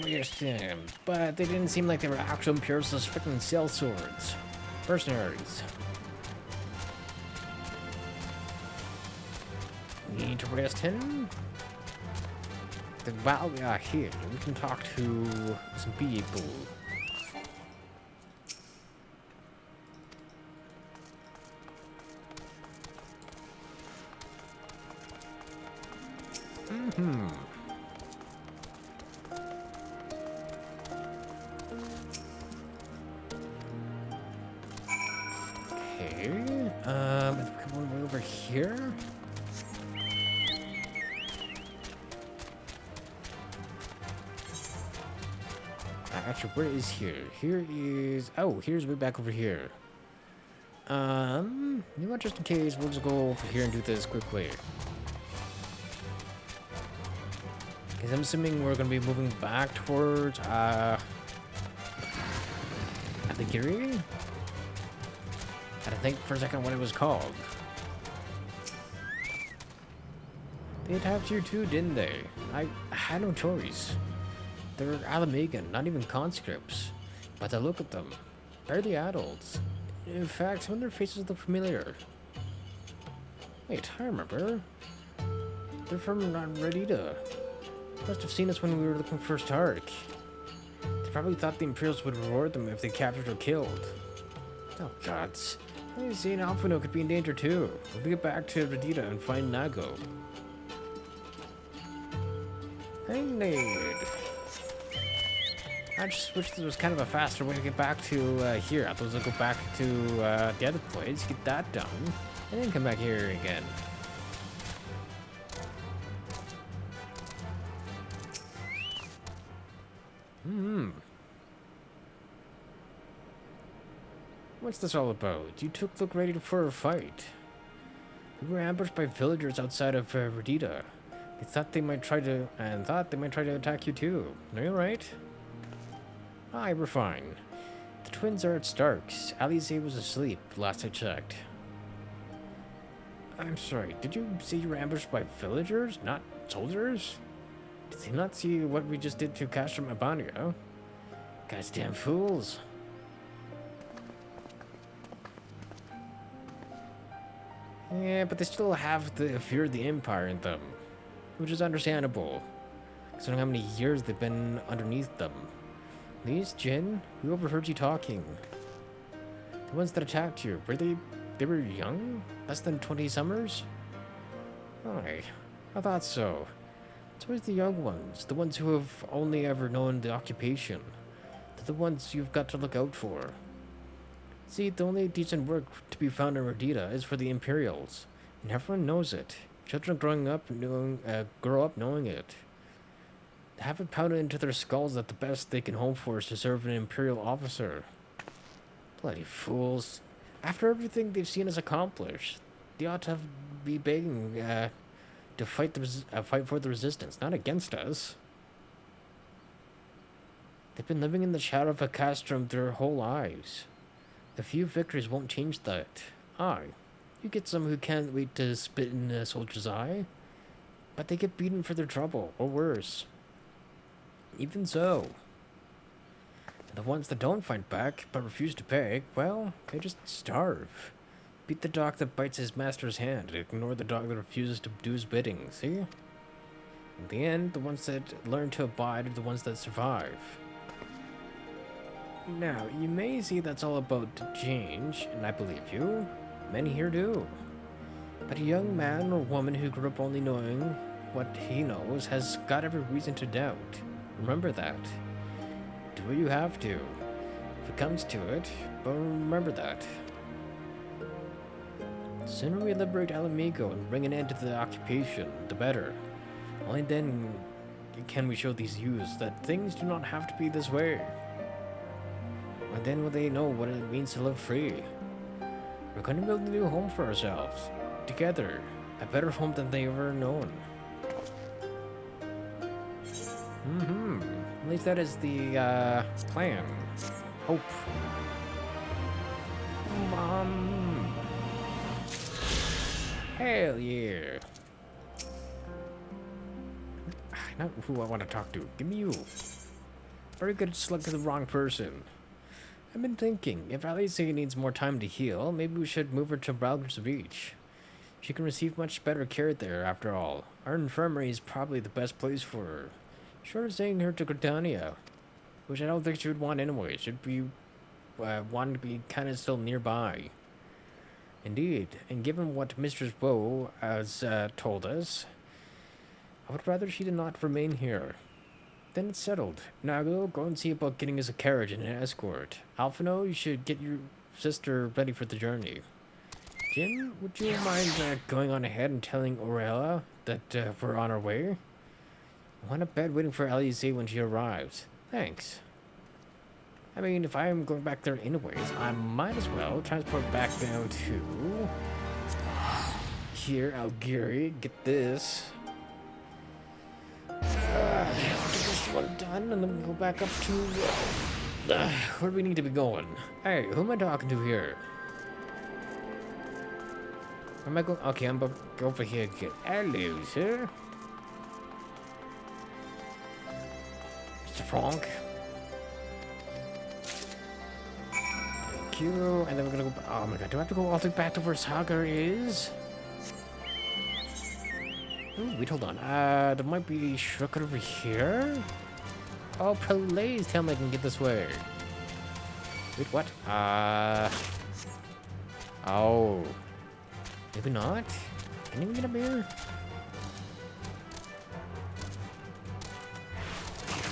Interesting, but they didn't seem like they were actual Imperials, those freaking cell swords. Mercenaries. Need to rest him. While we are here, we can talk to some people. Come on over here. Actually, where is here? Here is... Oh, here's way back over here. You know what, just in case, we'll just go over here and do this quickly. Because I'm assuming we're going to be moving back towards, Aligiri? I had to think for a second what it was called. They attacked you too, didn't they? I had no choice. They're Alamegan, not even conscripts. But I look at them. Barely adults. In fact, some of their faces look familiar. Wait, I remember. They're from Radita. Must have seen us when we were looking for Stark. They probably thought the Imperials would reward them if they captured or killed. Oh gods. Lyse and Alphino could be in danger too. We'll get back to Radita and find Nago. Hey, Nade. I just wish there was kind of a faster way to get back to here. I thought I'd go back to the other place, get that done, and then come back here again. What's this all about? You two look ready for a fight. We were ambushed by villagers outside of Redita. They thought they might try to attack you too. Are you alright? Aye, we're fine. The twins are at Stark's. Lyse was asleep, last I checked. I'm sorry, did you say you were ambushed by villagers, not soldiers? Did they not see what we just did to Castrum Abanio? Guys, damn fools. Yeah, but they still have the fear of the Empire in them, which is understandable, considering how many years they've been underneath them. Lyse, Jin, we overheard you talking. The ones that attacked you, they were young? Less than 20 summers? Aye, I thought so. It's always the young ones, the ones who have only ever known the occupation. They're the ones you've got to look out for. See, the only decent work to be found in Redita is for the Imperials, and everyone knows it. Children grow up knowing it. They have it pounded into their skulls that the best they can hope for is to serve an Imperial officer. Bloody fools. After everything they've seen us accomplish, they ought to be begging to fight for the Resistance, not against us. They've been living in the shadow of a castrum their whole lives. A few victories won't change that. Aye, you get some who can't wait to spit in a soldier's eye, but they get beaten for their trouble, or worse. Even so, the ones that don't fight back, but refuse to pay, well, they just starve. Beat the dog that bites his master's hand, ignore the dog that refuses to do his bidding, see? In the end, the ones that learn to abide are the ones that survive. Now, you may see that's all about to change, and I believe you. Many here do. But a young man or woman who grew up only knowing what he knows has got every reason to doubt. Remember that. Do what you have to, if it comes to it, but remember that. The sooner we liberate Alamigo and bring an end to the occupation, the better. Only then can we show these youths that things do not have to be this way. And then will they know what it means to live free. We're going to build a new home for ourselves, together, a better home than they've ever known. At least that is the plan. Hope. Hell yeah. Not who I want to talk to. Give me you. Very good at selecting the wrong person. I've been thinking, if Lyse needs more time to heal, maybe we should move her to Balgrim's Beach. She can receive much better care there, after all. Our infirmary is probably the best place for her. Short of sending her to Gridania, which I don't think she would want anyway. She'd be wanting to be kind of still nearby. Indeed, and given what Mistress Woe has told us, I would rather she did not remain here. Then it's settled. Now go and see about getting us a carriage and an escort. Alphino, you should get your sister ready for the journey. Jin, would you mind going on ahead and telling Aurelia that we're on our way? I want a bed waiting for Lyse when she arrives. Thanks. I mean, if I'm going back there anyways, I might as well transport back down to here, Algiri. Get this. Get this one done, and then we go back up to where do we need to be going? Hey, who am I talking to here? Where am I going? Okay, I'm about to go over here again. Hello, sir. Mr. Frank. Thank you. And then we're gonna go. Oh my god, do I have to go all the way back to where Sagar is? Ooh, wait, hold on. There might be a shortcut over here? Oh, please tell me I can get this way. Wait, what? Oh. Maybe not? Can you get up here?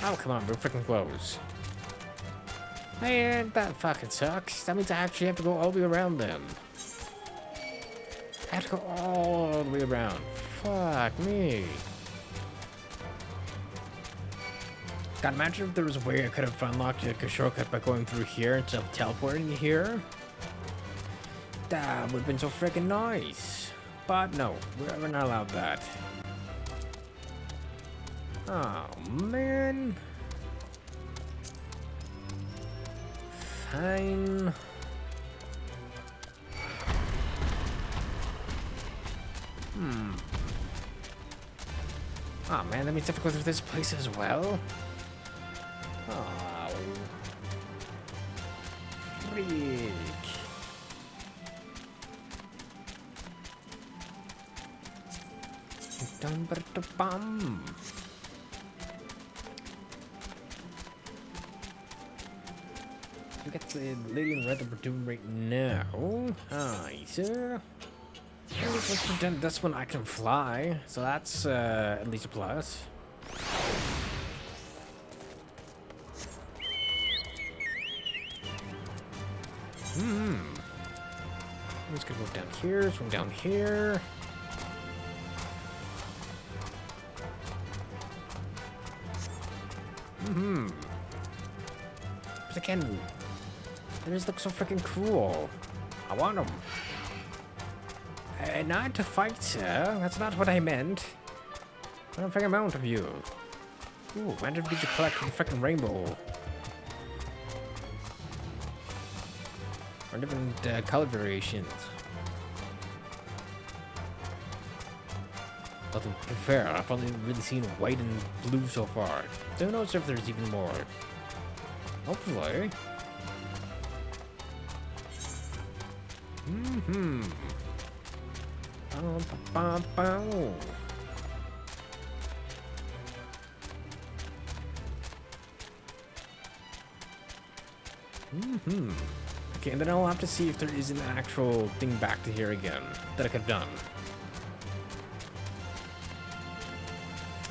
Oh, come on, we're freaking close. Man, that fucking sucks. That means I actually have to go all the way around them. I have to go all the way around. Fuck me. God, imagine if there was a way I could have unlocked like a shortcut by going through here instead of teleporting here. That would have been so freaking nice. But no, we're not allowed that. Oh, man. Fine. Oh, man, that means I have to go through this place as well? Oh. Freak. Bum. Look at the lady in red that we're doing right now. Hi, sir. Once we've done this one, I can fly, so that's at least a plus. I'm just gonna go down here, swing down here. But again, they just look so freaking cool. I want them. Not to fight, sir. That's not what I meant. I don't think amount of you. Ooh, I did you collect the freaking rainbow. Or different color variations. But to be fair, I've only really seen white and blue so far. Don't know if there's even more. Hopefully. Okay, and then I'll have to see if there is an actual thing back to here again that I could have done.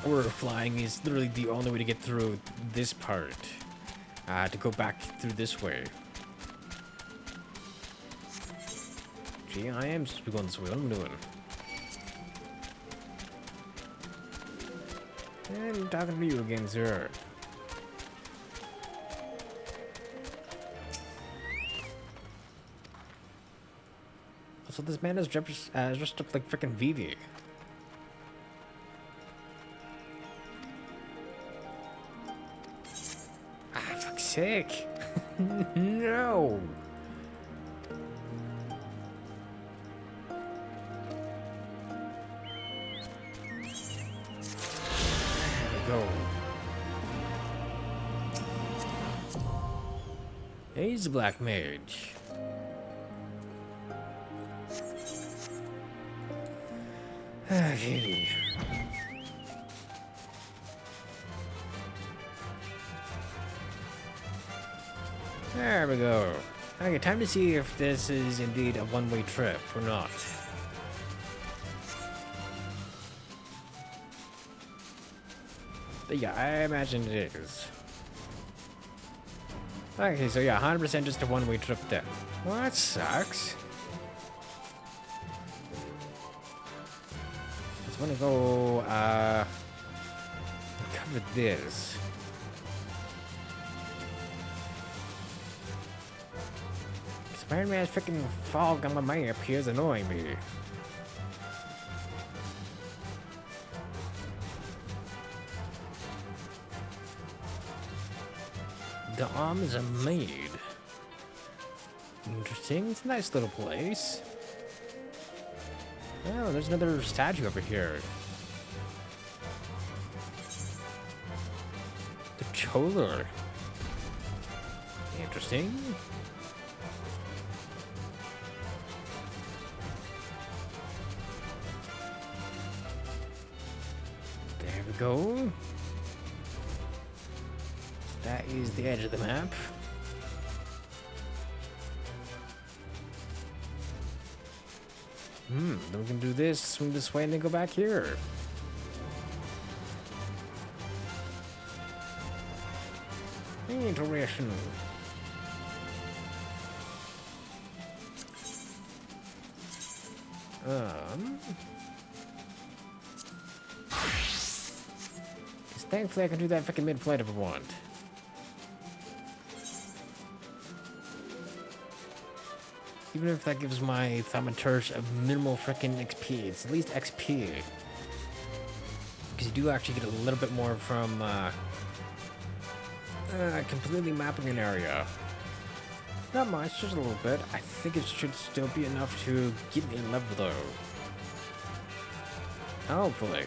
Or flying is literally the only way to get through this part. To go back through this way. Gee, I am supposed to be going this way. What am I doing? I'm talking to you again, sir. So this man is dressed up like frickin' Vivi. Ah, fuck's sake. No. Go. He's a black mage. Okay. There we go. Okay, time to see if this is indeed a one-way trip or not. But yeah, I imagine it is. Okay, so yeah, 100% just a one-way trip then. Well, that sucks. Just wanna go, cover this. Spider-Man's freaking fog on my map here is annoying me. The arms are made. Interesting. It's a nice little place. Oh, there's another statue over here. The Choler. Interesting. There we go. That is the edge of the map. Then we can do this, swing this way, and then go back here. Interesting. Thankfully I can do that freaking mid-flight if I want. Even if that gives my thaumaturge a minimal freaking XP, it's at least XP. Because you do actually get a little bit more from completely mapping an area. Not much, just a little bit. I think it should still be enough to get me a level though. Hopefully.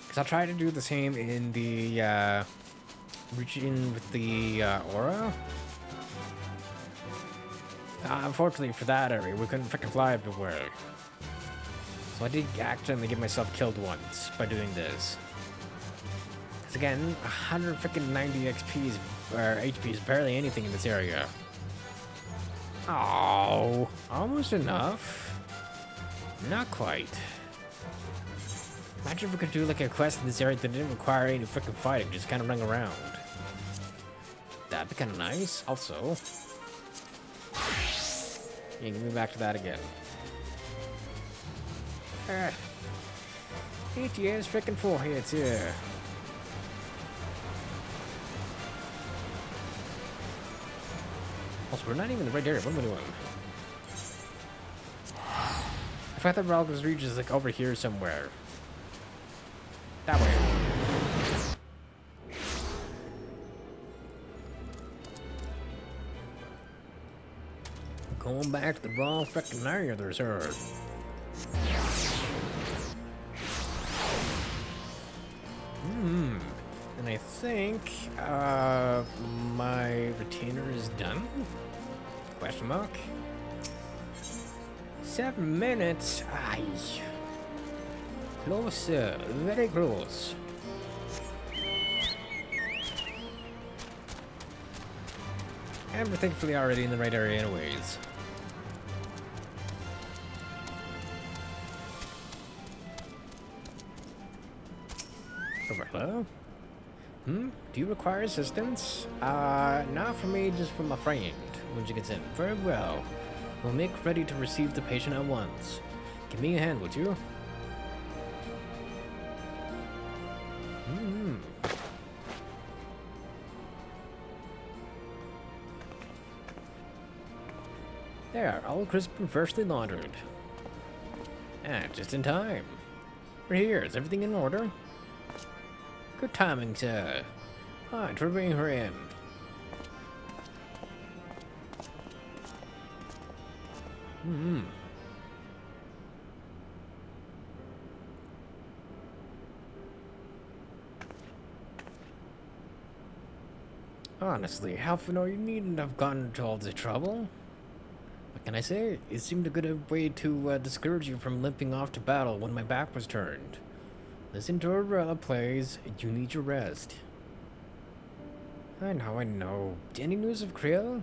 Because I'll try to do the same in the region with the aura. Unfortunately for that area, we couldn't freaking fly everywhere. So I did accidentally get myself killed once by doing this. Because again, 190 XP or HP is barely anything in this area. Oh, almost enough. Not quite. Imagine if we could do like a quest in this area that didn't require any freaking fighting, just kind of run around. That'd be kind of nice. Also, yeah, give me back to that again. ETS freaking foreheads here. Also, we're not even in the right area. What am I doing? I thought that Ralga's Reach is like over here somewhere. That way. Going back to the wrong freaking area there, sir. And I think my retainer is done? Question mark. 7 minutes. Aye. Close, very close. And we're thankfully already in the right area anyways. Hello? Do you require assistance? Not from me, just from a friend. When she gets in. Very well. We'll make ready to receive the patient at once. Give me a hand, would you? There, all crisp and freshly laundered. Just in time. We're here. Is everything in order? Good timing, sir. Alright, we're bringing her in. Honestly, how far you needn't have gone into all this trouble? What can I say? It seemed a good way to discourage you from limping off to battle when my back was turned. Listen to Arella plays, you need your rest. I know. Any news of Creel?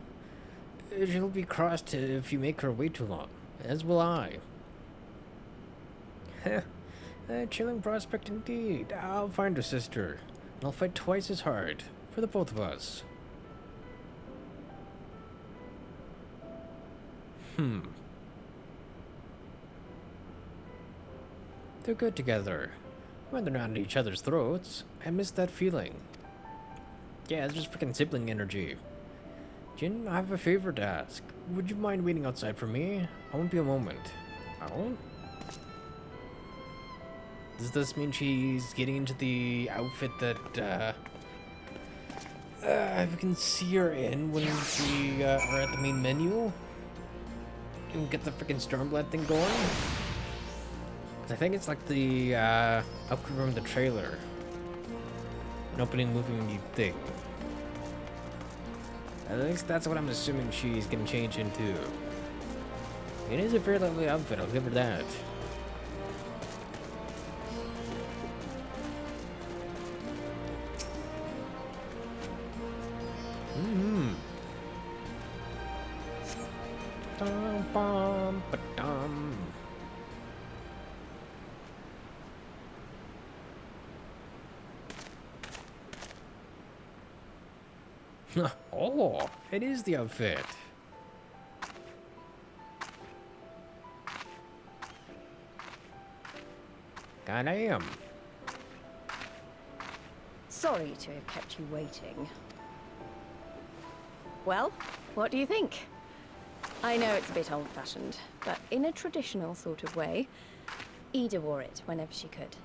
She'll be crossed if you make her wait too long, as will I. A chilling prospect indeed. I'll find her sister, and I'll fight twice as hard, for the both of us. They're good together. When they're not at each other's throats, I miss that feeling. Yeah, it's just freaking sibling energy. Jin, I have a favor to ask. Would you mind waiting outside for me? I won't be a moment. Oh? Does this mean she's getting into the outfit that, we can see her in when we are at the main menu? And get the freaking Stormblood thing going? I think it's like the outfit from the trailer. An opening moving thing. At least that's what I'm assuming she's gonna change into. It is a very lovely outfit, I'll give her that. Oh, it is the outfit. Goddamn. Sorry to have kept you waiting. Well, what do you think? I know it's a bit old-fashioned, but in a traditional sort of way, Ida wore it whenever she could.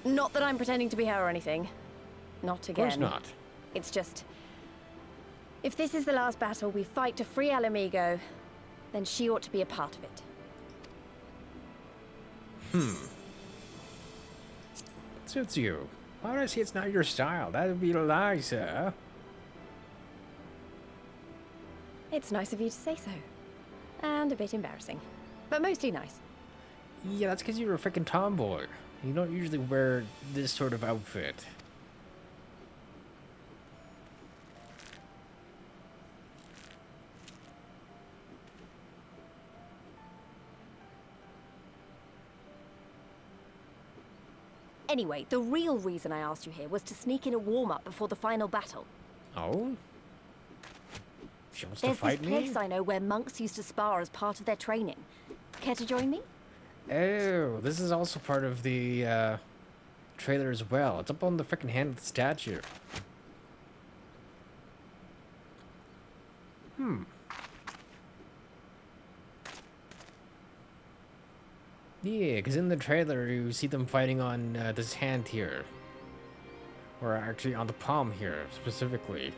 Not that I'm pretending to be her or anything. Not again. Of course not. It's just... if this is the last battle we fight to free Alamigo, then she ought to be a part of it. Suits you. Why would I say it's not your style? That would be Lyse. It's nice of you to say so. And a bit embarrassing. But mostly nice. Yeah, that's because you're a freaking tomboy. You don't usually wear this sort of outfit. Anyway, the real reason I asked you here was to sneak in a warm-up before the final battle. Oh? She wants There's to fight this me? place I know where monks used to spar as part of their training. Care to join me? Oh, this is also part of the trailer as well. It's up on the freaking hand of the statue. Yeah, because in the trailer you see them fighting on this hand here. Or actually on the palm here, specifically.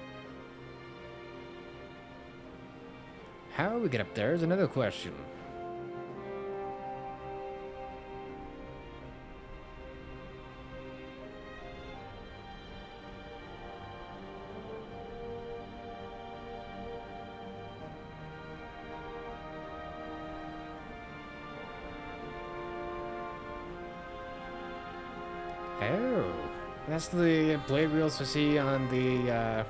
How we get up there is another question. Oh, that's the blade we also see on the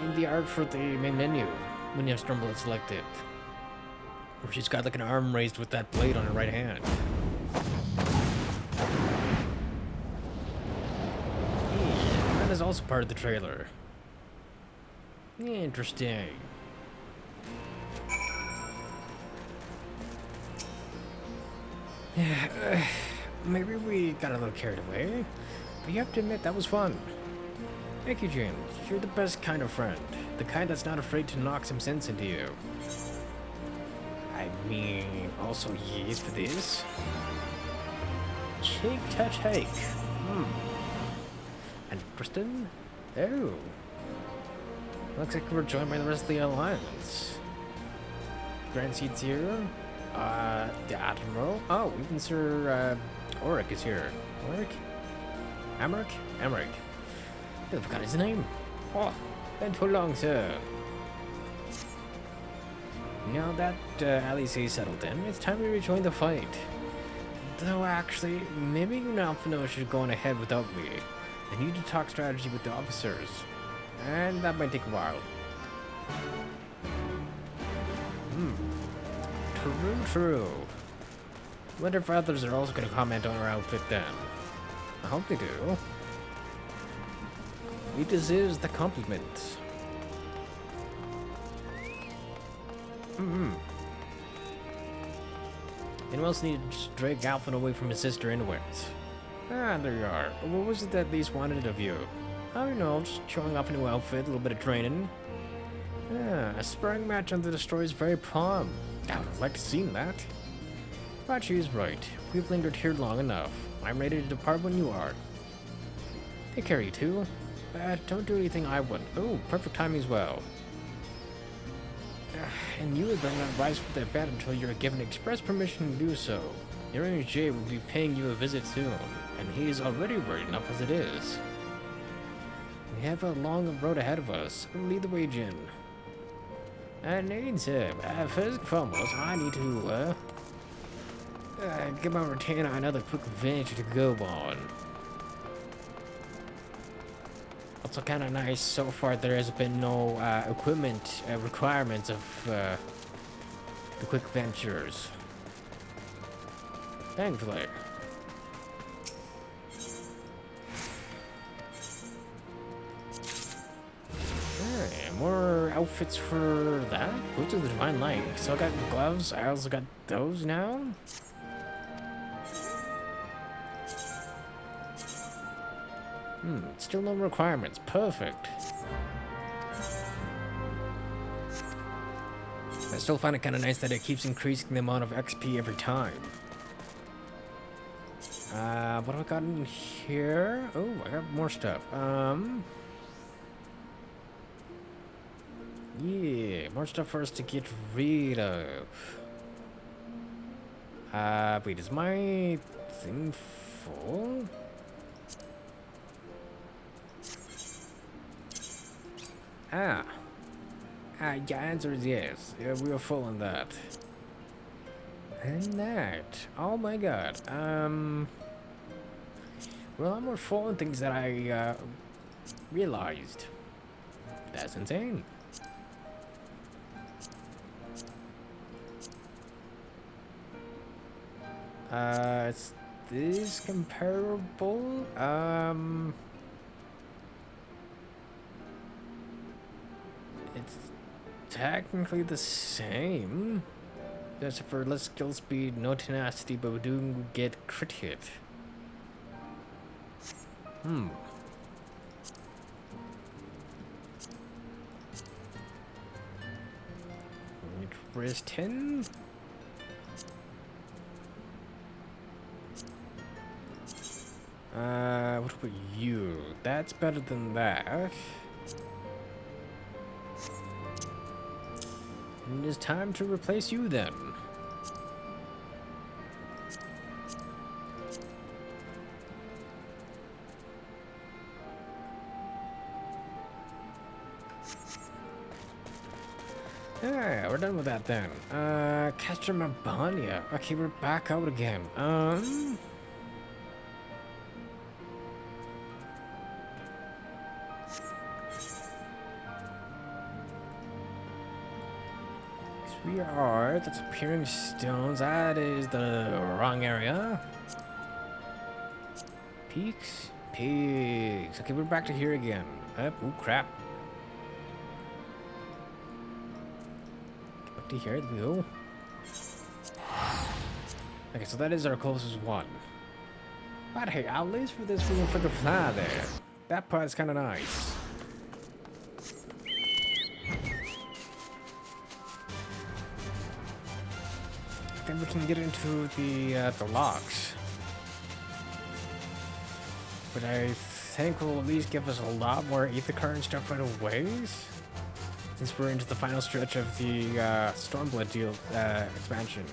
in the art for the main menu when you have Stormblood selected, where she's got like an arm raised with that blade on her right hand. Yeah, that is also part of the trailer. Interesting. Maybe we got a little carried away, but you have to admit that was fun. Thank you, James. You're the best kind of friend. The kind that's not afraid to knock some sense into you. I mean, also yes for this. Cheek to cheek. Interesting. Oh. Looks like we're joined by the rest of the Alliance. Grand Seat's here. The Admiral. Oh, even Sir, Auric is here. Auric? Emmerich? Emmerich. I forgot his name. Oh, been too long, sir. Now that Lyse is settled in, it's time to rejoin the fight. Though actually, maybe you and Alphino should go on ahead without me. I need to talk strategy with the officers. And that might take a while. True. Wonder if others are also going to comment on our outfit then. I hope they do. It deserves the compliment. Anyone else need to just drag Alphen away from his sister anyways? Ah, there you are. What was it that these wanted of you? I don't know, just showing off a new outfit, a little bit of training. Ah, a sparring match on the Destroyer's very palm. I would have liked to see that. But she's right. We've lingered here long enough. I'm ready to depart when you are. Take care, you two. Don't do anything I wouldn't. Oh, perfect timing as well. And you had better not rise from that bed until you're given express permission to do so. Your J will be paying you a visit soon, and he is already worried enough as it is. We have a long road ahead of us. Lead the way, Jin. And first and foremost, I need to, give my retainer another quick adventure to go on. Also kind of nice so far there has been no equipment requirements of the quick ventures. Thankfully. More outfits for that? Boots of the Divine Light. So I got gloves, I also got those now? Still no requirements. Perfect. I still find it kind of nice that it keeps increasing the amount of XP every time. What have I got in here? Oh, I got more stuff. Yeah, more stuff for us to get rid of. Wait, is my thing full? Yeah, answer is yes. Yeah, we are full on that. And that. Oh my god. Well, I'm more full on things that I, realized. That's insane. Is this comparable? It's technically the same. Just for less skill speed, no tenacity, but we do get crit hit. Where's 10? What about you? That's better than that. And it's time to replace you then. Yeah, we're done with that then. Castor Mabania. Okay, we're back out again. We are. That's appearing stones. That is the wrong area. Peaks? Peaks. Okay, we're back to here again. Oh, crap. Back to here we go. Okay, so that is our closest one. But hey, at least for this room for the fly there. That part is kind of nice. Then we can get into the locks, but I think will at least give us a lot more ether current stuff right away, since we're into the final stretch of the Stormblood deal expansion.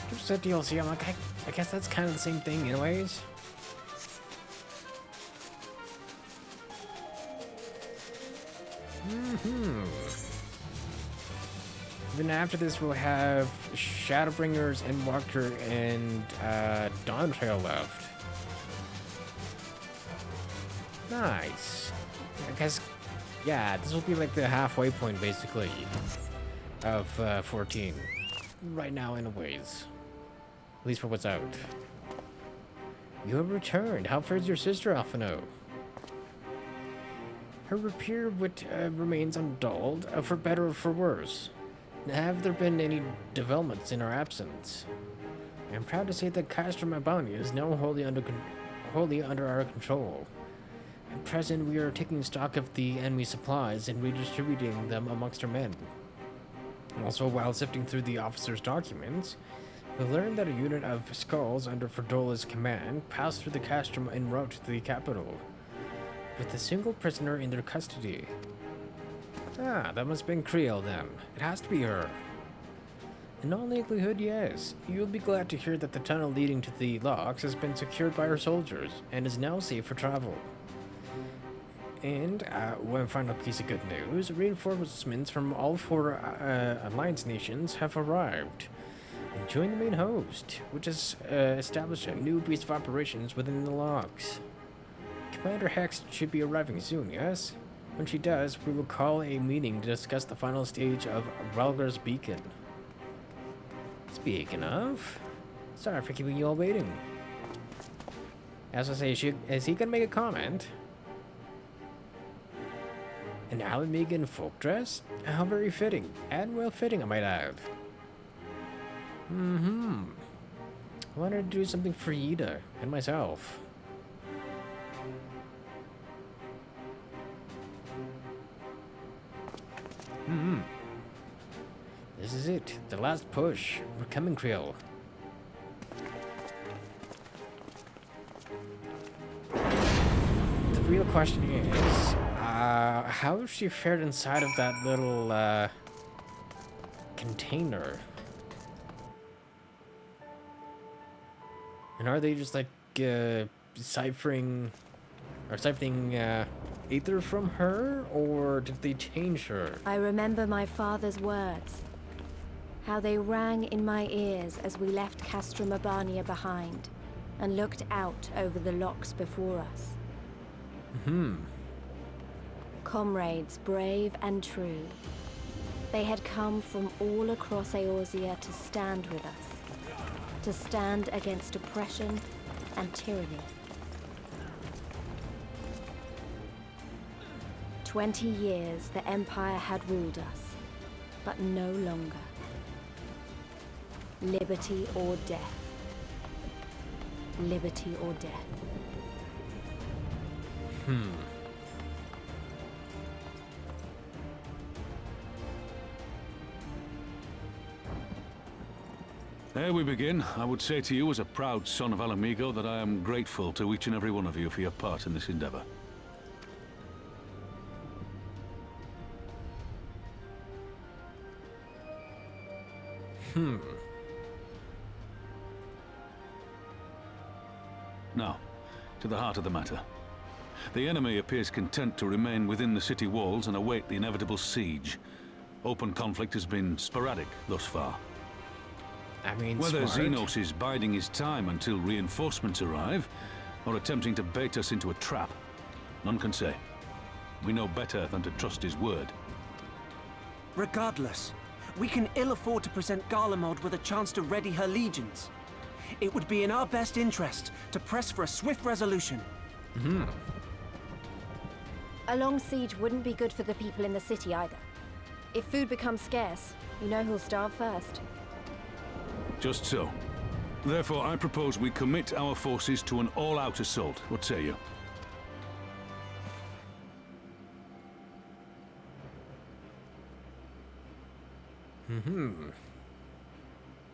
Just said DLC. I'm like, I guess that's kind of the same thing, anyways. Then after this, we'll have Shadowbringers, Endwalker, and Dawntrail left. Nice. I guess, yeah, this will be like the halfway point, basically, of 14. Right now, anyways. At least for what's out. You have returned. How fares your sister, Alphino? Her repair wit remains undulled, for better or for worse. Have there been any developments in our absence? I am proud to say that Castor Mabania is now wholly under our control. At present, we are taking stock of the enemy supplies and redistributing them amongst our men. Also, while sifting through the officer's documents, we learned that a unit of skulls under Ferdola's command passed through the castrum en route to the capital, with a single prisoner in their custody. Ah, that must have been Creel then. It has to be her. In all likelihood, yes. You'll be glad to hear that the tunnel leading to the locks has been secured by our soldiers and is now safe for travel. And, one final piece of good news, reinforcements from all 4 Alliance nations have arrived and joined the main host, which has established a new base of operations within the locks. Commander Hex should be arriving soon, yes? When she does, we will call a meeting to discuss the final stage of Ralgar's Beacon. Speaking of, sorry for keeping you all waiting. As I say, is he gonna make a comment? An Alan Megan folk dress? How very fitting, and well fitting, I might add. I wanted to do something for Ida and myself. This is it. The last push. We're coming, Krill. The real question is, how she fared inside of that little, container? And are they just, like, siphoning ether from her, or did they change her? I remember my father's words. How they rang in my ears as we left Castra Mabania behind and looked out over the locks before us. Comrades brave and true. They had come from all across Eorzea to stand with us. To stand against oppression and tyranny. 20 years the Empire had ruled us, but no longer. Liberty or death. Liberty or death. Ere we begin, I would say to you as a proud son of Alamigo that I am grateful to each and every one of you for your part in this endeavor. Now, to the heart of the matter. The enemy appears content to remain within the city walls and await the inevitable siege. Open conflict has been sporadic thus far. I mean, whether smart. Xenos is biding his time until reinforcements arrive, or attempting to bait us into a trap, none can say. We know better than to trust his word. Regardless, we can ill afford to present Garlemald with a chance to ready her legions. It would be in our best interest to press for a swift resolution. A long siege wouldn't be good for the people in the city either. If food becomes scarce, you know who'll starve first. Just so. Therefore, I propose we commit our forces to an all-out assault. What say you?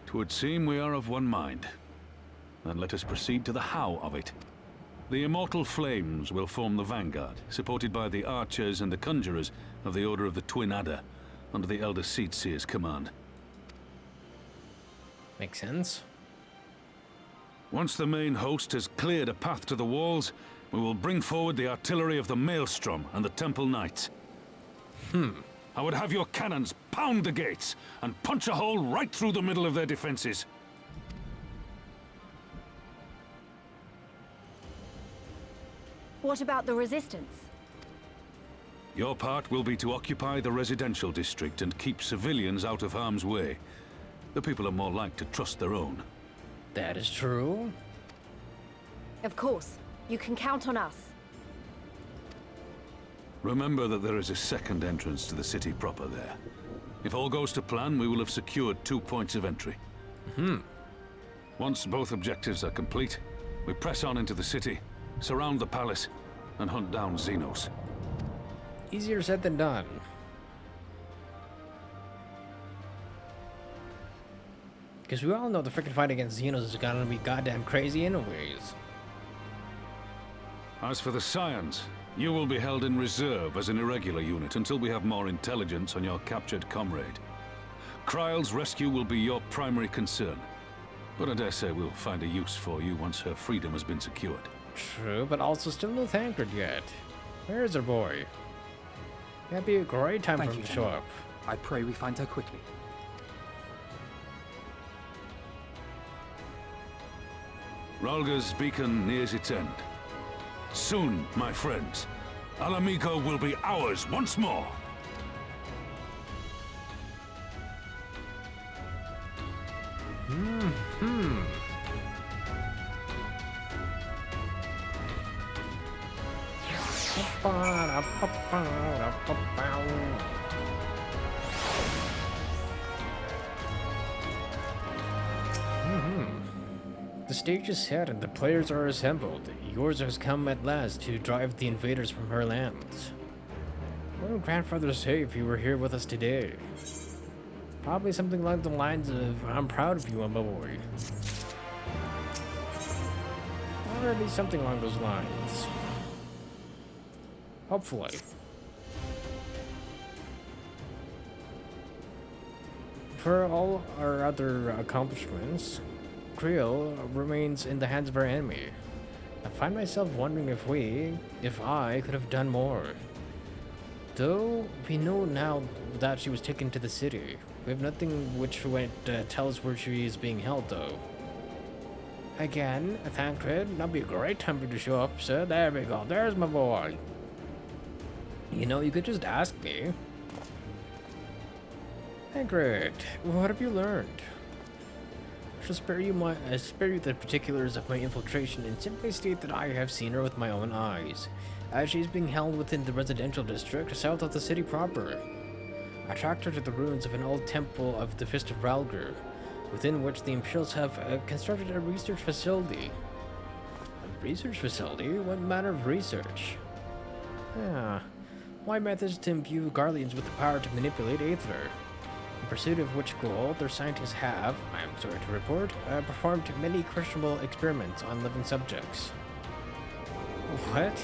Twould seem we are of one mind. Then let us proceed to the how of it. The immortal flames will form the vanguard, supported by the archers and the conjurers of the Order of the Twin Adder, under the Elder Seedseer's command. Makes sense. Once the main host has cleared a path to the walls, we will bring forward the artillery of the Maelstrom and the Temple Knights. I would have your cannons pound the gates and punch a hole right through the middle of their defenses. What about the resistance? Your part will be to occupy the residential district and keep civilians out of harm's way. The people are more like to trust their own. That is true. Of course. You can count on us. Remember that there is a second entrance to the city proper there. If all goes to plan, we will have secured 2 points of entry. Once both objectives are complete, we press on into the city, surround the palace, and hunt down Xenos. Easier said than done. Because we all know the freaking fight against Xenos is gonna be goddamn crazy anyways. As for the Scions, you will be held in reserve as an irregular unit until we have more intelligence on your captured comrade. Kryle's rescue will be your primary concern, but I dare say we'll find a use for you once her freedom has been secured. True, but also still no Thancred yet. Where is her boy? That'd be a great time for him to show up. I pray we find her quickly. Rhalga's beacon nears its end. Soon, my friends, Alamigo will be ours once more. The stage is set and the players are assembled. Yours has come at last to drive the invaders from her lands. What would grandfather say if you were here with us today? Probably something along the lines of, I'm proud of you, my boy. Or at least something along those lines. Hopefully. For all our other accomplishments, Creel remains in the hands of our enemy. I find myself wondering if I could have done more. Though we know now that she was taken to the city, we have nothing which would tell us where she is being held, though. Again, Thancred, that'd be a great time for you to show up, sir. There we go. There's my boy. You know, you could just ask me. Thancred, what have you learned? I shall spare you the particulars of my infiltration and simply state that I have seen her with my own eyes, as she is being held within the residential district south of the city proper. I tracked her to the ruins of an old temple of the Fist of Ralgr, within which the Imperials have constructed a research facility. A research facility? What manner of research? My method is to imbue Garleans with the power to manipulate Aether, in pursuit of which goal their scientists have, I am sorry to report, performed many questionable experiments on living subjects. What?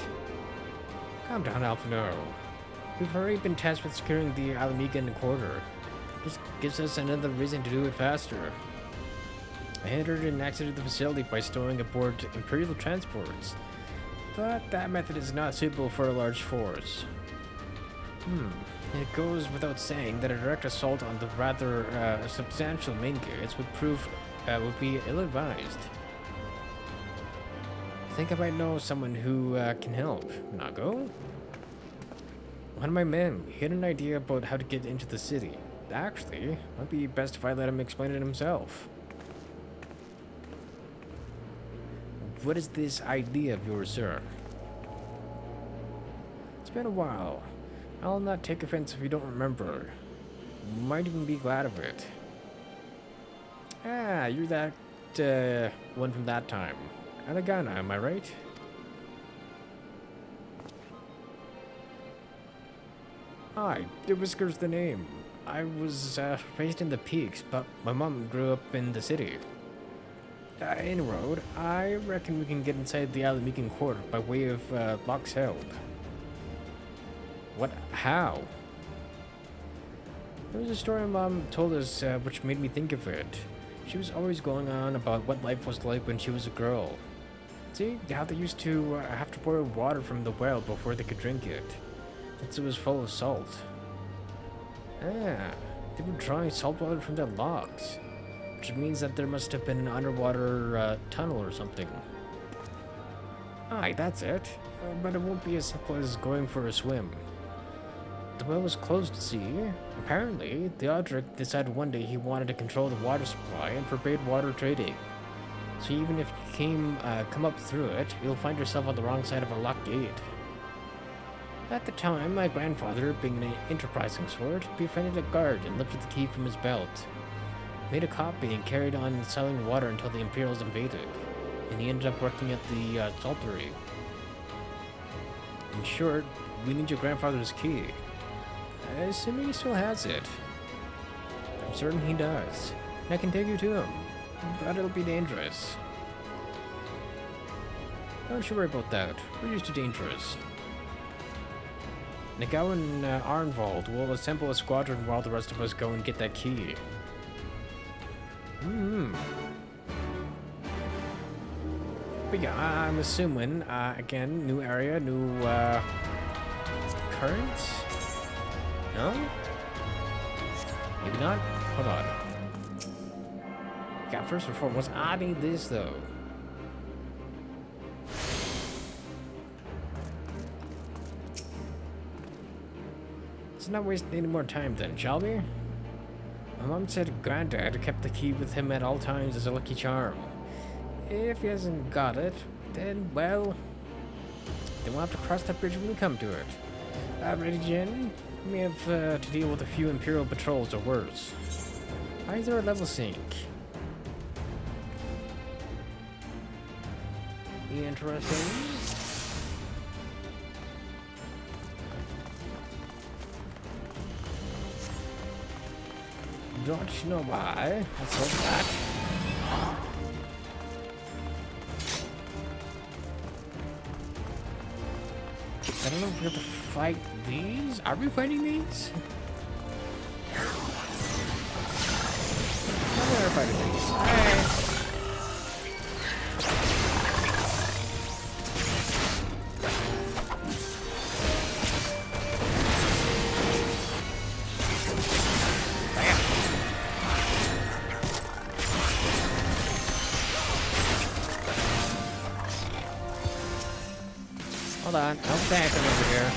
Calm down, Alphino. We've already been tasked with securing the Alamigan quarter. This gives us another reason to do it faster. I entered and exited the facility by stowing aboard Imperial transports, but that method is not suitable for a large force. It goes without saying that a direct assault on the rather substantial main gates would be ill-advised. I think I might know someone who can help. Nago? One of my men. He had an idea about how to get into the city. Actually, might be best if I let him explain it himself. What is this idea of yours, sir? It's been a while. I'll not take offense if you don't remember. Might even be glad of it. Ah, you're that one from that time. Alagana, am I right? Aye, the Whisker's the name. I was raised in the Peaks, but my mom grew up in the city. In road, I reckon we can get inside the Alamigan Court by way of Lock's Held. What? How? There was a story my mom told us which made me think of it. She was always going on about what life was like when she was a girl. See, how they used to have to boil water from the well before they could drink it, since it was full of salt. Ah, they were drawing salt water from their logs, which means that there must have been an underwater tunnel or something. Aye, that's it. But it won't be as simple as going for a swim. The well was closed to sea. Apparently, Theodoric decided one day he wanted to control the water supply and forbade water trading. So even if you come up through it, you'll find yourself on the wrong side of a locked gate. At the time, my grandfather, being an enterprising sort, befriended a guard and lifted the key from his belt. Made a copy and carried on selling water until the Imperials invaded, and he ended up working at the saltery. In short, we need your grandfather's key. Assuming he still has it. I'm certain he does. And I can take you to him, but it'll be dangerous. Don't you worry about that. We're used to dangerous. Nagao and Arnvald will assemble a squadron while the rest of us go and get that key. But yeah, I'm assuming, again, new area, new currents? No? Maybe not? Hold on. Yeah, first and foremost, I need this though. Let's not waste any more time then, shall we? My mom said Granddad kept the key with him at all times as a lucky charm. If he hasn't got it, then, well, then we'll have to cross that bridge when we come to it. Ready, Jen? We may have to deal with a few Imperial patrols or worse. Either a level sink. Interesting. Don't know why. Let's hope that. I don't know if we have to fight these. Are we fighting these? We're fighting these. Alright. Hold on, I'm tanking over here.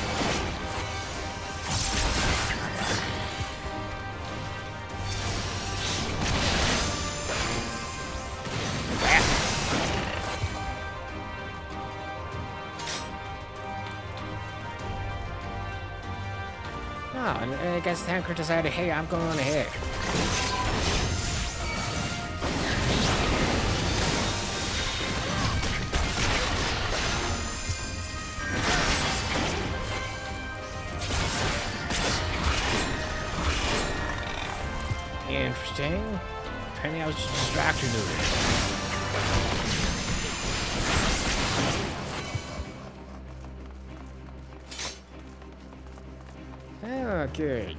Oh, and I guess Tanker decided, hey, I'm going on ahead. Interesting. Apparently I was just distracted moving. Okay.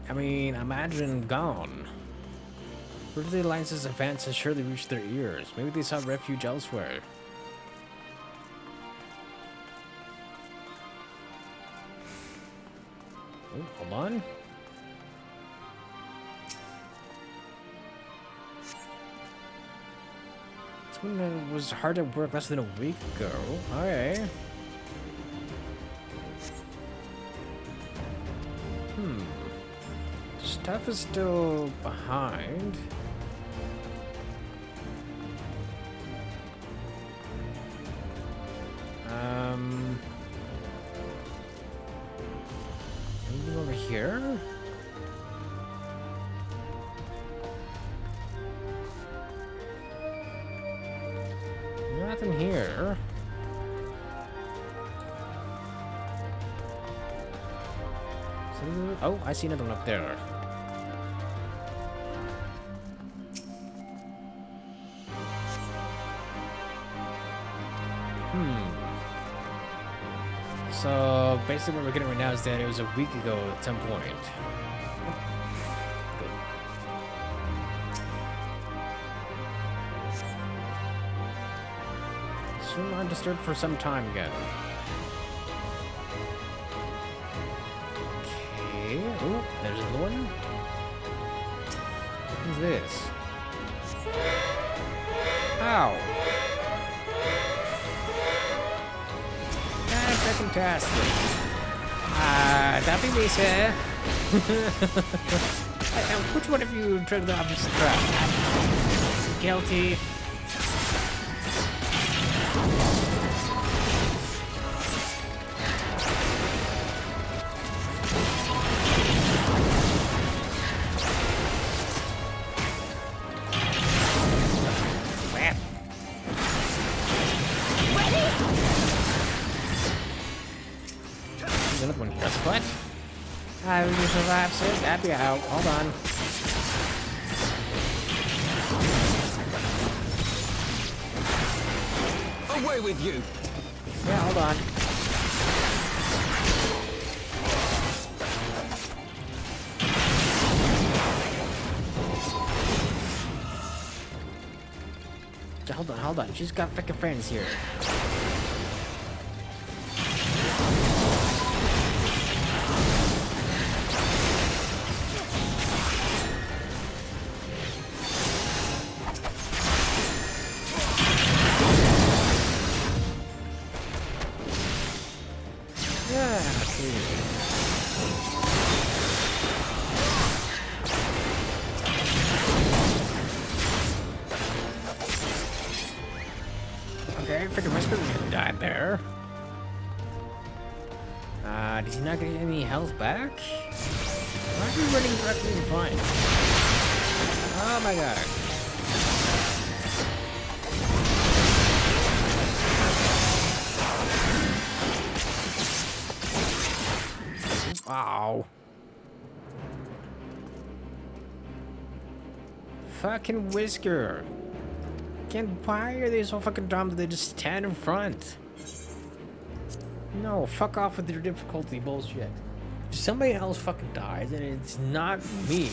I mean, imagine gone. Where did the Alliance's advance has surely reached their ears? Maybe they sought refuge elsewhere. Oh, hold on. Someone was hard at work less than a week ago. Alright. Stuff is still behind. Anything over here? Nothing here. Oh, I see another one up there. So basically what we're getting right now is that it was a week ago at some point. Good. So undisturbed for some time again. Okay. Oh, there's another one. What's this? Ow. Fantastic. That'd be me, sir. Which one of you triggered the obvious trap? Guilty. Another one here. What? I will survive, sir. That'd be out. Hold on. Away with you! Yeah, hold on. Hold on. She's got freaking friends here. Okay, freaking Whisper died there. Did he not get any health back? Why are you running directly in front? Oh my god. Ow. Fucking Whisker. Why are they so fucking dumb that they just stand in front? No, fuck off with your difficulty bullshit. If somebody else fucking dies and it's not me,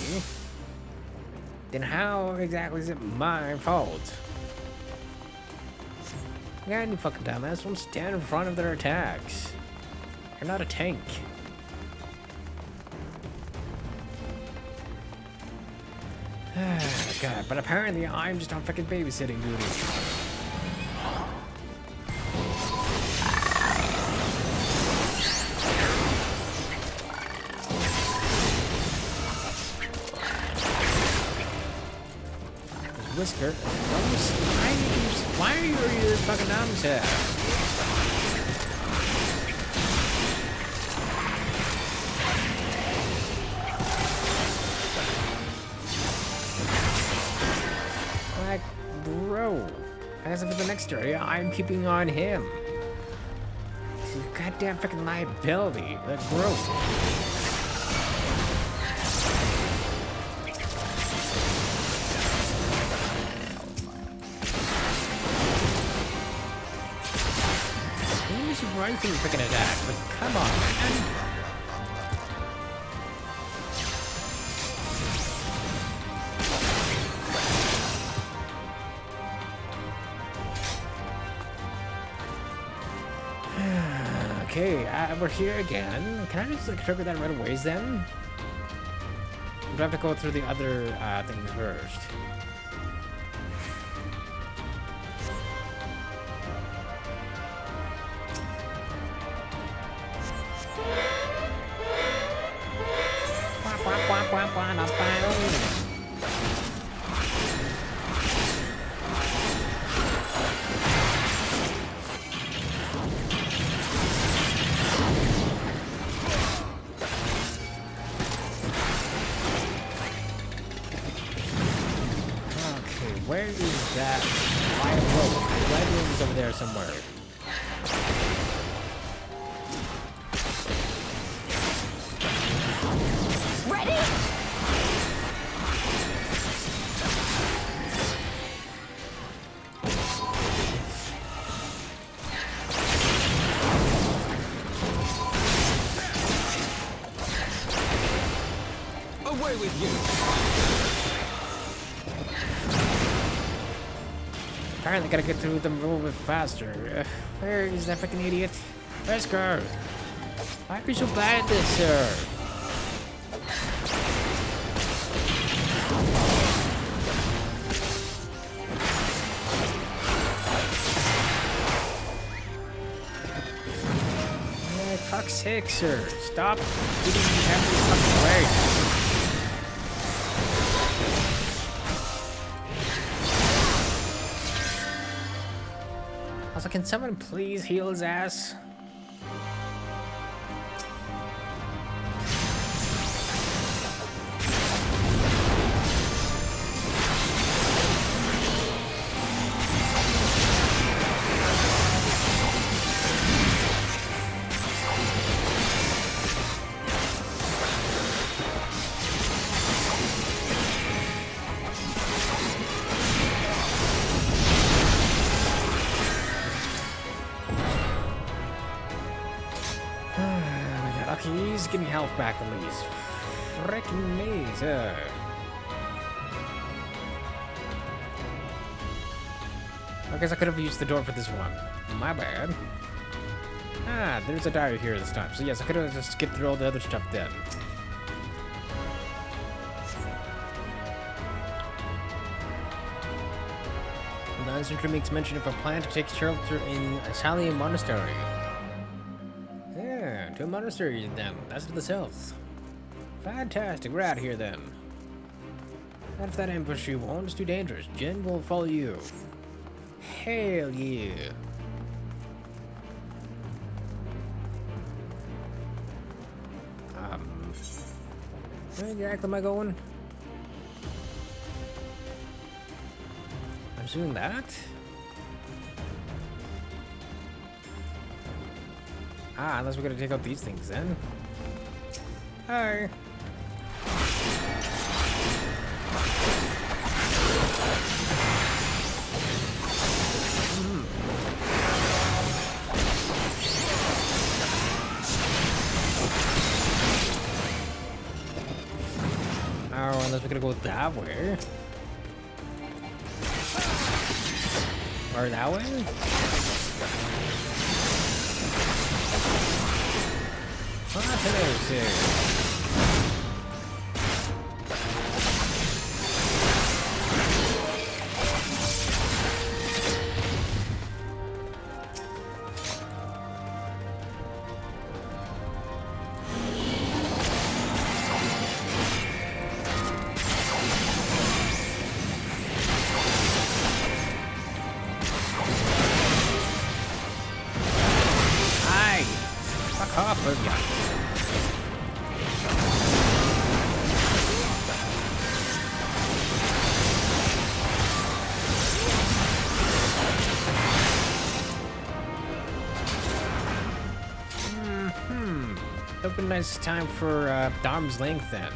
then how exactly is it my fault? Yeah, any fucking dumbass won't stand in front of their attacks. You're not a tank. God, but apparently I'm just on fucking babysitting duty. Whisker, why are you this fucking nonsense? Like, bro, as if the next area, I'm keeping on him. It's a goddamn fucking liability. That's gross. Run from the freaking attack, but come on, man. Okay, we're here again. Can I just like trigger that right away then? Do I have to go through the other things first? Where is that? The red room is over there somewhere. Ready? Away with you! Apparently gotta get through them a little bit faster. Where is that fucking idiot? Let's go. Why are you so bad at this, sir? Fuck's sake, sir. Stop getting me out of this fucking way. Also, can someone please heal his ass? He's getting health back at least. Freaking laser. I guess I could have used the door for this one. My bad. Ah, there's a diary here this time. So yes, I could have just skipped through all the other stuff then. The entry makes mention of a plan to take shelter in Asalian Monastery. To a monastery then. That's to the south. Fantastic. We're out here then. Not if that ambush you want. It's too dangerous. Jen will follow you. Hell yeah. Where exactly am I going? I'm doing that. Ah, unless we're gonna take out these things then. Hi. Oh, unless we're gonna go that way. Or that way? Ah, hello, sir. It'll be a nice time for arm's length then.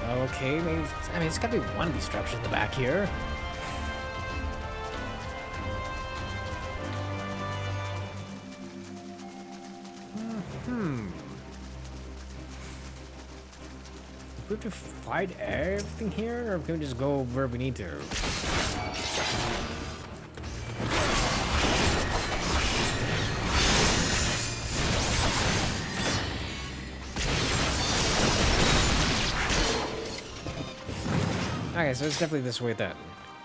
Okay, maybe. I mean, it's gotta be one of these structures in the back here. Do we have to fight everything here, or can we just go where we need to? Okay, so it's definitely this way then.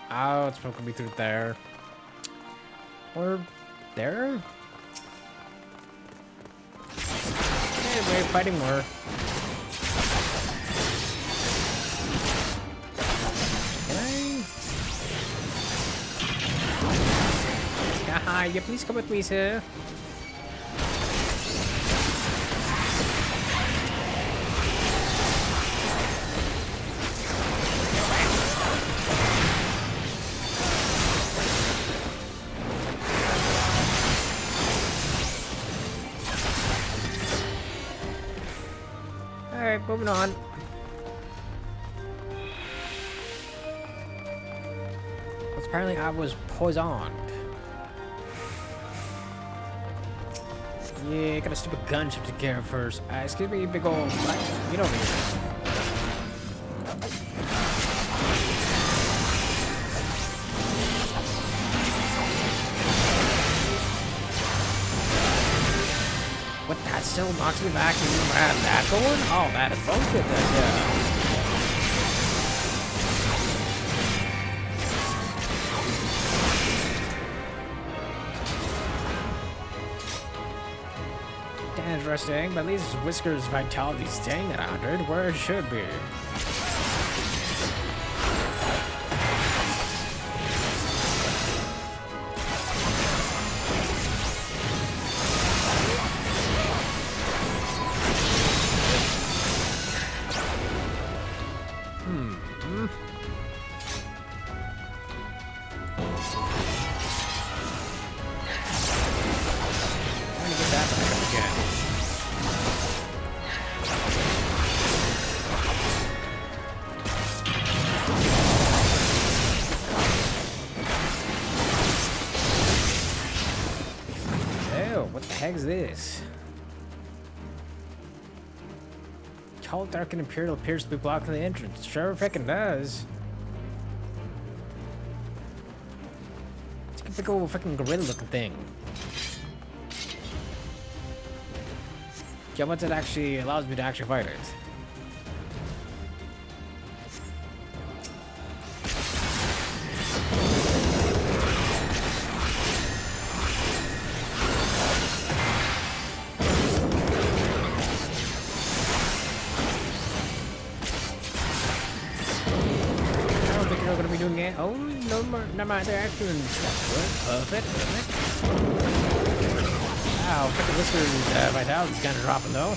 Oh, it's probably gonna be through there. Or there? Anyway, fighting more. Can I? Hi, yeah, please come with me, sir. Alright, moving on. Apparently I was poisoned. Yeah, got a stupid gunship to care of first. Excuse me, big old... Get over here. What, that still knocks me back and you have that going? Oh, that is bullshit then, yeah. Interesting, but at least Whisker's vitality staying at 100, where it should be. What the heck is this? Tall, dark, and imperial appears to be blocking the entrance. Sure frickin' does. It's a big old fucking gorilla looking thing. Yeah, once it actually allows me to actually fight it. Oh, no more, never mind, they're actually in perfect. Wow, freaking Whisker's vitality's kind of dropping though.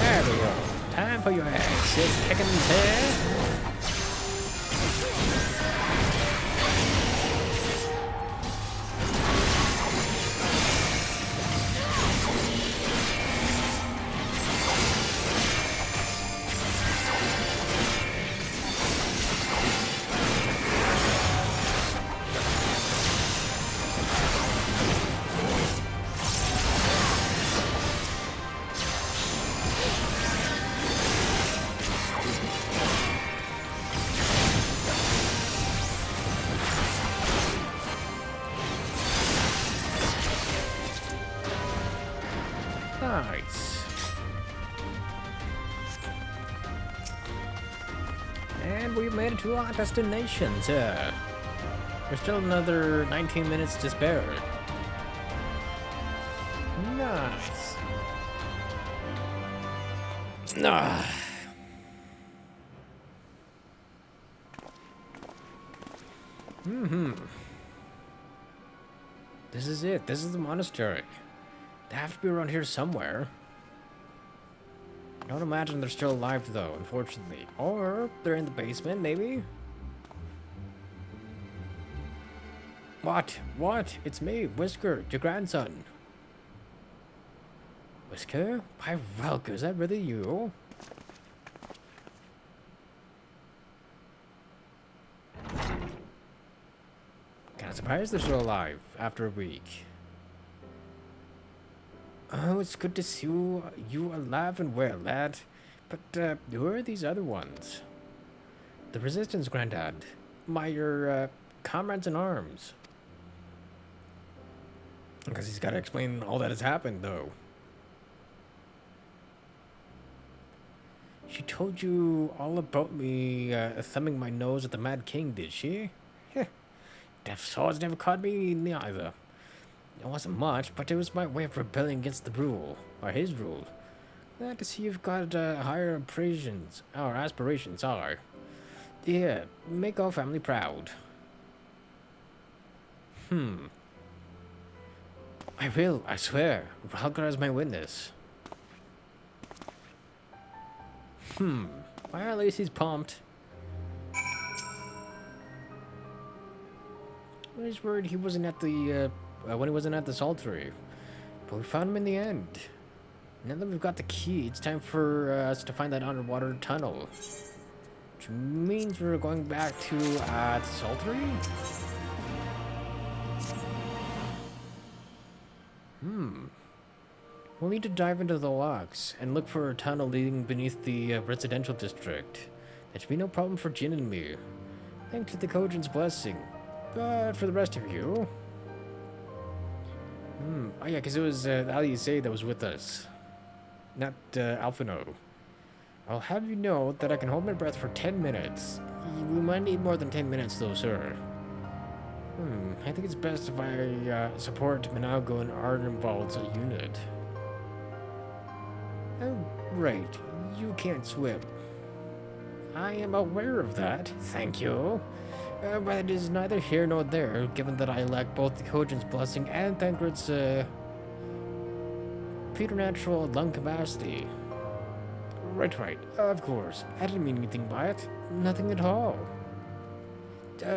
There we go. Time for your axe. seconds here. Nice. And we've made it to our destination, sir. There's still another 19 minutes to spare. Nice. Ah. This is it. This is the monastery. They have to be around here somewhere. I don't imagine they're still alive, though, unfortunately. Or they're in the basement, maybe? What? What? It's me, Whisker, your grandson. Whisker? Why, Velka, is that really you? Kinda surprised they're still alive after a week. Oh, it's good to see you alive and well, lad. But, who are these other ones? The Resistance, Grandad. Your comrades in arms. Because he's got to explain all that has happened, though. She told you all about me thumbing my nose at the Mad King, did she? Heh. Deaf swords never caught me neither. It wasn't much, but it was my way of rebelling against the rule, or his rule. Glad to see you've got higher aspirations are. Yeah, make our family proud. I will, I swear. Rhalgar is my witness. Well, at least he's pumped. I was worried he wasn't at the, when he wasn't at the Saltery. But we found him in the end. Now that we've got the key, it's time for us to find that underwater tunnel. Which means we're going back to, the Saltery? We'll need to dive into the locks and look for a tunnel leading beneath the residential district. That should be no problem for Jin and me. Thanks to the Kojin's blessing. But for the rest of you... Oh yeah, because it was Lyse that was with us. Not Alphino. I'll have you know that I can hold my breath for 10 minutes. We might need more than 10 minutes though, sir. I think it's best if I support Minago and Ardenwald's unit. Oh, right. You can't swim. I am aware of that, thank you. But it is neither here nor there, given that I lack both the Kojin's blessing and Thancred's preternatural lung capacity. Right. Of course. I didn't mean anything by it. Nothing at all.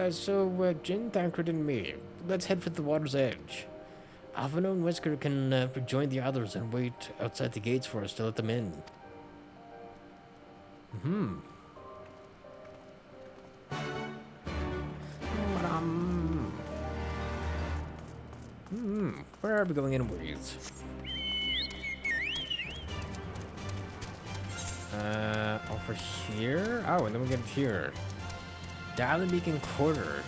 So, Jin, Thancred, and me, let's head for the water's edge. Alphino and Whisker can rejoin the others and wait outside the gates for us to let them in. Where are we going anyways? Over here? Oh, and then we get here. Dial Beacon Quarter.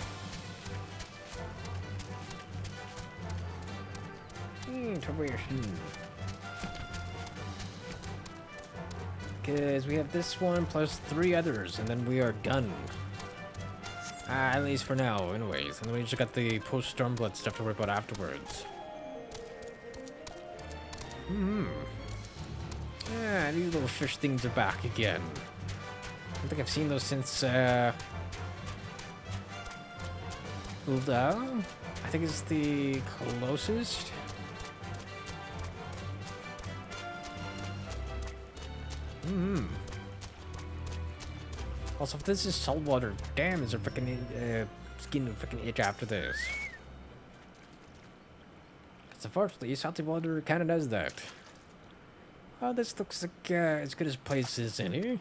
Interesting. Because we have this one plus 3 others, and then we are done. At least for now, anyways. And then we just got the post-Stormblood stuff to worry about afterwards. Yeah, these little fish things are back again. I don't think I've seen those since, Uldao? I think it's the closest. Also, if this is salt water, damn, is there freaking skin freaking itch after this? Because unfortunately, salty water kind of does that. Oh, this looks like as good as place as any.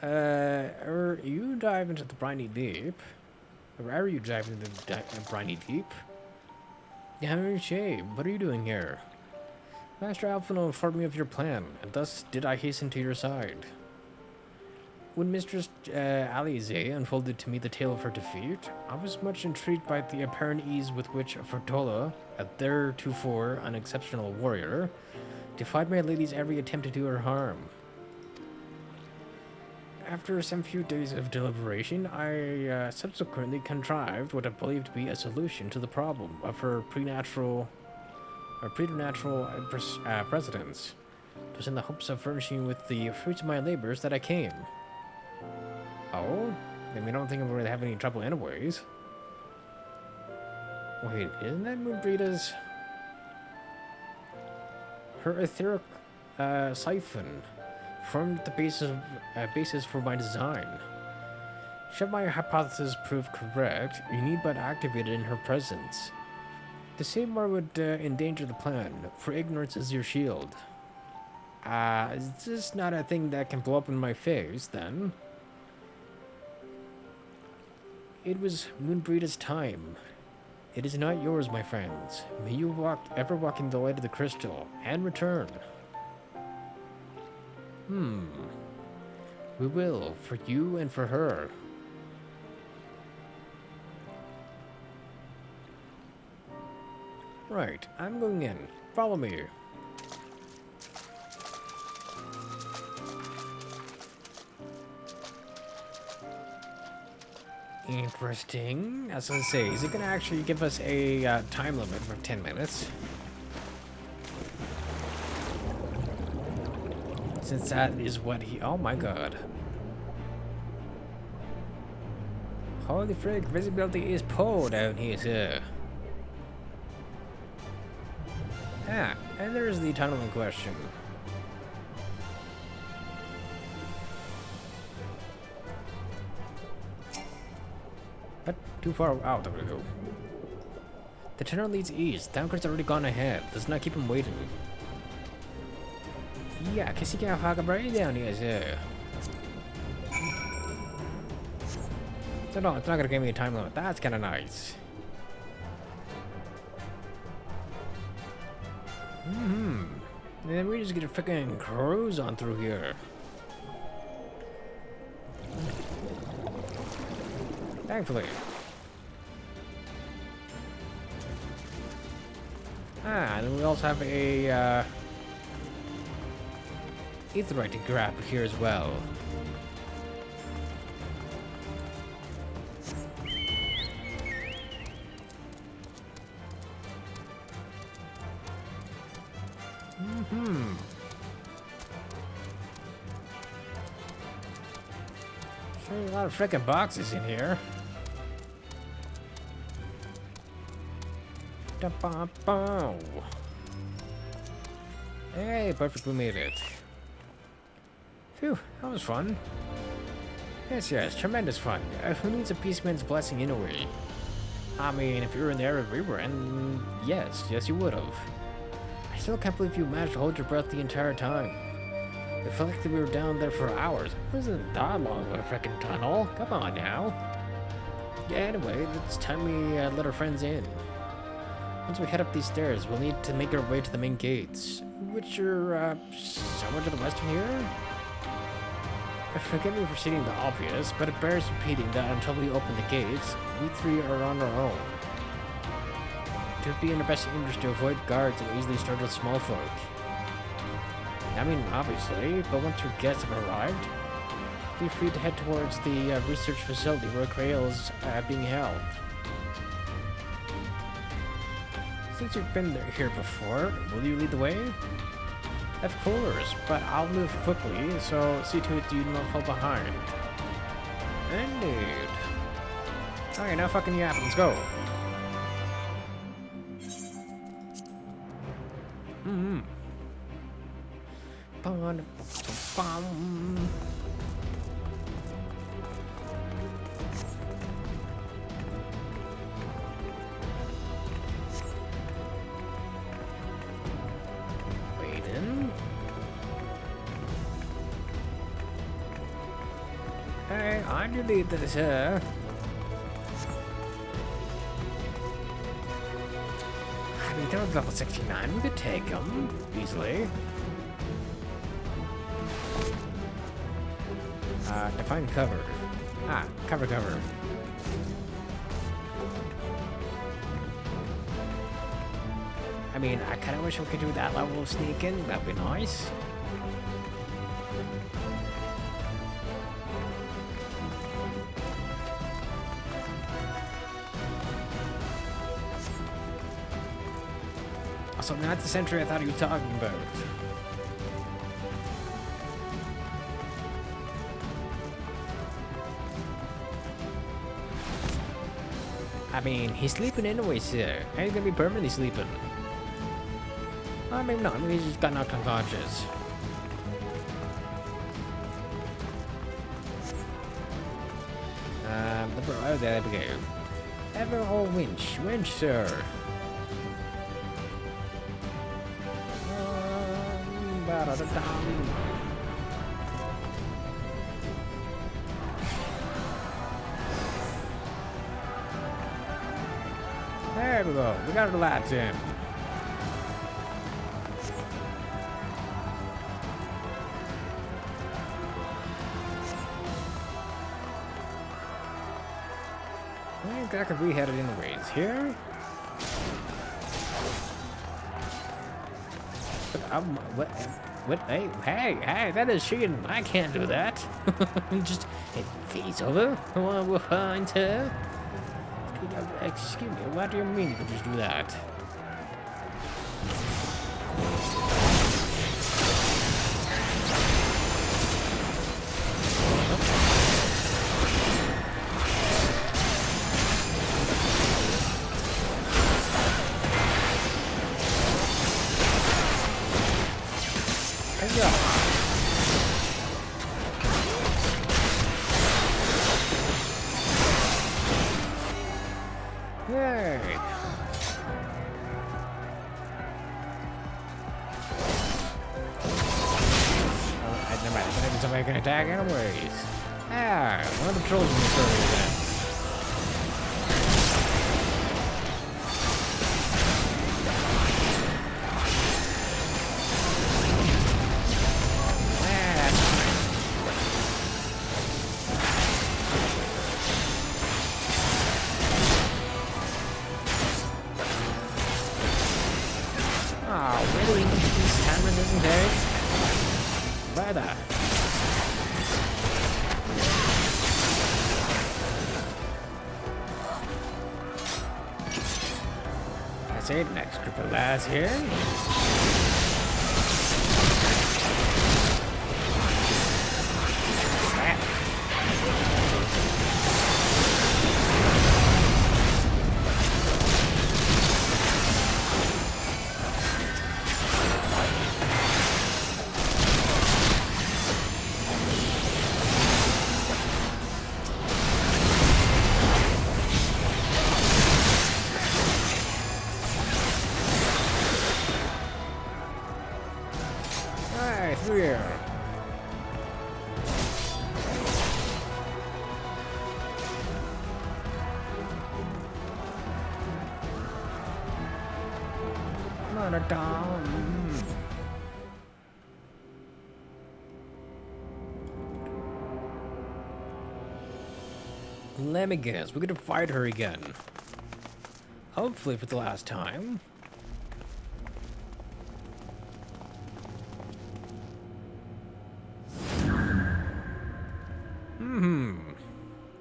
You dive into the briny deep. Or are you diving into the briny deep? You haven't even shaved. What are you doing here? Master Alphino informed me of your plan, and thus did I hasten to your side. When Mistress Lyse unfolded to me the tale of her defeat, I was much intrigued by the apparent ease with which Fertola, a theretofore unexceptional warrior, defied my lady's every attempt to do her harm. After some few days of deliberation, I subsequently contrived what I believed to be a solution to the problem of her preternatural presence. It was in the hopes of furnishing you with the fruits of my labors that I came. Oh? Then we don't think we're gonna have any trouble anyways. Wait, isn't that Moonbreeda's? Her etheric siphon formed the basis for my design. Should my hypothesis prove correct, you need but activate it in her presence. To say more would endanger the plan, for ignorance is your shield. Is this not a thing that can blow up in my face, then? It was Moonbreeda's time. It is not yours, my friends. May you ever walk in the light of the crystal, and return. We will, for you and for her. Right, I'm going in. Follow me. Interesting. As I say, is it gonna actually give us a time limit for 10 minutes? Since that is what he... Oh my god. Holy frick, visibility is poor down here, sir. Ah, and there's the tunnel in question. What? Too far out, there we go. The tunnel leads east. Downcar's already gone ahead. Let's not keep him waiting. Yeah, kasi kinakakabray down here, sir. So no, it's not gonna give me a time limit. That's kinda nice. And then we just get a freaking cruise on through here. Thankfully. And then we also have a Aetheryte to grab here as well. Sure, a lot of frickin' boxes in here. Da-ba-bow. Hey, perfect, we made it. Phew, that was fun. Yes, tremendous fun. Who needs a peaceman's blessing anyway? I mean, if you were in the area we were in, yes, you would have. I still can't believe you managed to hold your breath the entire time. It felt like we were down there for hours. It wasn't that long of a frickin' tunnel. Come on now. Yeah, anyway, it's time we let our friends in. Once we head up these stairs, we'll need to make our way to the main gates, which are somewhere to the west from here? Forgive me for stating the obvious, but it bears repeating that until we open the gates, we three are on our own. It would be in our best interest to avoid guards and easily startled small folk. I mean, obviously, but once your guests have arrived, be free to head towards the research facility where Krail is being held. Since you've been here before, will you lead the way? Of course, but I'll move quickly, so see to it you do not fall behind. Indeed. Okay, now fucking yap, let's go. Hey, I delete this here. I mean, they're level 69. We could take them easily. Define cover. Ah, cover. I mean, I kind of wish we could do that level of sneaking. That'd be nice. Also, not the sentry I thought he was talking about. I mean, he's sleeping anyways here. And he's gonna be permanently sleeping. Maybe not. Maybe he's just got knocked unconscious. Oh, there we go. Ever winch, sir. There we go. We got the lights in. I could rehead it anyways. Here? What? Hey, that is cheating. I can't do that. Just, hey, face over. We're fine, sir. Excuse me, what do you mean you could just do that? Somebody can attack anyways. Ah, one of the trolls in the story then. Oh, really? These cameras isn't there? Brother. That's it, next group of lads here. Through here. Not a dumb. Let me guess, we're gonna fight her again. Hopefully for the last time.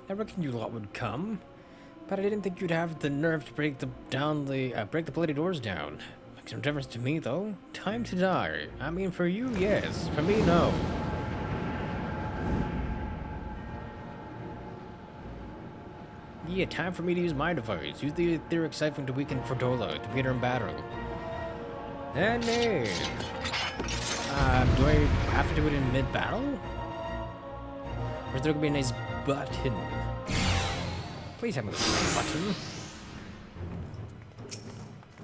I reckon you lot would come, but I didn't think you'd have the nerve to break the bloody doors down. Makes no difference to me though. Time to die. I mean, for you, yes. For me, no. Yeah, time for me to use my device. Use the etheric siphon to weaken Fordola, to defeat her in battle. And do I have to do it in mid-battle? Or is there gonna be a nice button? Please have a nice button.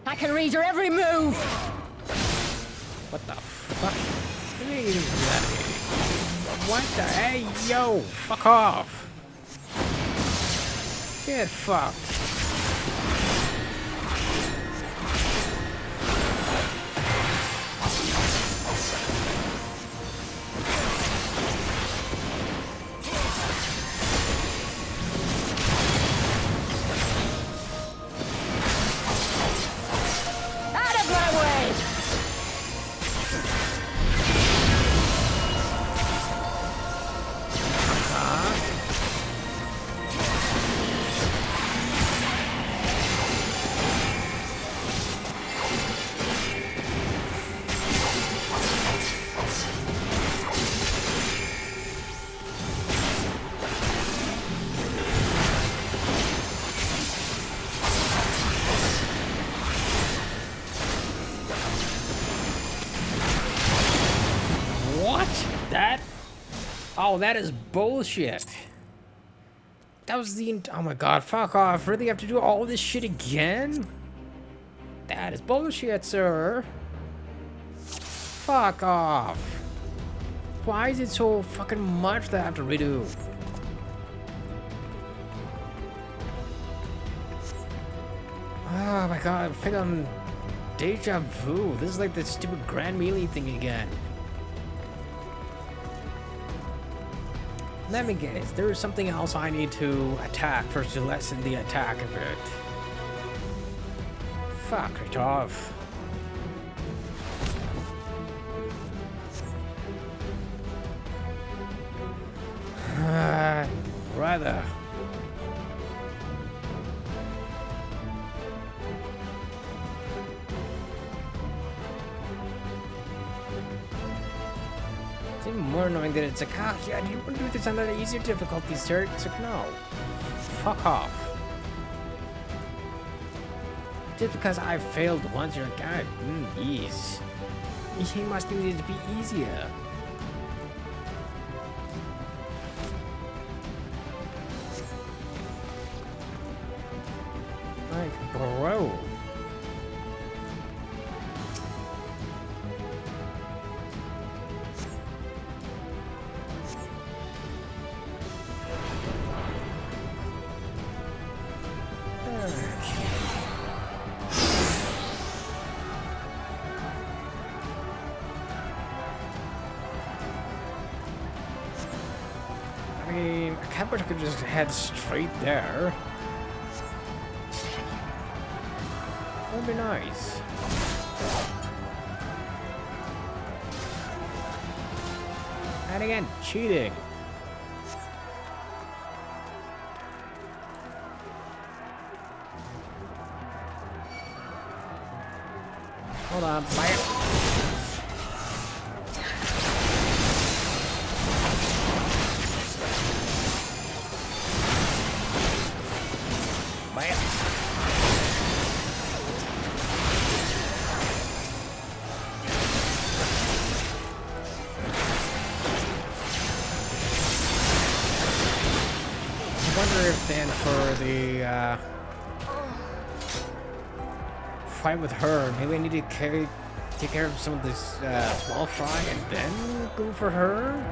I can read your every move! What the fuck? What do you do that? What the? Hey, yo! Fuck off! Get fucked. Oh, that is bullshit. That was the... Oh my god, fuck off. Really have to do all this shit again? That is bullshit, sir. Fuck off. Why is it so fucking much that I have to redo? Oh my god, I think I'm deja vu. This is like the stupid Grand Melee thing again. Let me guess, there is something else I need to attack first to lessen the attack of it. Fuck it off. Rather. It's even more annoying that it's like, ah, yeah, do you want to do this on an easier difficulty, sir? It's like, no. Fuck off. Just because I failed once, you're like, God, ease. He must need it to be easier. Like, bro. I mean, a camper could just head straight there. That would be nice. And again, cheating. Hold on, fire. I wonder if then for the fight with her, maybe I need to take care of some of this small fry and then go for her?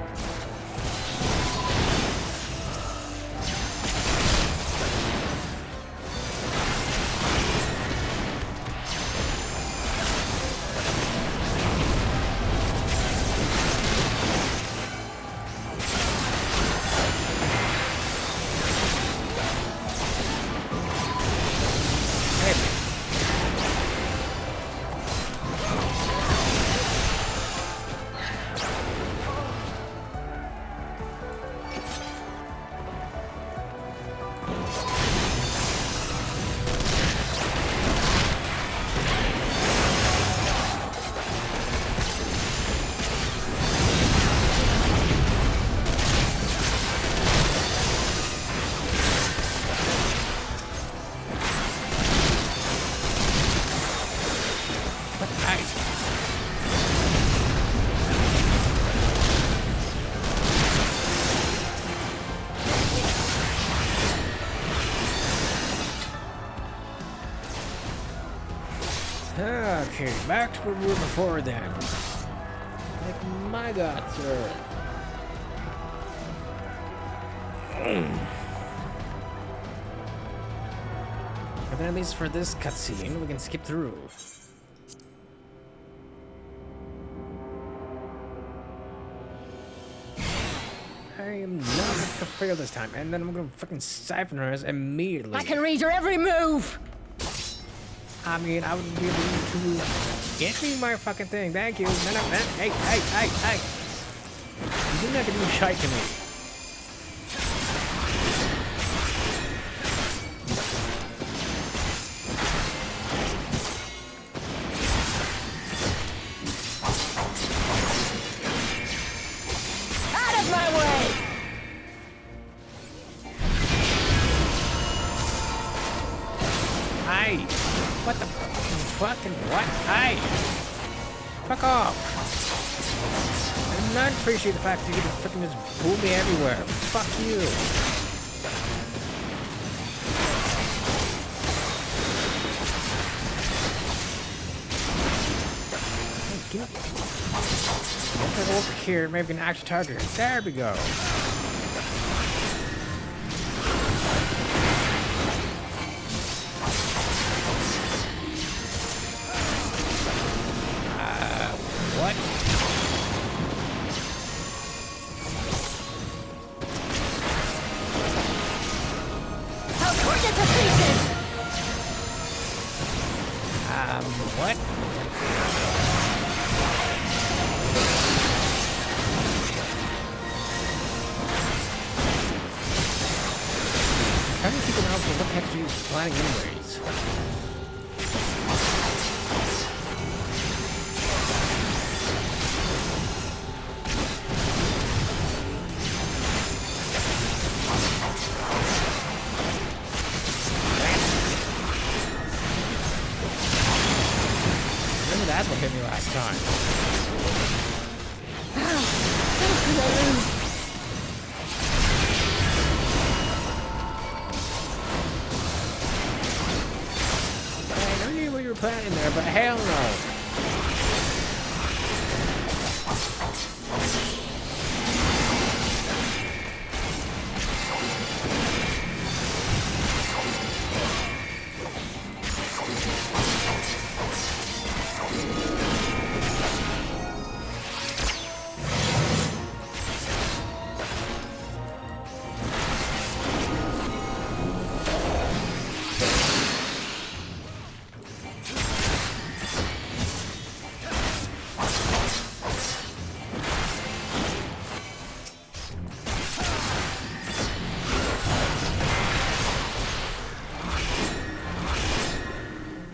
Okay, back to where we were before then. Like, my god, sir. But then at least for this cutscene, we can skip through. I am not gonna fail this time, and then I'm gonna fucking siphon her immediately. I can read your every move! I mean, I would be able to get me my fucking thing. Thank you. No, hey. You didn't have to do shite to me. Out of my way! Hey, what the fucking what? Hey, fuck off! I do not appreciate the fact that you can fucking just pull me everywhere. Fuck you. Hey, get over here. Maybe we can actually target her. There we go. What? I'll put you to pieces! What? Trying to figure out what the heck she was planning anyways. That's what hit me last time. I knew what you were planning there, but hell no.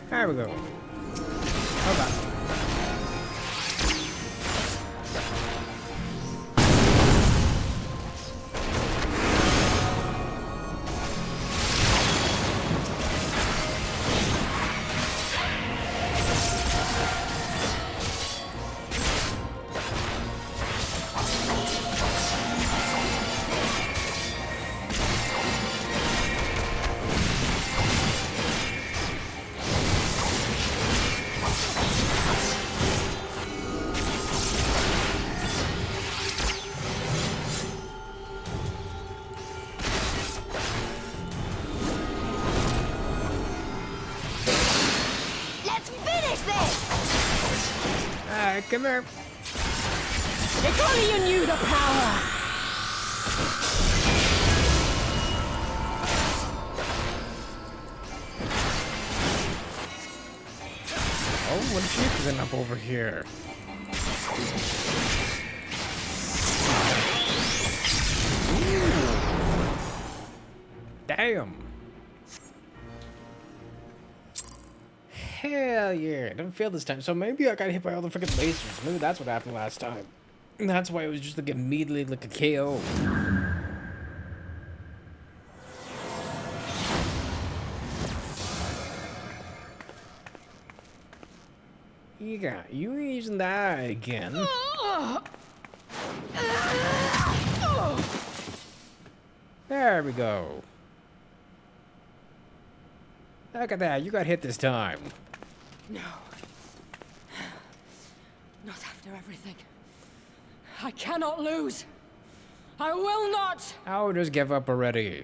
There we go. Hold on. Come here. If only you knew the power! Oh, what is she cooking up over here? Ooh. Damn. Hell yeah, it didn't fail this time. So maybe I got hit by all the freaking lasers. Maybe that's what happened last time. And that's why it was just like immediately like a KO. You using that again. There we go. Look at that, you got hit this time. No. Not after everything. I cannot lose. I will not! Oh, just give up already.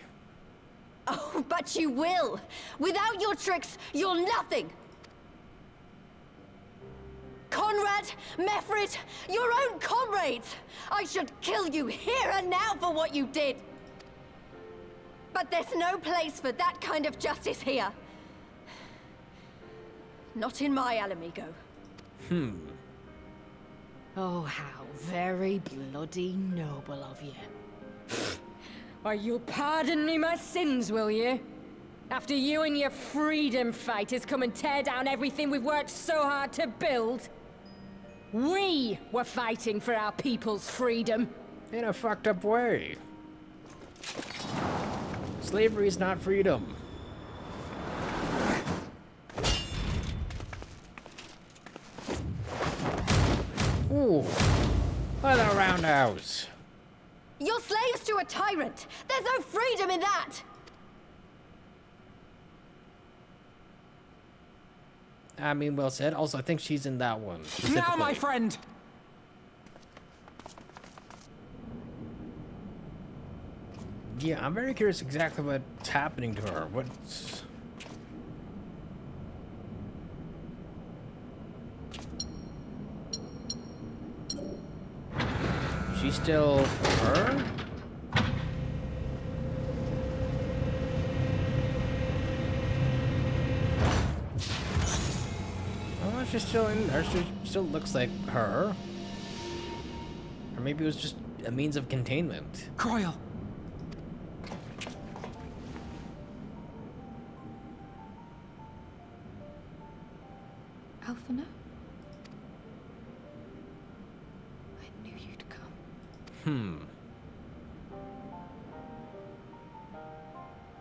Oh, but you will! Without your tricks, you're nothing! Conrad, Mefrid, your own comrades! I should kill you here and now for what you did! But there's no place for that kind of justice here. Not in my Alamigo. Oh, how very bloody noble of you. Why, you'll pardon me my sins, will you? After you and your freedom fighters come and tear down everything we've worked so hard to build? We were fighting for our people's freedom. In a fucked up way. Slavery is not freedom. Ooh, what a roundhouse. You're slaves to a tyrant! There's no freedom in that! I mean, well said. Also, I think she's in that one. Now, my friend! Yeah, I'm very curious exactly what's happening to her. What's... She's still her? Oh, she's still in there. She still looks like her. Or maybe it was just a means of containment. Croyle! Alphino? I knew you'd come.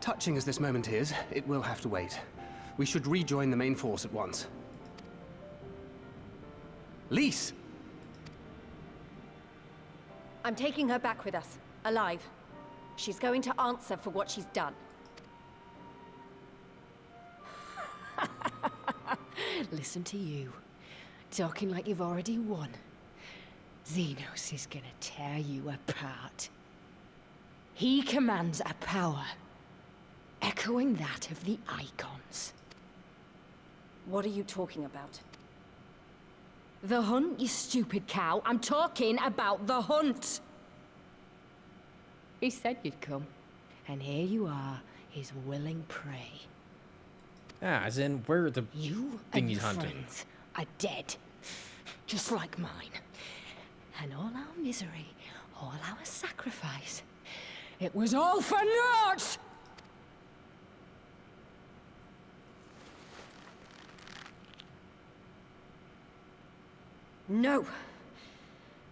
Touching as this moment is, it will have to wait. We should rejoin the main force at once. Lyse! I'm taking her back with us, alive. She's going to answer for what she's done. Listen to you, talking like you've already won. Xenos is gonna tear you apart. He commands a power, echoing that of the Icons. What are you talking about? The hunt, you stupid cow. I'm talking about the hunt. He said you'd come, and here you are, his willing prey. Ah, as in, where are the You thing and he's your hunting? friends are dead, just like mine. And all our misery, all our sacrifice, it was all for naught! No!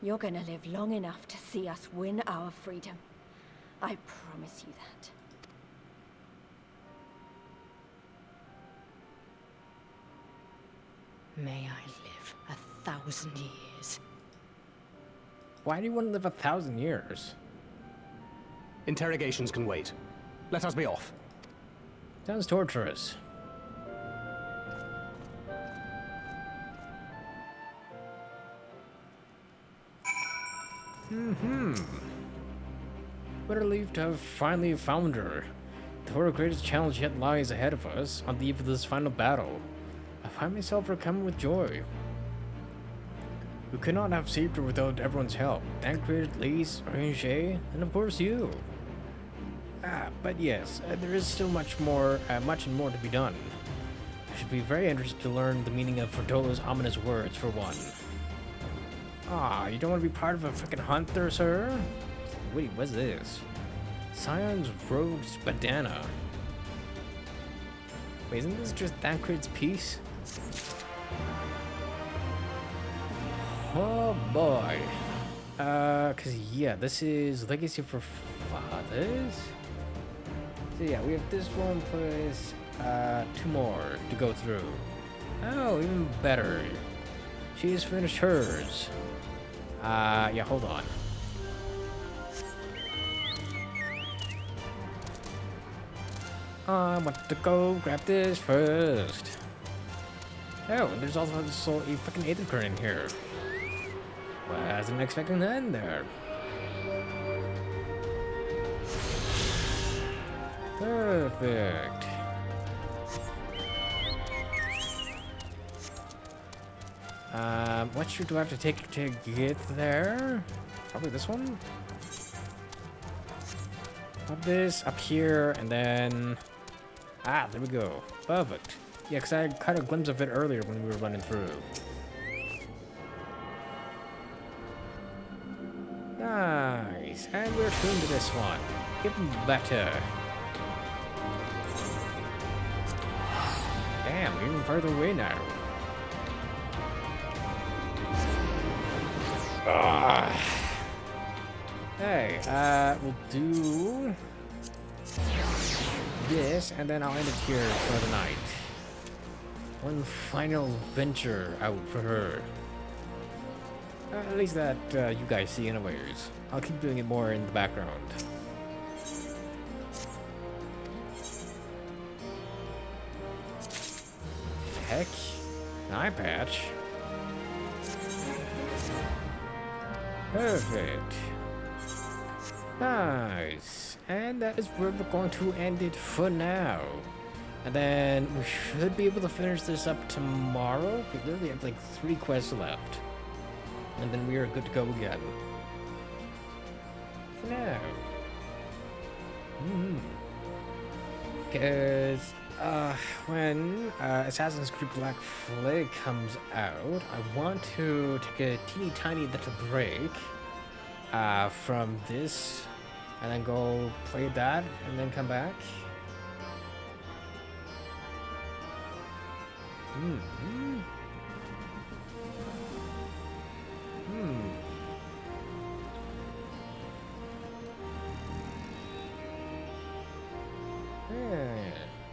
You're gonna live long enough to see us win our freedom. I promise you that. May I live 1,000 years. Why do you want to live 1,000 years? Interrogations can wait. Let us be off. Sounds torturous. What a relief to have finally found her. Though our greatest challenge yet lies ahead of us, on the eve of this final battle, I find myself overcome with joy. We could not have saved her without everyone's help. That created Lyse, Ranger, and of course you. But yes, there is still much and more to be done. I should be very interested to learn the meaning of Ferdola's ominous words, for one. You don't want to be part of a freaking hunt there, sir? Wait, what's this? Scion's Rogue Spadana. Wait, isn't this just Thancred's piece? Oh boy. Cause yeah, this is Legacy for Fathers. So yeah, we have this one plus 2 more to go through. Oh, even better. She's finished hers. Yeah, hold on. I want to go grab this first. Oh, and there's also a fucking Aethercurrent in here. Wasn't expecting that in there. Perfect. What street do I have to take to get there? Probably this one? Up this, up here, and then... Ah, there we go. Perfect. Yeah, because I caught a glimpse of it earlier when we were running through. Nice. And we're tuned to this one. Even better. Damn, we're even further away now. Hey, we'll do this, and then I'll end it here for the night. One final venture out for her. At least that you guys see anyways. I'll keep doing it more in the background. Heck, an eye patch. Perfect. Nice. And that is where we're going to end it for now. And then we should be able to finish this up tomorrow. We literally have like 3 quests left. And then we are good to go again. For now. Because when Assassin's Creed Black Flag comes out, I want to take a teeny tiny little break from this and then go play that and then come back. Yeah.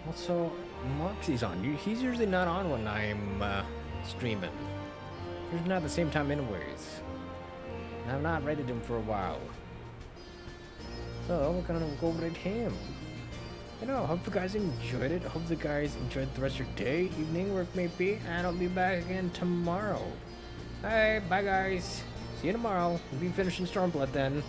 Also, Moxie's on. He's usually not on when I'm streaming. Usually not at the same time anyways. And I've not rated him for a while. So we're gonna go rate him. You know, hope you guys enjoyed it. Hope you guys enjoyed the rest of your day, evening, where it may be, and I'll be back again tomorrow. Alright, bye guys. See you tomorrow. We'll be finishing Stormblood then.